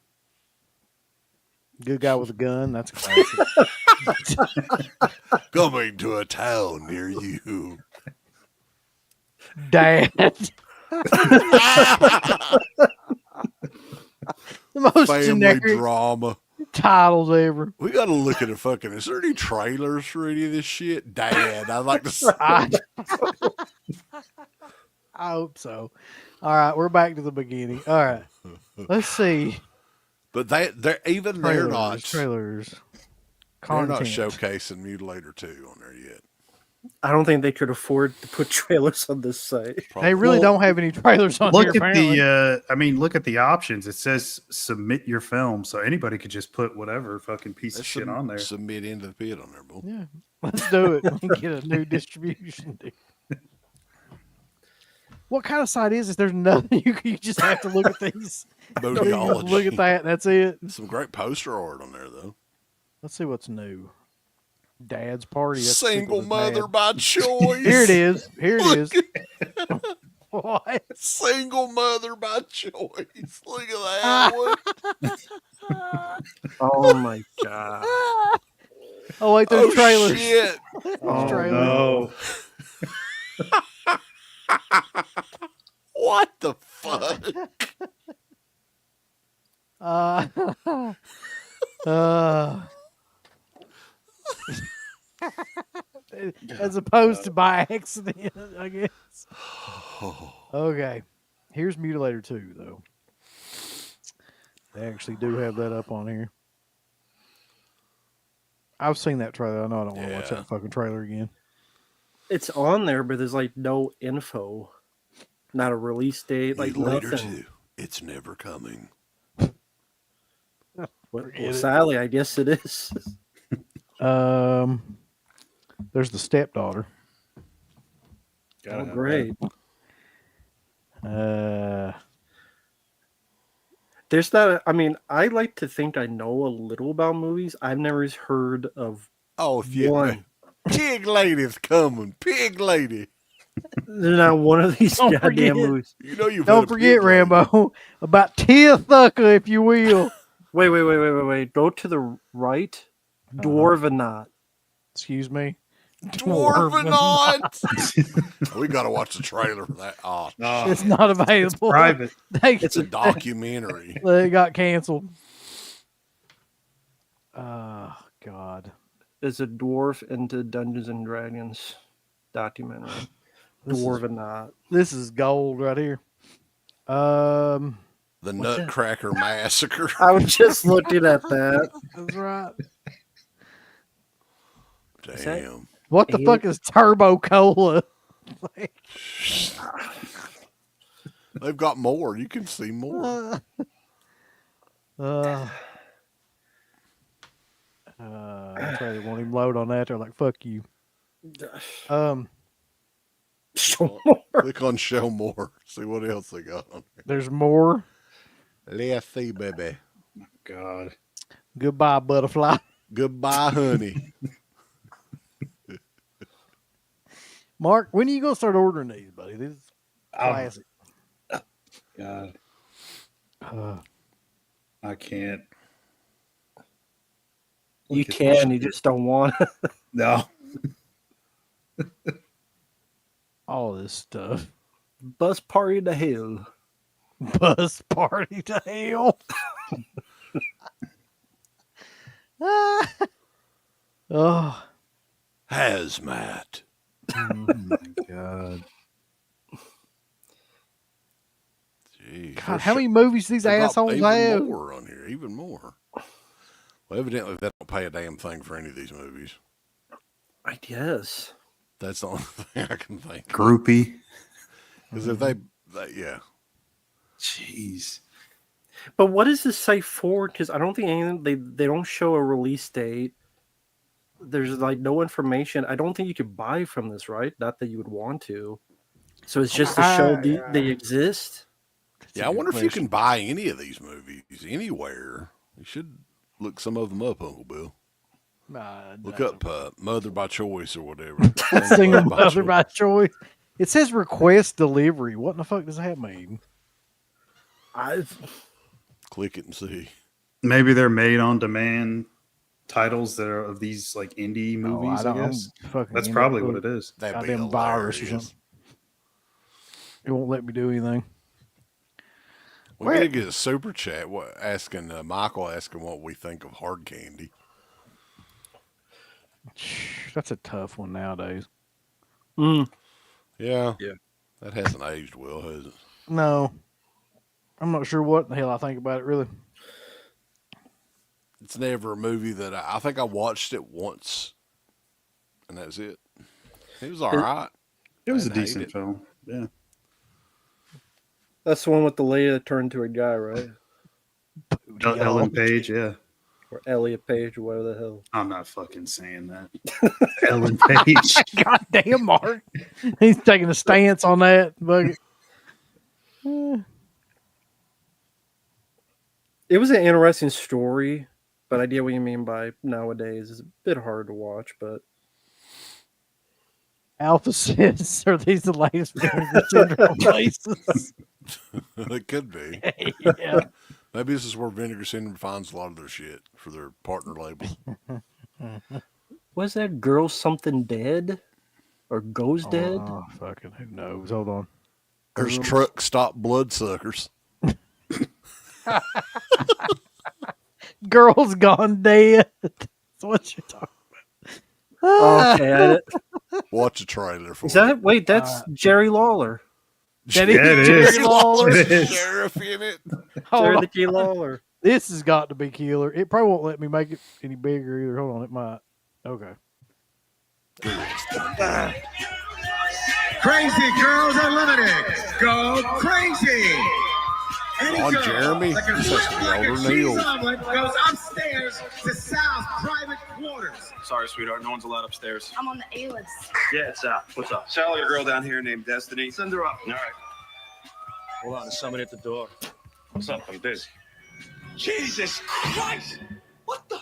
Guy with a Gun. That's a classic. Coming to a town near you. Dad. The most Family generic drama. titles ever. We got to look at a fucking. Is there any trailers for any of this shit? Dad, I'd like to see. I hope so. All right, we're back to the beginning. All right, let's see. But they're not. Trailers. They're not content. showcasing Mutilator 2 on there yet. I don't think they could afford to put trailers on this site. They really Well, don't have any trailers on here. Look at Apparently, look at the options. It says submit your film, so anybody could just put whatever fucking piece of shit on there. Submit into the pit on there, bull. yeah, let's do it. We get a new distribution deal. What kind of site is this? There's nothing. You just have to look at these. You just Bootology. look at that. That's it. Some great poster art on there, though. Let's see what's new. Dad's party. That's Single stupid as mother dad. by choice. Here it is. Here it is. Look What? Single mother by choice. Look at that one. Oh my god! Oh wait, there's trailers. Shit. There's Oh, trailers. No. What the fuck? As opposed to by accident, I guess. Okay. Here's Mutilator 2, though. They actually do have that up on here. I've seen that trailer. I know I don't want to watch Yeah. that fucking trailer again. It's on there, but there's like no info, not a release date, like Mutilator nothing. 2. It's never coming. Well, it. sadly, I guess it is. There's the stepdaughter. Oh, great. There's not. I mean, I like to think I know a little about movies. I've never heard of Oh, if you one. Pig Lady's coming. Pig Lady. There's not one of these Don't goddamn forget. movies. You know you've Don't had a forget, pig lady. Rambo, about Tia Thucker, if you will. Wait. Go to the right. Dwarvenaut. Excuse me. Dwarvenaut. We got to watch the trailer for that. Oh, No. It's not available. Private. it's a documentary. It got canceled. Oh, God. It's a dwarf into Dungeons and Dragons documentary. Dwarvenaut. This is gold right here. The What's Nutcracker Massacre. I was just looking at that. That's right. Damn. What the fuck is Turbo Cola? They've got more. You can see more. That's right. They won't even load on that. They're like, fuck you. Show Click on show more. See what else they got on there. There's more. Let's see, baby. God. Goodbye, butterfly. Goodbye, honey. Mark, when are you gonna start ordering these, buddy? This is classic. God. I can't. You can, you just don't want it. No. All this stuff. Bus party to hell. Bus party to hell. Oh. Hazmat. Oh my God. Jeez, God, how many movies these They've got assholes even have? more on here, even more. Well, evidently they don't pay a damn thing for any of these movies. I guess. That's the only thing I can think. Groupie. Because if they, yeah. Jeez. But what is this site for? Because I don't think anything, they don't show a release date. There's like no information. I don't think you could buy from this, right? Not that you would want to. So it's just to show they exist. Yeah, I wonder if you can buy any of these movies anywhere. You should look some of them up, Uncle Bill. Look up Mother by Choice or whatever. Single mother by choice. It says request delivery. What in the fuck does that mean? Click it and see. Maybe they're made on demand titles that are of these like indie movies, I guess. That's probably what it is. That'd be Goddamn virus or hilarious. something. It won't let me do anything. We gotta get a super chat asking Michael asking what we think of hard candy. That's a tough one nowadays. Yeah. That hasn't aged well, has it? No. I'm not sure what the hell I think about it, really. it's never a movie that I think I watched it once, and that's it. It was all right. It was a didn't hate decent it. film. Yeah. That's the one with the lady that turned to a guy, right? Ellen Page, yeah. Or Elliot Page, or whatever the hell. I'm not fucking saying that. Ellen Page. God damn, Mark. He's taking a stance on that. But It was an interesting story, but I get what you mean by nowadays. It's a bit hard to watch, but Alpha says, are these the latest Vinegar Syndrome places? It could be. Yeah. Maybe this is where Vinegar Syndrome finds a lot of their shit for their partner label. was that Girl Something Dead? Or Goes Dead? Oh, fucking who knows? Hold on. There's Truck Stop Bloodsuckers. Girls Gone Dead. That's what you're talking about. Okay. Watch a trailer for Is that wait, that's Jerry Lawler. That Yeah, it Jerry is. Lawler. It is. Sheriff in it. Hold Jerry on. the Key Lawler. This has got to be killer. It probably won't let me make it any bigger either. Hold on, it might. Okay. Crazy Girls Unlimited. Go crazy. Any On girl Jeremy. that can This has to flip be like a older cheese Neil. omelet goes upstairs to Sal's private quarters. Sorry, sweetheart. No one's allowed upstairs. I'm on the A-list. Yeah, it's Sal. What's up? Sal, your girl down here named Destiny. Send her up. All right. Hold on. There's somebody at the door. What's up? I'm busy. Jesus Christ. What the?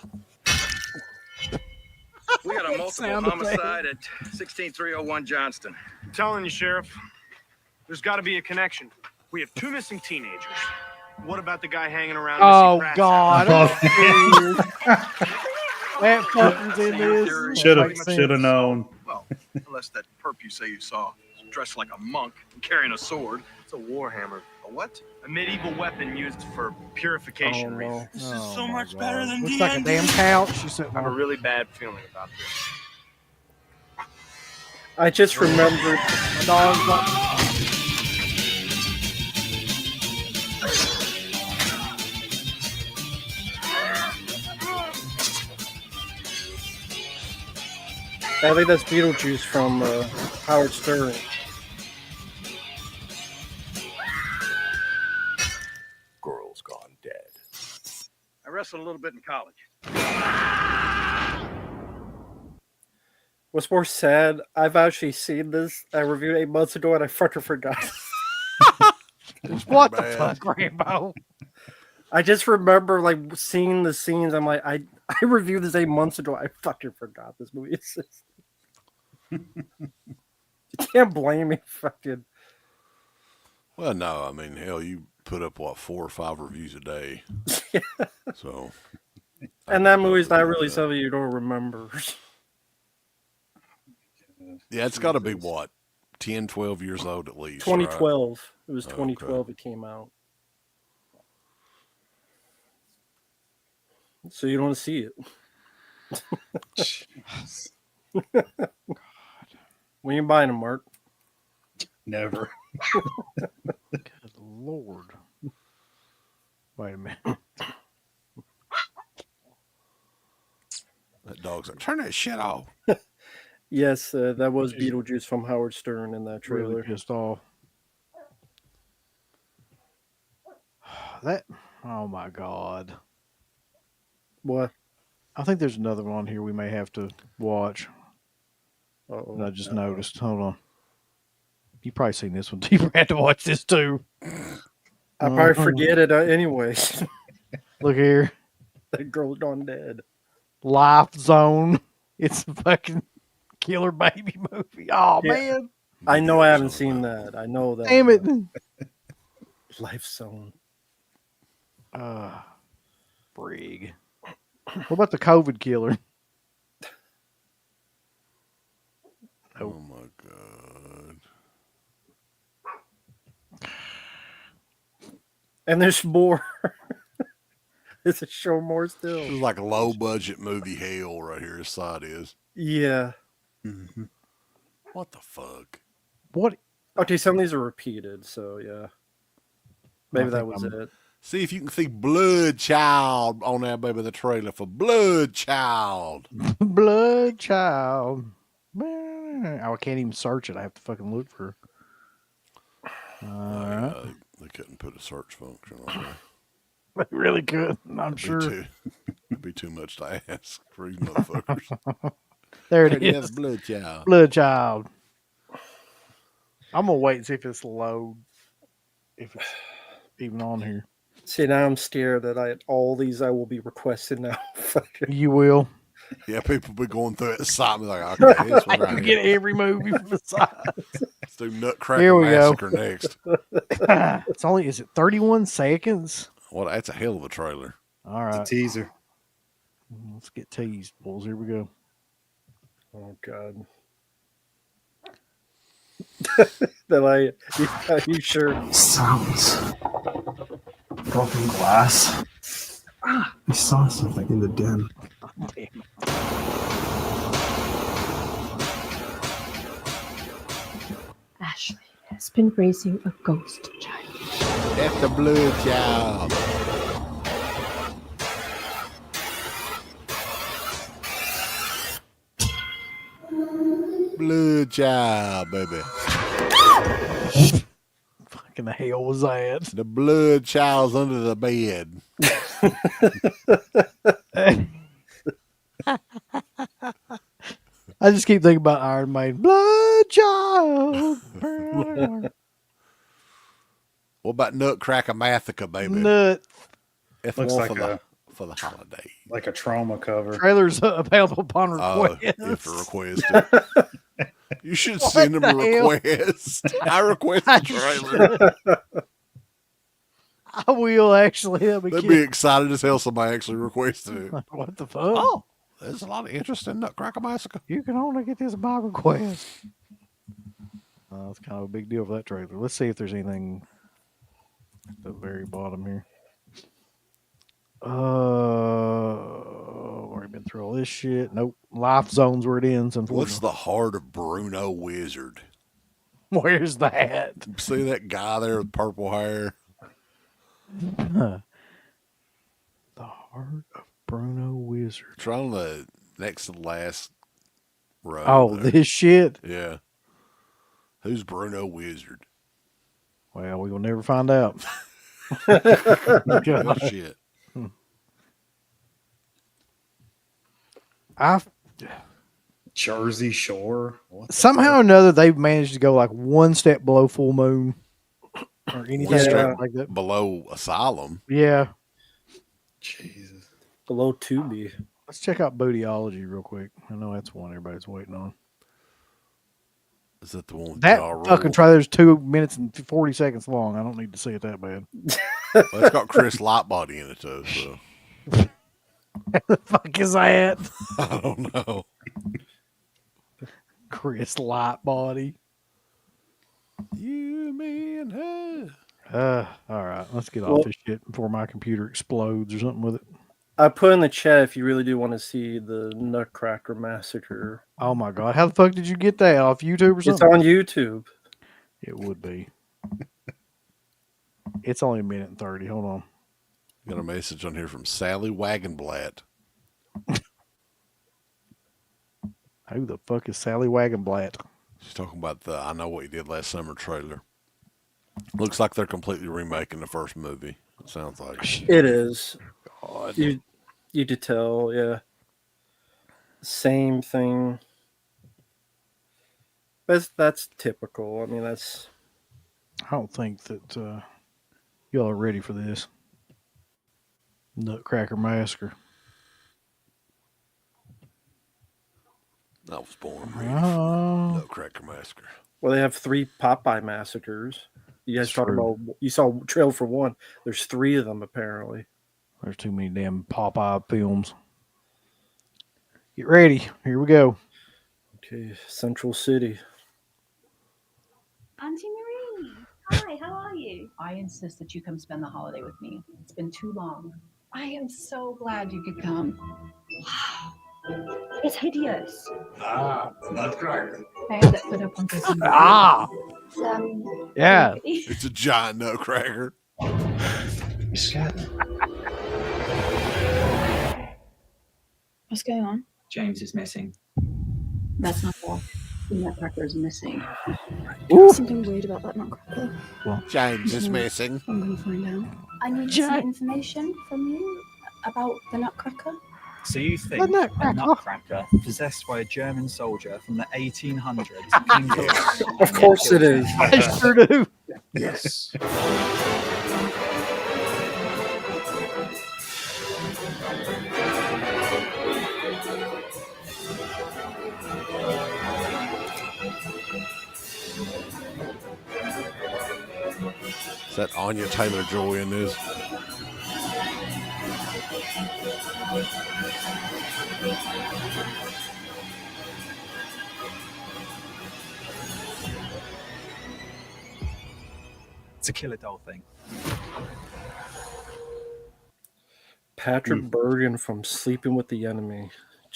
We got a multiple Sound effect. homicide at 16301 Johnston. I'm telling you, Sheriff, there's got to be a connection. We have 2 missing teenagers. What about the guy hanging around? Oh, Missy Pratt's God. house? That fucker's in this. Should have known. Well, unless that perp you say you saw is dressed like a monk and carrying a sword. It's a warhammer. A what? A medieval weapon used for purification Oh, reasons. no. This Oh, is so my much God. better than Looks like a damn couch. You sitting I have a on. really bad feeling about this. I just remembered My dog's like, I think that's Beetlejuice from Howard Stern. Girls gone dead. I wrestled a little bit in college. What's more sad, I've actually seen this. I reviewed 8 months ago and I fucking forgot. what the bad. fuck, Rambo? I just remember like seeing the scenes. I'm like, I reviewed this 8 months ago. I fucking forgot this movie. It's just... You can't blame me. Fucking. Well, no, I mean, hell, you put up, what, 4 or 5 reviews a day. Yeah. So. And that movie's not really something you don't remember. Yeah, it's got to be, what, 10, 12 years old at least. 2012. Right? It was 2012 it came out. So you don't want to see it. When you buying them, Mark? Never. Good Lord. Wait a minute. That dog's like, turn that shit off. Yes, that was Beetlejuice from Howard Stern in that trailer. Really pissed off. That, oh my God. What? I think there's another one here we may have to watch. Uh-oh. That I just noticed. Hold on. You probably seen this one too. You had to watch this too. I probably forget it anyway. Look here. That girl's gone dead. Life Zone. It's a fucking killer baby movie. Oh, Yeah. man. I know I haven't seen that. I know that. Damn it. Life Zone. Brig. What about the COVID killer? Oh, my God. And there's more. There's a show more still. This is like a low-budget movie hell right here. This side is. Yeah. Mhm. What the fuck? What? Okay, some of these are repeated, so yeah. Maybe that was it. See if you can see Blood Child on that, baby, the trailer for Blood Child. Blood Child. I can't even search it. I have to fucking look for. They couldn't put a search function on there. They really could. I'm sure. It'd be too much to ask for these motherfuckers. There it Yeah, is. Blood Child. Blood Child. I'm gonna wait and see if it's load. If it's even on here. See, now I'm scared that all these I will be requested now. You will. Yeah, people be going through it. Stop me like, okay, this one I right can here. get every movie from the side. Let's do Nutcracker Here we go. Massacre next. It's only, is it 31 seconds? Well, that's a hell of a trailer. All It's a right. teaser. Let's get teased, boys. Here we go. Oh God. Are you sure? Sounds. Broken glass. Ah, I saw something in the den. Ashley has been raising a ghost child. That's the Blood Child. Blood Child, baby. Fucking the hell was that? The Blood Child's under the bed. I just keep thinking about Iron Maiden. Blood Child. What about Nutcracker Massacre, baby? Nut. It's Looks one like for the holiday. like a Troma cover. Trailers available upon Oh, request. if a request it. You should send them a the hell? request. I request a trailer. I will actually. They'd be excited as hell somebody actually requested it. What the fuck? Oh, there's a lot of interest in Nutcracker Massacre. You can only get this by request. It's kind of a big deal for that trailer. Let's see if there's anything at the very bottom here. Already been through all this shit. Nope. Life zones where it ends, What's unfortunately. the heart of Bruno Wizard? Where's that? See that guy there with purple hair? The heart of Bruno Wizard. Try on the next to the last row. Oh, there. this shit? Yeah. Who's Bruno Wizard? Well, we will never find out. Oh, shit. Jersey Shore. What the Somehow or another, they've managed to go like one step below full moon or anything Yeah. like that. Below Asylum. Yeah. fuck? Jesus. Below Tubi. Let's check out Bootyology real quick. I know that's one everybody's waiting on. Is that the one with That Ja Rule? fucking trailer's 2 minutes and 40 seconds long. I don't need to see it that bad. Well, it's got Chris Lightbody in it, too. So The fuck is that? I don't know. Chris Lightbody. You, me, and her. All right. Let's get off this shit before my computer explodes or something with it. I put in the chat if you really do want to see the Nutcracker Massacre. Oh my God. How the fuck did you get that? Off YouTube or It's something? on YouTube. It would be. It's only a minute and 30. Hold on. Got a message on here from Sally Wagonblatt. Who the fuck is Sally Wagonblatt? She's talking about the I Know What You Did Last Summer trailer. Looks like they're completely remaking the first movie. It sounds like. It is. God. You could tell, yeah. Same thing. That's typical. I mean, that's. I don't think that y'all are ready for this. Nutcracker Massacre. I was born ready for Nutcracker Massacre. Well, they have 3 Popeye massacres. You guys It's talking true. about? You saw trailer for one. There's 3 of them apparently. There's too many damn Popeye films. Get ready. Here we go. Okay, Central City. Auntie Marie, hi, how are you? I insist that you come spend the holiday with me. It's been too long. I am so glad you could come. Wow, it's hideous. Ah, Nutcracker. I had that put up on Disney. Ah! It's, Yeah. It's a giant nutcracker. You scared them. What's going on? James is missing. That's not all. The nutcracker is missing. There's something weird about that nutcracker. James is missing. I'm gonna find out. I need some information from you about the nutcracker. So you think a nutcracker possessed by a German soldier from the 1800s? Of course it is. I sure do. Yes. Is that Anya Taylor-Joy in this? It's a killer doll thing. Patrick Bergen from Sleeping with the Enemy.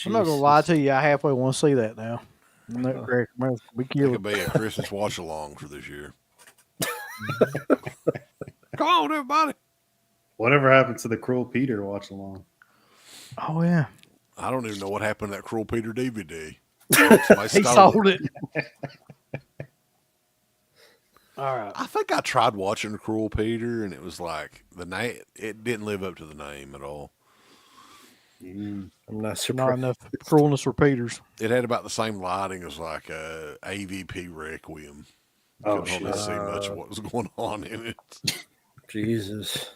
I'm not gonna lie to you. I halfway want to see that now. Be It could be a Christmas watch along for this year. Come on, everybody. Whatever happened to the Cruel Peter watch along? Oh yeah. I don't even know what happened to that Cruel Peter DVD. He sold it. All right. I think I tried watching Cruel Peter, and it was like the name. It didn't live up to the name at all. I'm not surprised. Not enough cruelness for Peters. It had about the same lighting as like a AVP Requiem. Oh, Couldn't hardly see much of what was going on in it. Jesus.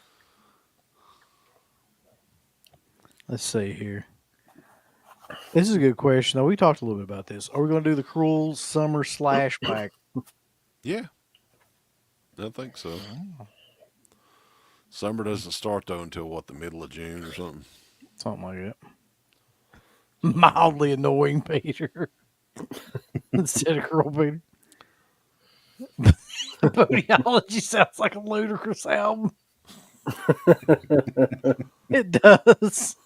Let's see here. This is a good question. Though we talked a little bit about this. Are we going to do the Cruel Summer Slashback? Yeah, I think so. Summer doesn't start though until what, the middle of June or something. Something like that. Mildly annoying Peter instead of Cruel Peter. Bodyology sounds like a ludicrous album. It does.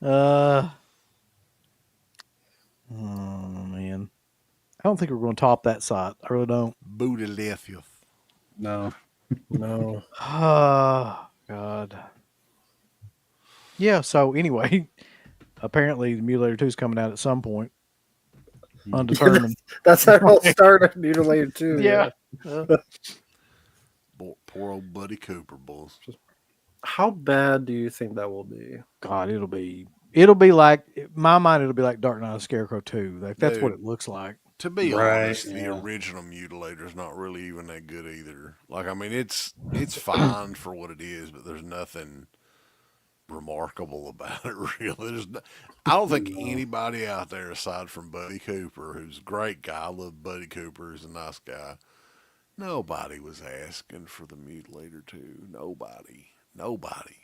Oh man, I don't think we're going to top that site. I really don't. Booty left you. No. No. Oh God. Yeah. So anyway, apparently the Mutilator 2 is coming out at some point. Undetermined. That's how it all started. Mutilator 2. Yeah. Poor old Buddy Cooper, boys. How bad do you think that will be? God, it'll be like, in my mind, it'll be like Dark Knight of Scarecrow 2. Like, that's what it looks like. To be Right, honest, the original Mutilator is not really even that good either. Like, I mean, it's fine for what it is, but there's nothing remarkable about it, really. I don't think anybody out there, aside from Buddy Cooper, who's a great guy, I love Buddy Cooper, he's a nice guy, nobody was asking for the Mutilator 2. Nobody.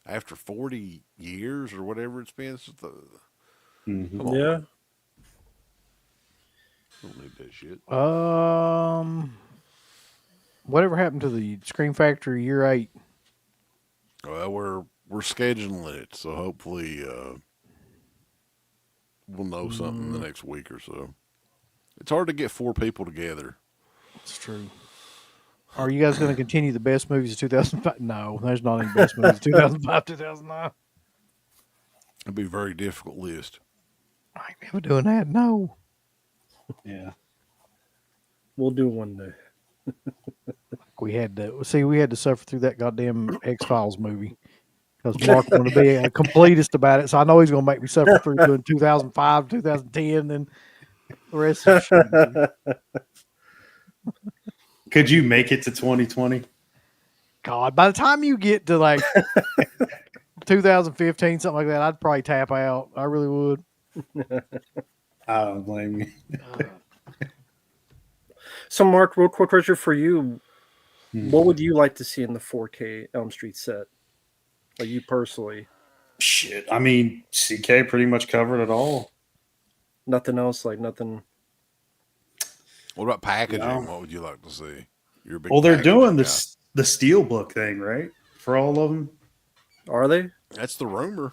After 40 years or whatever it's been since come on. Yeah. Don't need that shit. Whatever happened to the Scream Factory Year 8? Well, we're scheduling it, so hopefully we'll know something in the next week or so. It's hard to get 4 people together. It's true. Are you guys going to continue the best movies of 2005? No, there's not any best movies of 2005, 2009. It'd be a very difficult list. I ain't never doing that. No. Yeah. We'll do one day. We had to suffer through that goddamn X-Files movie because Mark wanted to be a completist about it. So I know he's going to make me suffer through doing 2005, 2010, then the rest of the shit. Could you make it to 2020? God, by the time you get to like 2015, something like that, I'd probably tap out. I really would. I don't blame you. So, Mark, real quick question for you. What would you like to see in the 4K Elm Street set? Like you personally? Shit. I mean, CK pretty much covered it all. Nothing else? Like nothing? What about packaging? What would you like to see? You're a big they're doing guy. the Steelbook thing, right? For all of them. Are they? That's the rumor.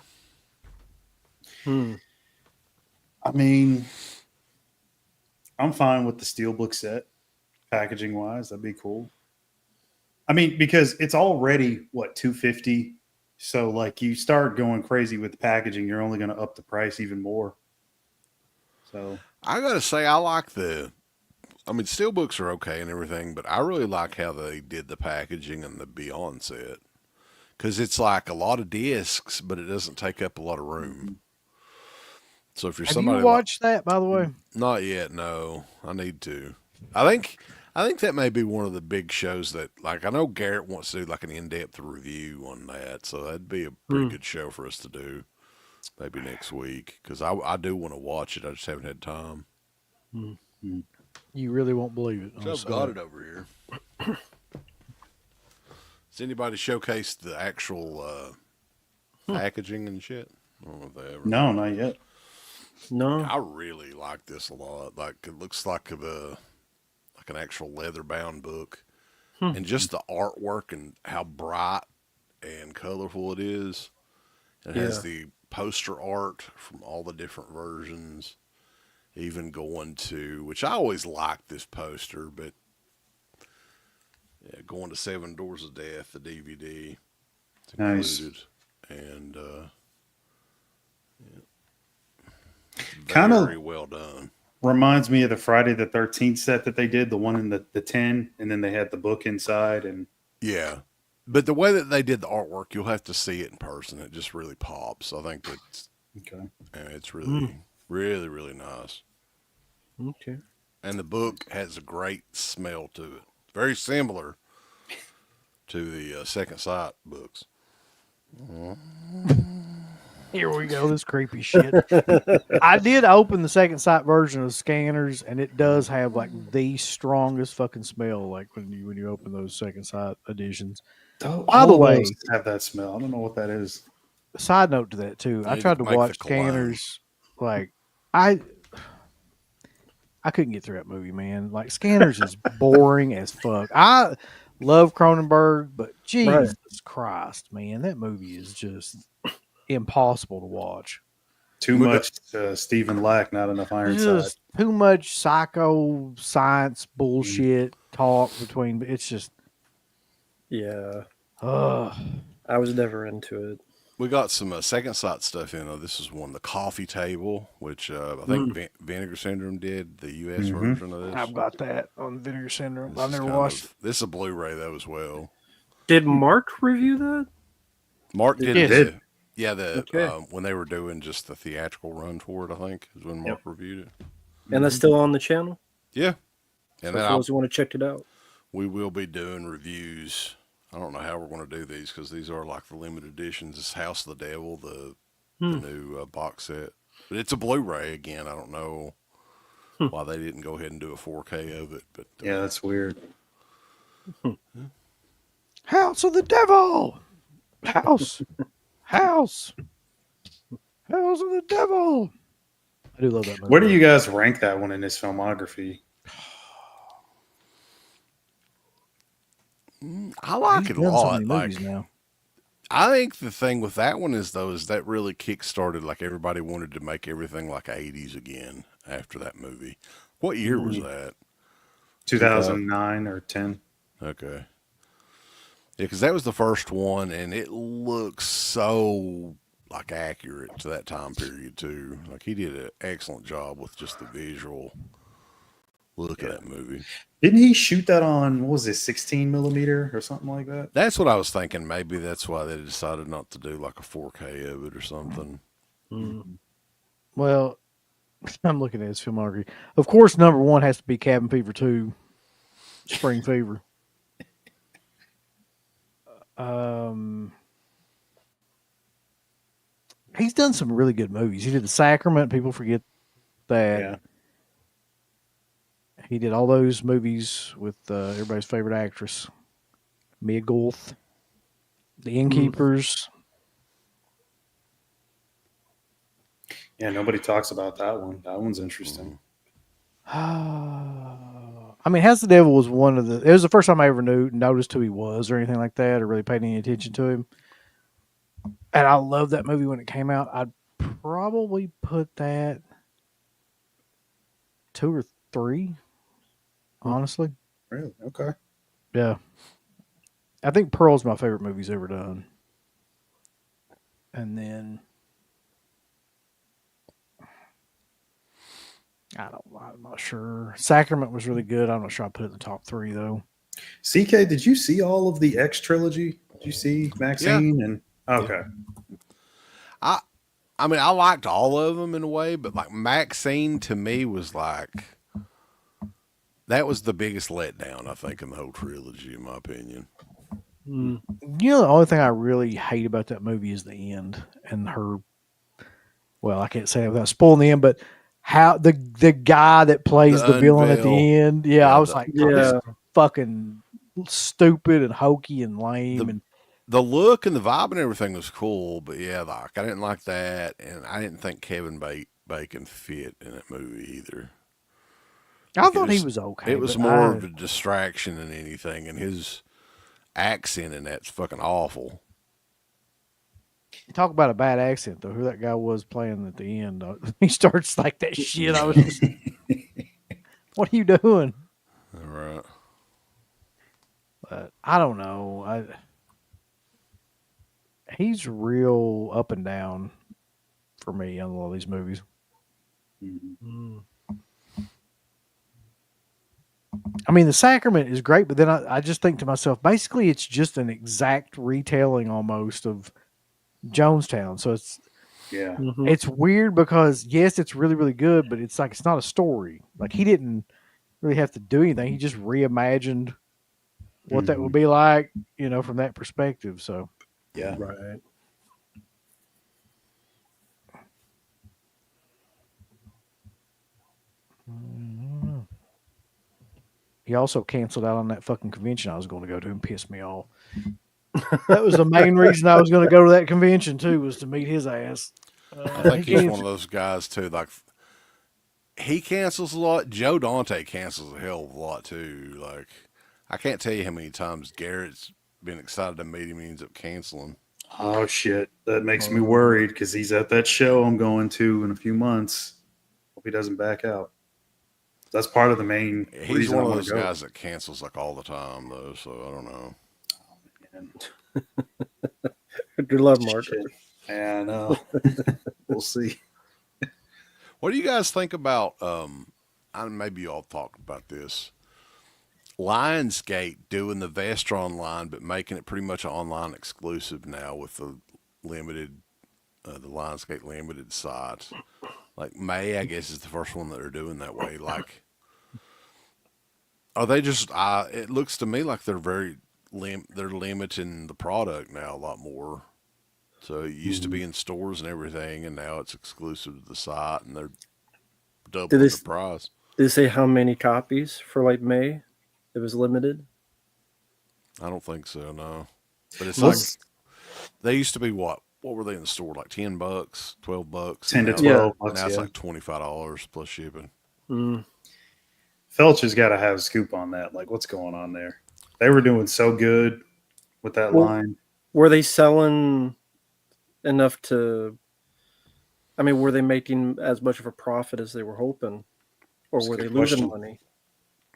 I mean, I'm fine with the Steelbook set, packaging wise. That'd be cool. I mean, because it's already what $250. So like you start going crazy with the packaging, you're only going to up the price even more. So I gotta say, I like the. I mean, steelbooks are okay and everything, but I really like how they did the packaging and the Beyond set because it's like a lot of discs, but it doesn't take up a lot of room. So if you're Have you somebody watched that, by the way? not yet, no, I need to. I think that may be one of the big shows that, like, I know Garrett wants to do like an in-depth review on that, so that'd be a pretty good show for us to do maybe next week because I do want to watch it. I just haven't had time. You really won't believe it. So I've got it over here. Has anybody showcased the actual packaging and shit? I don't know if they ever. no, not yet. No. I really like this a lot. Like it looks like an actual leather bound book, and just the artwork and how bright and colorful it is. It has the poster art from all the different versions, even going to which I always liked this poster, but going to Seven Doors of Death, the DVD, it's included, and kind of very well done. Reminds me of the Friday the 13th set that they did, the one in the 10, and then they had the book inside. And yeah, but the way that they did the artwork, you'll have to see it in person. It just really pops. I think it's okay. It's really, really, really nice. Okay. And the book has a great smell to it. Very similar to the Second Sight books. Here we go. This creepy shit. I did open the Second Sight version of Scanners, and it does have like the strongest fucking smell. Like when you open those Second Sight editions. By the way, have that smell. I don't know what that is. Side note to that too. I tried to watch Scanners. Like I couldn't get through that movie, man. Like Scanners is boring as fuck. I love Cronenberg, but Jesus Christ, man, that movie is just impossible to watch. Too much Stephen Lack, not enough Ironside. Just too much psycho science bullshit talk between. It's just I was never into it. We got some Second Sight stuff in. This is one, the coffee table, which I think Vinegar Syndrome did the U.S. version of this. I've got that on Vinegar Syndrome. I've never watched it. This is a Blu-ray though as well. Did Marq review that? Marq did. Yeah, Okay. When they were doing just the theatrical run for it, I think is when Marq reviewed it. And that's still on the channel? Yeah. And for those who want to check it out. We will be doing reviews. I don't know how we're going to do these because these are like the limited editions. It's House of the Devil, the new box set. But it's a Blu-ray again. I don't know why they didn't go ahead and do a 4K of it. But yeah, that's weird. House of the Devil! House of the Devil! I do love that movie. Where do you guys rank that one in his filmography? I like it a lot. Like, now. I think the thing with that one is that really kick-started, like everybody wanted to make everything like 80s again after that movie. What year was that? 2009 or 10. Okay. Yeah, because that was the first one, and it looks so like accurate to that time period too. Like he did an excellent job with just the visual look of that movie. Didn't he shoot that on, what was it, 16 millimeter or something like that? That's what I was thinking. Maybe that's why they decided not to do like a 4K of it or something. Well, I'm looking at his filmography. Of course, number one has to be Cabin Fever 2, Spring Fever. He's done some really good movies. He did The Sacrament. People forget that. Yeah. He did all those movies with everybody's favorite actress, Mia Goth, The Innkeepers. Yeah, nobody talks about that one. That one's interesting. I mean, House of the Devil was one of the. It was the first time I ever noticed who he was or anything like that, or really paid any attention to him. And I loved that movie when it came out. I'd probably put that 2 or 3. Honestly. Really? Okay. Yeah. I think Pearl's my favorite movie he's ever done. And then I'm not sure. Sacrament was really good. I'm not sure I put it in the top 3 though. CK, did you see all of the X trilogy? Did you see Maxine? And okay. I mean, I liked all of them in a way, but like Maxine to me was like that was the biggest letdown, I think, in the whole trilogy, in my opinion. You know, the only thing I really hate about that movie is the end and her. Well, I can't say it without spoiling the end, but how the guy that plays the villain at the end, I was like, oh, this is fucking stupid and hokey and lame. And the look and the vibe and everything was cool, but yeah, like I didn't like that, and I didn't think Kevin Bacon fit in that movie either. I thought he was okay. It was more of a distraction than anything, and his accent in that's fucking awful. Talk about a bad accent though. Who that guy was playing at the end? He starts like that shit. I was just, what are you doing? All right. But I don't know. He's real up and down for me on a lot of these movies. Mm-hmm. I mean, The Sacrament is great, but then I just think to myself, basically, it's just an exact retelling almost of Jonestown. So it's weird because yes, it's really, really good, but it's like it's not a story. Like he didn't really have to do anything. He just reimagined what that would be like, from that perspective. So yeah, right. He also canceled out on that fucking convention I was going to go to and pissed me off. That was the main reason I was going to go to that convention too, was to meet his ass. I think he's one of those guys too. Like he cancels a lot. Joe Dante cancels a hell of a lot too. Like I can't tell you how many times Garrett's been excited to meet him and he ends up canceling. Oh shit, that makes me worried because he's at that show I'm going to in a few months. Hope he doesn't back out. That's part of the main. He's one of those guys that cancels like all the time, though. So I don't know. Good luck, Mark. Yeah, I know. We'll see. What do you guys think about? Maybe you all talked about this. Lionsgate doing the Vestron line, but making it pretty much an online exclusive now with the limited, the Lionsgate limited site. Like May, I guess, is the first one that are doing that way. Like, are they just? It looks to me like they're they're limiting the product now a lot more. So it used to be in stores and everything, and now it's exclusive to the site, and they're doubling the price. Did they say how many copies for like May? It was limited. I don't think so, no. But it's like they used to be what were they in the store? Like $10, $12, $10 to $12. Now it's like $25 plus shipping. Felcher's got to have a scoop on that. Like, what's going on there? They were doing so good with that line. Were they selling enough to? I mean, were they making as much of a profit as they were hoping, or were they losing money?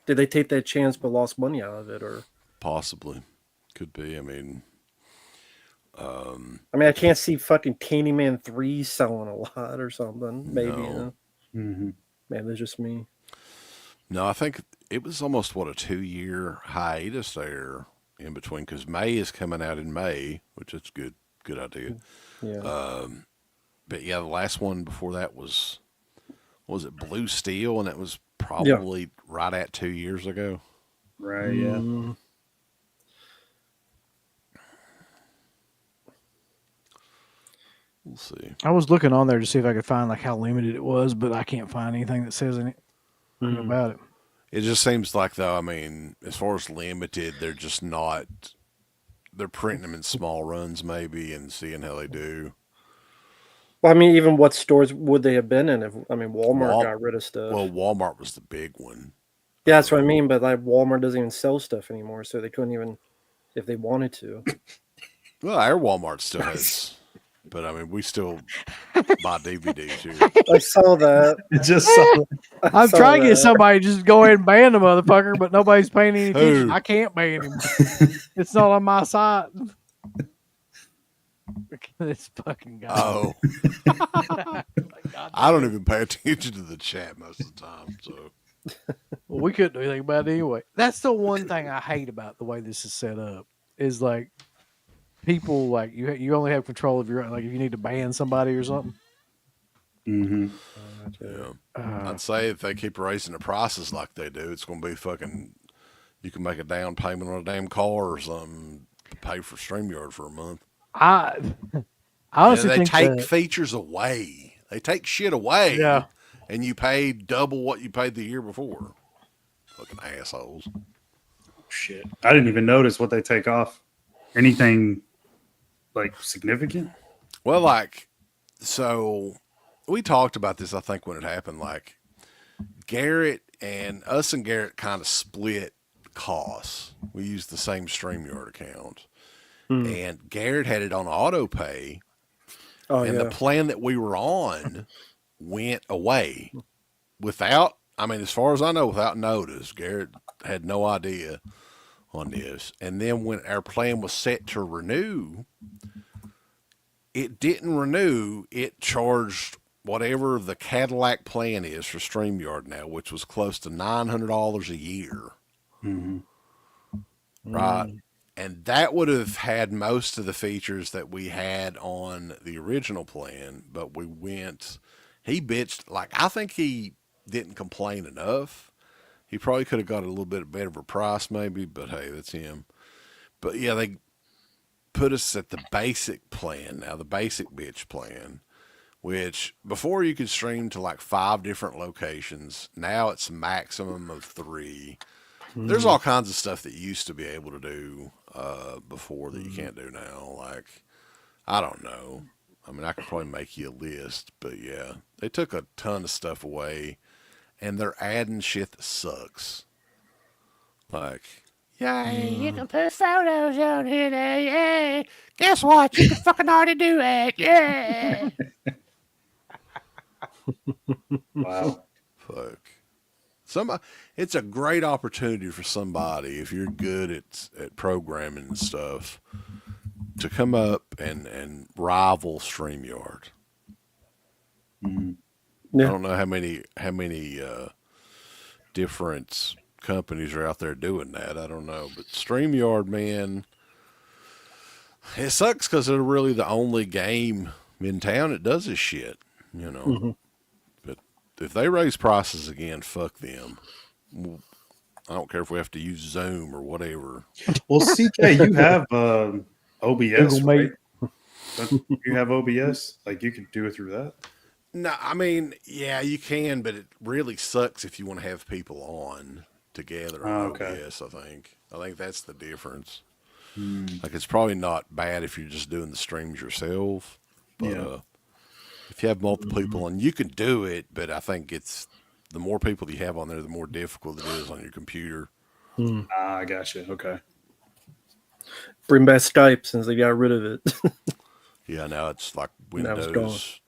Did they take that chance but lost money out of it, or possibly could be? I mean, I can't see fucking Candyman 3 selling a lot or something. Maybe, no. Man, that's just me. No, I think it was almost a 2-year hiatus there in between because May is coming out in May, which is good idea. Yeah. But yeah, the last one before that was it Blue Steel, and that was probably right at 2 years ago. Right. Yeah. We'll see. I was looking on there to see if I could find like how limited it was, but I can't find anything that says anything about it. It just seems like, though, I mean, as far as limited, they're just not. They're printing them in small runs, maybe, and seeing how they do. Well, I mean, even what stores would they have been in? Walmart got rid of stuff. Well, Walmart was the big one. Yeah, that's what I mean. But like, Walmart doesn't even sell stuff anymore, so they couldn't even, if they wanted to. Well, our Walmart still has But I mean, we still buy DVDs here. I saw that. Just so, I'm trying to get somebody to just go ahead and ban the motherfucker, but nobody's paying any attention. Who? I can't ban him. It's not on my side. This fucking guy. Oh, I don't even pay attention to the chat most of the time. So, Well, we couldn't do anything about it anyway. That's the one thing I hate about the way this is set up. Is like people like you only have control of your like if you need to ban somebody or something. mm-hmm. yeah, I'd say if they keep raising the prices like they do, it's going to be fucking. You can make a down payment on a damn car or something. Pay for StreamYard for a month. I honestly they think take that, features away. They take shit away. Yeah. And you pay double what you paid the year before. Fucking assholes. Shit. I didn't even notice what they take off. Anything like significant? Well, like, so we talked about this, I think, when it happened. Like, Garrett and Garrett kind of split costs. We used the same StreamYard account. And Garrett had it on auto pay. Oh, and the plan that we were on went away without, I mean, as far as I know, without notice. Garrett had no idea on this. And then when our plan was set to renew, it didn't renew. It charged whatever the Cadillac plan is for StreamYard now, which was close to $900 a year. Mm-hmm. Right. And that would have had most of the features that we had on the original plan, but we went, he bitched, like, I think he didn't complain enough. He probably could have got a little bit better of a price maybe, but hey, that's him. But yeah, they put us at the basic plan now, the basic bitch plan, which before you could stream to like 5 different locations. Now it's a maximum of 3. There's all kinds of stuff that you used to be able to do before that you can't do now. Like, I don't know. I mean, I could probably make you a list, but yeah, they took a ton of stuff away, and they're adding shit that sucks. Like, yay, you can put photos on here now, yay. Guess what? You can fucking already do it, yeah. Wow. Fuck. It's a great opportunity for somebody, if you're good at programming and stuff, to come up and rival StreamYard. Mm-hmm. Yeah. I don't know how many different companies are out there doing that. I don't know, but StreamYard, man, it sucks because they're really the only game in town that does this shit, you know. Mm-hmm. But if they raise prices again, fuck them. I don't care if we have to use Zoom or whatever. Well, CK, you have OBS, Google right? You have OBS? Like, you can do it through that? No, I mean, yeah, you can, but it really sucks if you want to have people on together on OBS, I think. I think that's the difference. Like, it's probably not bad if you're just doing the streams yourself, but if you have multiple people on, you can do it, but I think it's the more people you have on there, the more difficult it is on your computer. I gotcha. Okay. Bring back Skype since they got rid of it. Yeah, now it's like Now it's Windows,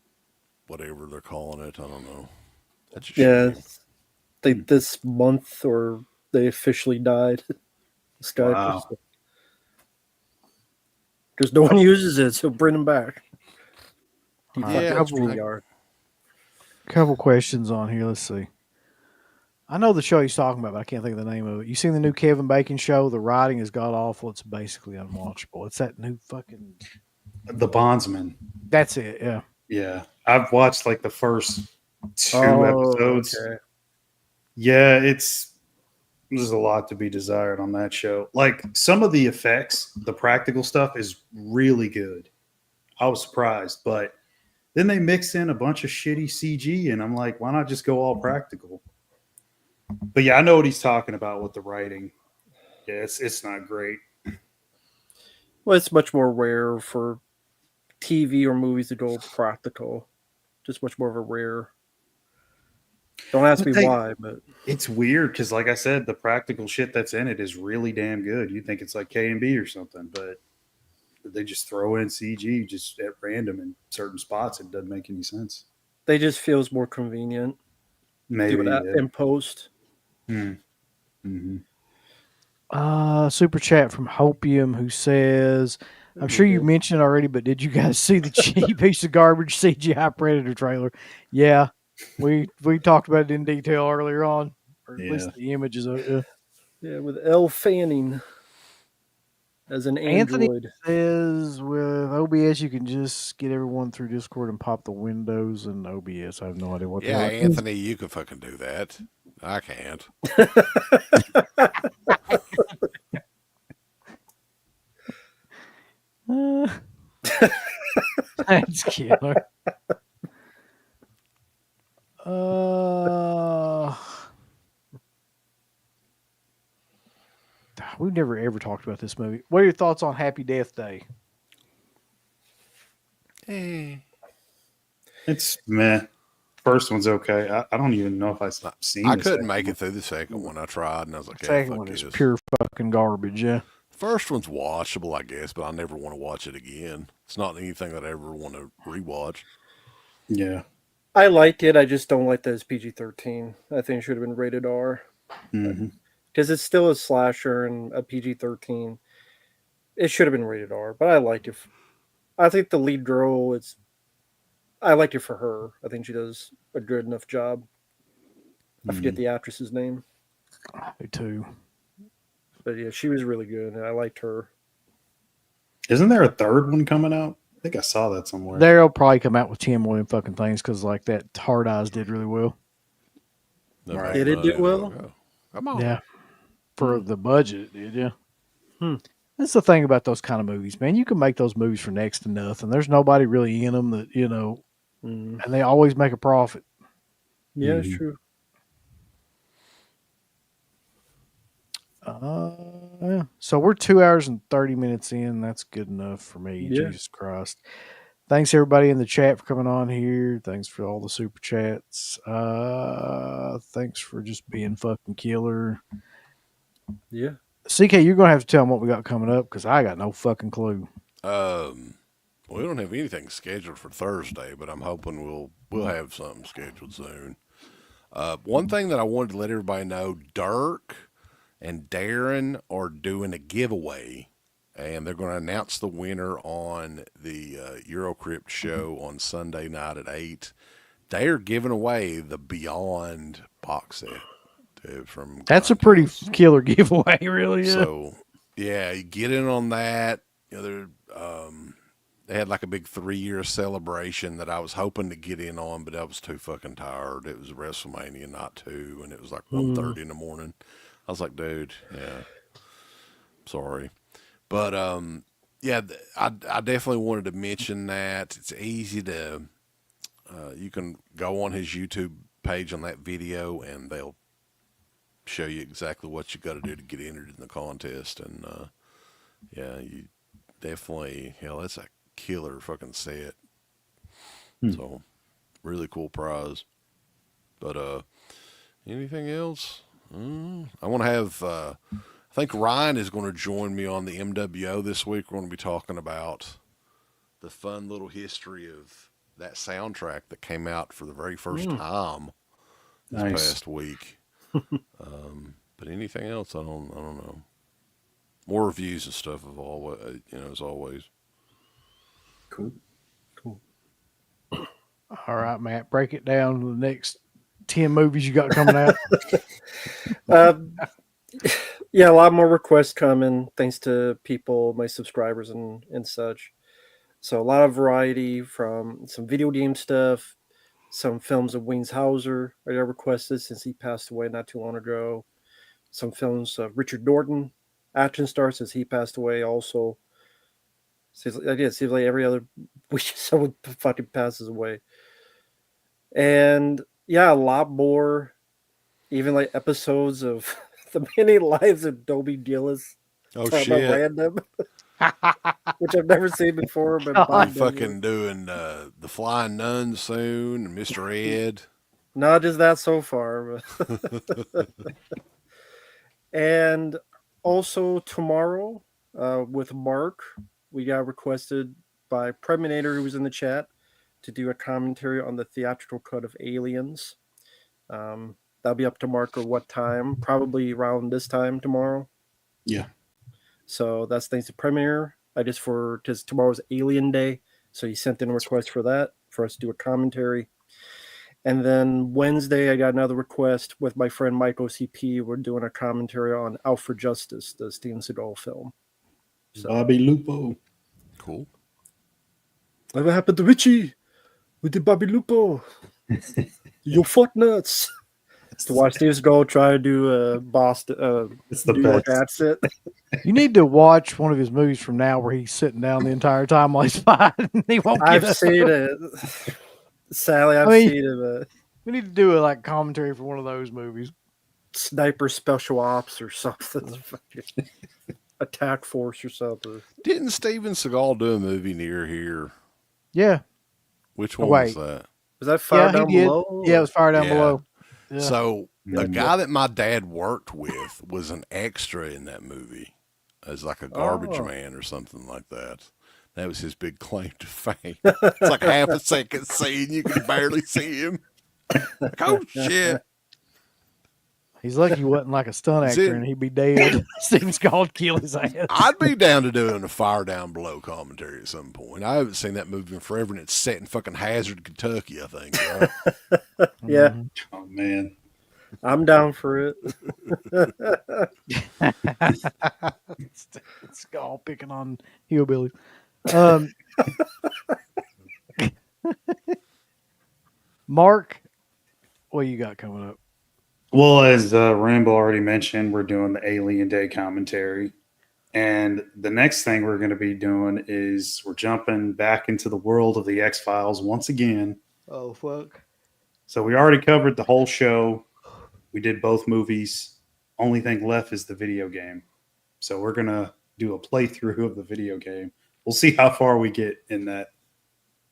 whatever they're calling it. I don't know. That's a Yeah, shame. this month or they officially died. Skype. Wow. Because no one uses it, so bring them back. Yeah, Couple questions on here. Let's see. I know the show he's talking about, but I can't think of the name of it. You seen the new Kevin Bacon show? The writing is god awful. It's basically unwatchable. It's that new fucking The Bondsman. That's it. Yeah. Yeah. I've watched like the first 2 episodes. Okay. Yeah, there's a lot to be desired on that show. Like, some of the effects, the practical stuff is really good. I was surprised, but then they mix in a bunch of shitty CG, and I'm like, why not just go all practical? But yeah, I know what he's talking about with the writing. Yeah, it's not great. Well, it's much more rare for TV or movies to go practical. Just much more of a rare. Don't ask me why, but it's weird because, like I said, the practical shit that's in it is really damn good. You think it's like K&B or something, but they just throw in CG just at random in certain spots. It doesn't make any sense. They just feels more convenient. Maybe Do that in post. Mm-hmm. Super chat from Hopium, who says, I'm sure you mentioned already, but did you guys see the cheap piece of garbage CGI Predator trailer? Yeah, we talked about it in detail earlier on, or at least the images of it. Yeah, with Elle Fanning as an Anthony android. says with OBS you can just get everyone through Discord and pop the windows in OBS. I have no idea what. Yeah, Anthony, you can fucking do that. I can't. That's killer. We've never ever talked about this movie. What are your thoughts on Happy Death Day? It's meh. First one's okay. I don't even know if I've seen. I couldn't make it through the second one. I tried, and I was like, the second one is pure fucking garbage. Yeah. First one's watchable, I guess, but I never want to watch it again. It's not anything that I ever want to rewatch. Yeah. I like it. I just don't like that it's PG-13. I think it should have been rated R. Because it's still a slasher and a PG-13. It should have been rated R, but I liked it. I think the lead girl, I liked it for her. I think she does a good enough job. I forget the actress's name. Me too. But yeah, she was really good. I liked her. Isn't there a third one coming out? I think I saw that somewhere. They'll probably come out with 10 more than fucking things because like that Hard Eyes did really well. Right. Did it do well? Come on. Yeah. For the budget, did you? That's the thing about those kind of movies, man. You can make those movies for next to nothing. There's nobody really in them that, and they always make a profit. Yeah, it's true. Yeah. So we're 2 hours and 30 minutes in. That's good enough for me. Yeah. Jesus Christ. Thanks everybody in the chat for coming on here. Thanks for all the super chats. Thanks for just being fucking killer. Yeah. CK, you're gonna have to tell them what we got coming up because I got no fucking clue. We don't have anything scheduled for Thursday, but I'm hoping we'll have something scheduled soon. One thing that I wanted to let everybody know, Dirk and Darren are doing a giveaway, and they're going to announce the winner on the Eurocrypt show on Sunday night at 8. They are giving away the Beyond box set from. That's a pretty killer giveaway, really. Yeah. So, yeah, you get in on that. They had like a big 3-year celebration that I was hoping to get in on, but I was too fucking tired. It was WrestleMania, not 2, and it was like 1:30 in the morning. I was like, dude, yeah, sorry. But, yeah, I definitely wanted to mention that. It's easy to, you can go on his YouTube page on that video, and they'll show you exactly what you got to do to get entered in the contest. And, yeah, you definitely, hell, that's a killer fucking set. So, really cool prize. But, anything else? I want to have, I think Ryan is going to join me on the MWO this week. We're going to be talking about the fun little history of that soundtrack that came out for the very first time this past week. But anything else, I don't know. More reviews and stuff of all, as always. Cool. All right, Matt, break it down to the next 10 movies you got coming out. Yeah, a lot more requests coming thanks to people, my subscribers and such. So a lot of variety from some video game stuff, some films of Wayne Hauser I got requested since he passed away not too long ago. Some films of Richard Norton, action star, since he passed away also. Seems like every other week someone fucking passes away. And yeah, a lot more, even like episodes of The Many Lives of Dobie Gillis. Oh, shit. Random. Which I've never seen before. But I'm fucking doing The Flying Nun soon, and Mr. Ed. Not just that so far. But and also tomorrow with Marq, we got requested by Preminator, who was in the chat, to do a commentary on the theatrical cut of Aliens. That'll be up to Marq or what time? Probably around this time tomorrow. Yeah. So that's thanks to Premiere. Because tomorrow's Alien Day, so he sent in a request for that for us to do a commentary. And then Wednesday, I got another request with my friend Mike OCP. We're doing a commentary on Out for Justice, the Steven Seagal film. So, Bobby Lupo. Cool. Whatever happened to Richie? We did Bobby Lupo. You fuck nuts. To watch Steven Seagal try to do Boston, It's the New York best. accent. You need to watch one of his movies from now where he's sitting down the entire time while he's fighting. He won't get I've up. seen it. Sally, I've seen it. We need to do a commentary for one of those movies. Sniper Special Ops or something. Attack Force or something. Didn't Steven Seagal do a movie near here? Yeah. Which one was that? Was that Fire Down he did. Below? Yeah, it was Fire Down Below. Yeah. So a guy that my dad worked with was an extra in that movie as like a garbage man or something like that. That was his big claim to fame. It's like half a second scene. You can barely see him. Like, oh, shit. He's lucky he wasn't like a stunt actor and he'd be dead. Steven Seagal would kill his ass. I'd be down to doing a Fire Down Below commentary at some point. I haven't seen that movie in forever, and it's set in fucking Hazard, Kentucky, I think. Right? Yeah. Oh, man. I'm down for it. Seagal picking on hillbillies. Marq, what you got coming up? Well, as Rambo already mentioned, we're doing the Alien Day commentary. And the next thing we're going to be doing is we're jumping back into the world of the X-Files once again. Oh, fuck. So we already covered the whole show. We did both movies. Only thing left is the video game. So we're going to do a playthrough of the video game. We'll see how far we get in that.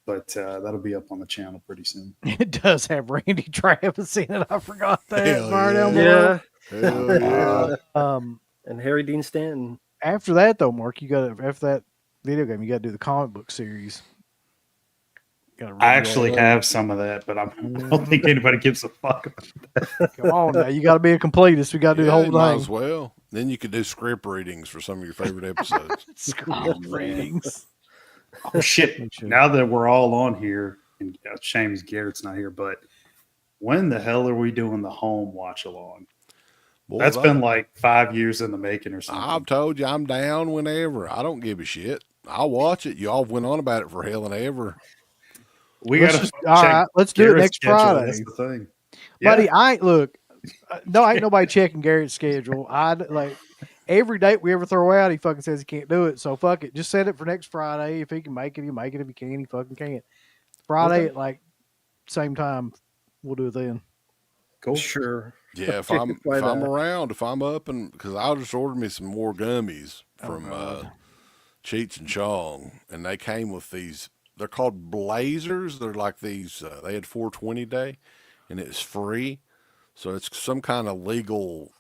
But that'll be up on the channel pretty soon. It does have Randy Travis in it. I forgot that. Hell Fire yeah. Down Below. Hell yeah. And Harry Dean Stanton. After that, though, Marq, after that video game, you got to do the comic book series. I actually have some of that, but I don't think anybody gives a fuck about that. Come on now, you got to be a completist. We got to do the whole might thing. as well. Then you could do script readings for some of your favorite episodes. Script readings. Oh shit! Now that we're all on here, and shame Garrett's not here, but when the hell are we doing the home watch along? Boy, That's been like 5 years in the making or something. I've told you I'm down whenever. I don't give a shit. I'll watch it. Y'all went on about it for hell and ever. We got to all right. Let's do it next Friday, That's the thing, buddy. I look. No, ain't nobody checking Garrett's schedule. Every date we ever throw out, he fucking says he can't do it. So fuck it. Just set it for next Friday. If he can make it, he make it. If he can, he fucking can't. Friday at like same time. We'll do it then. Cool. Sure. Yeah, if I'm around, if I'm up, and because I'll just order me some more gummies from Cheech and Chong, and they came with these. They're called Blazers. They're like these. They had 420 day, and it's free. So it's some kind of legal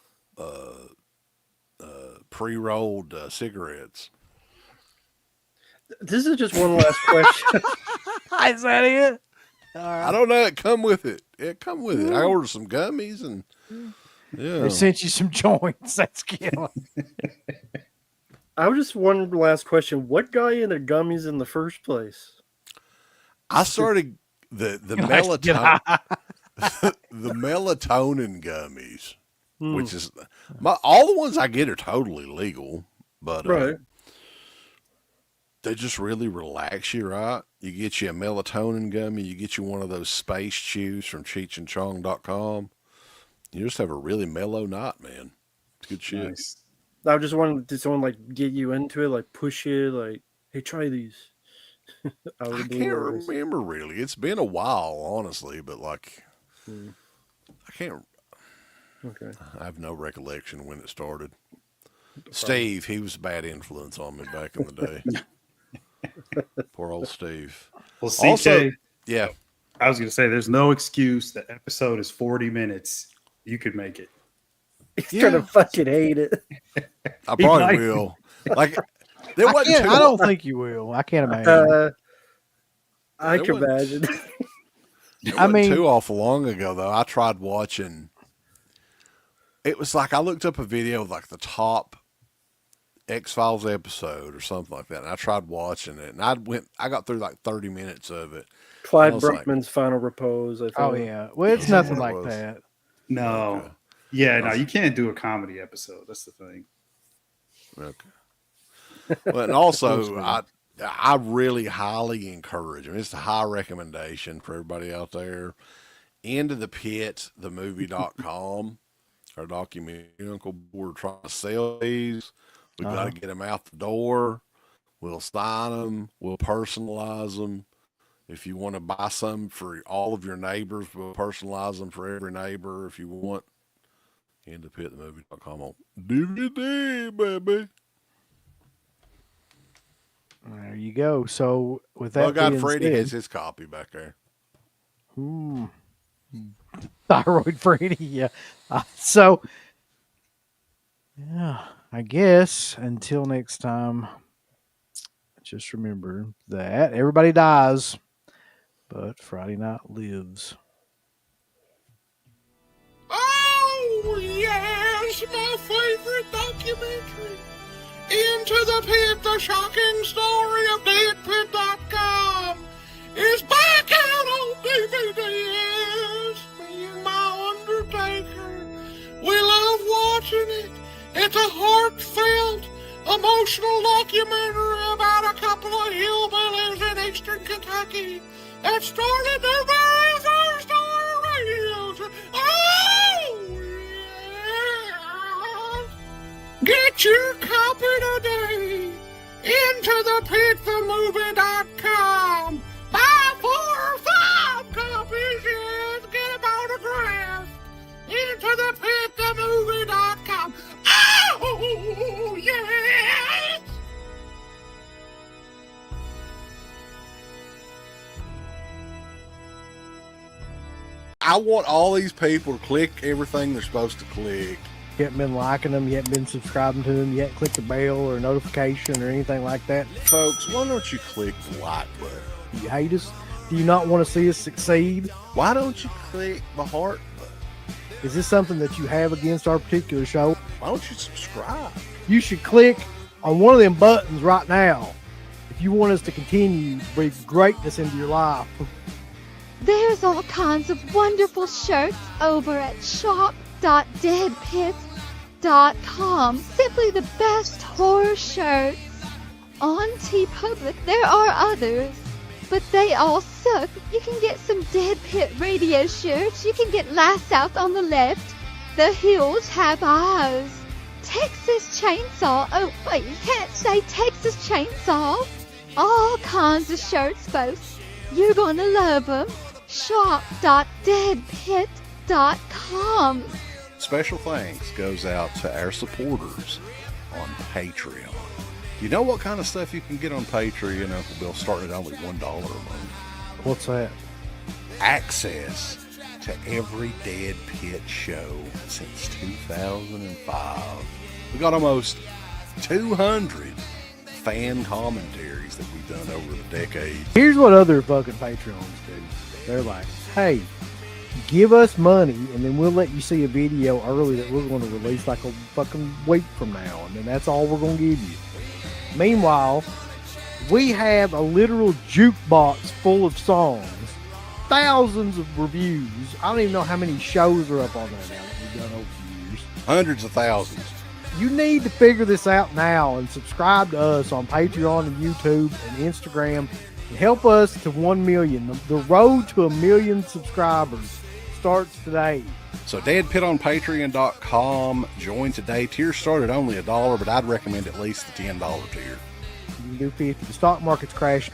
pre-rolled cigarettes. This is just one last question. Is that it? I don't know. It come with it. It come with it. I ordered some gummies and They sent you some joints. That's killing. I was just wondering the last question. What got you into gummies in the first place? I started the melatonin the melatonin gummies, which is all the ones I get are totally legal, but they just really relax you, right? You get you a melatonin gummy, you get you one of those space chews from cheechandchong.com. You just have a really mellow night, man. It's good shit. Nice. I just wanted to someone like get you into it, like push you, like, hey, try these. I can't remember really. It's been a while, honestly, but like, I can't. Okay. I have no recollection when it started. Steve, he was a bad influence on me back in the day. Poor old Steve. Well, CJ, also, yeah. I was going to say, there's no excuse. The episode is 40 minutes. You could make it. He's gonna fucking hate it. I probably will. Like, There I wasn't can't. too I don't hard. think you will. I can't imagine. I There can wasn't- imagine. It I wasn't mean- too awful long ago though. I tried watching. It was like I looked up a video of like the top X-Files episode or something like that, and I tried watching it, and I got through like 30 minutes of it. Clyde I was like- Bruckman's Final Repose. I think. Oh yeah. Well, it's Yeah, nothing it like was. that. No. Okay. Yeah, no, you can't do a comedy episode. That's the thing. Okay. Well, and also I really highly encourage. I mean, it's a high recommendation for everybody out there. Into the Pit, the movie.com, our documentary. Uncle, we're trying to sell these. We got to get them out the door. We'll sign them. We'll personalize them. If you want to buy some for all of your neighbors, we'll personalize them for every neighbor. If you want, into the Pit, the movie.com on DVD, baby. There you go. So with that, Bug Eyed being Freddy said, has his copy back there. Thyroid Freddy. Yeah. So yeah, I guess until next time, just remember that everybody dies, but Friday night lives. Oh, yes, my favorite documentary. Into the Pit, the shocking story of deadpit.com is back out on DVD. Yes, me and my Undertaker. We love watching it. It's a heartfelt, emotional documentary about a couple of hillbillies in eastern Kentucky that started their very first radio show. Oh, yeah. Get your copy today. Into the Pit, the movie.com. Buy 4 or 5 copies, yes. Get them autographed. Into the Pit, the movie.com. Oh, yes. I want all these people to click everything they're supposed to click. You haven't been liking them, you haven't been subscribing to them, you haven't clicked the bell or notification or anything like that. Folks, why don't you click the like button? Do you hate us? Do you not want to see us succeed? Why don't you click the heart button? Is this something that you have against our particular show? Why don't you subscribe? You should click on one of them buttons right now if you want us to continue to breathe greatness into your life. There's all kinds of wonderful shirts over at shop.deadpit.com. Simply the best horror shirts. On TeePublic, there are others, but they all suck. You can get some Dead Pit radio shirts. You can get Last Out on the Left. The Hills Have Eyes. Texas Chainsaw. Oh, wait, you can't say Texas Chainsaw. All kinds of shirts, folks. You're gonna love them. Shop.deadpit.com. Special thanks goes out to our supporters on Patreon. You know what kind of stuff you can get on Patreon, Uncle Bill, starting at only $1 a month? What's that? Access to every Dead Pit show since 2005. We got almost 200 fan commentaries that we've done over the decades. Here's what other fucking Patreons do. They're like, hey, give us money and then we'll let you see a video early that we're going to release like a fucking week from now, and then that's all we're going to give you. Meanwhile, we have a literal jukebox full of songs, thousands of reviews. I don't even know how many shows are up on there now that we've done over the years. Hundreds of thousands. You need to figure this out now and subscribe to us on Patreon and YouTube and Instagram and help us to 1 million. The road to 1 million subscribers starts today. So deadpitonpatreon.com. Join today. Tiers start at only $1, but I'd recommend at least the $10 tier. You can do 50. The stock market's crashing around.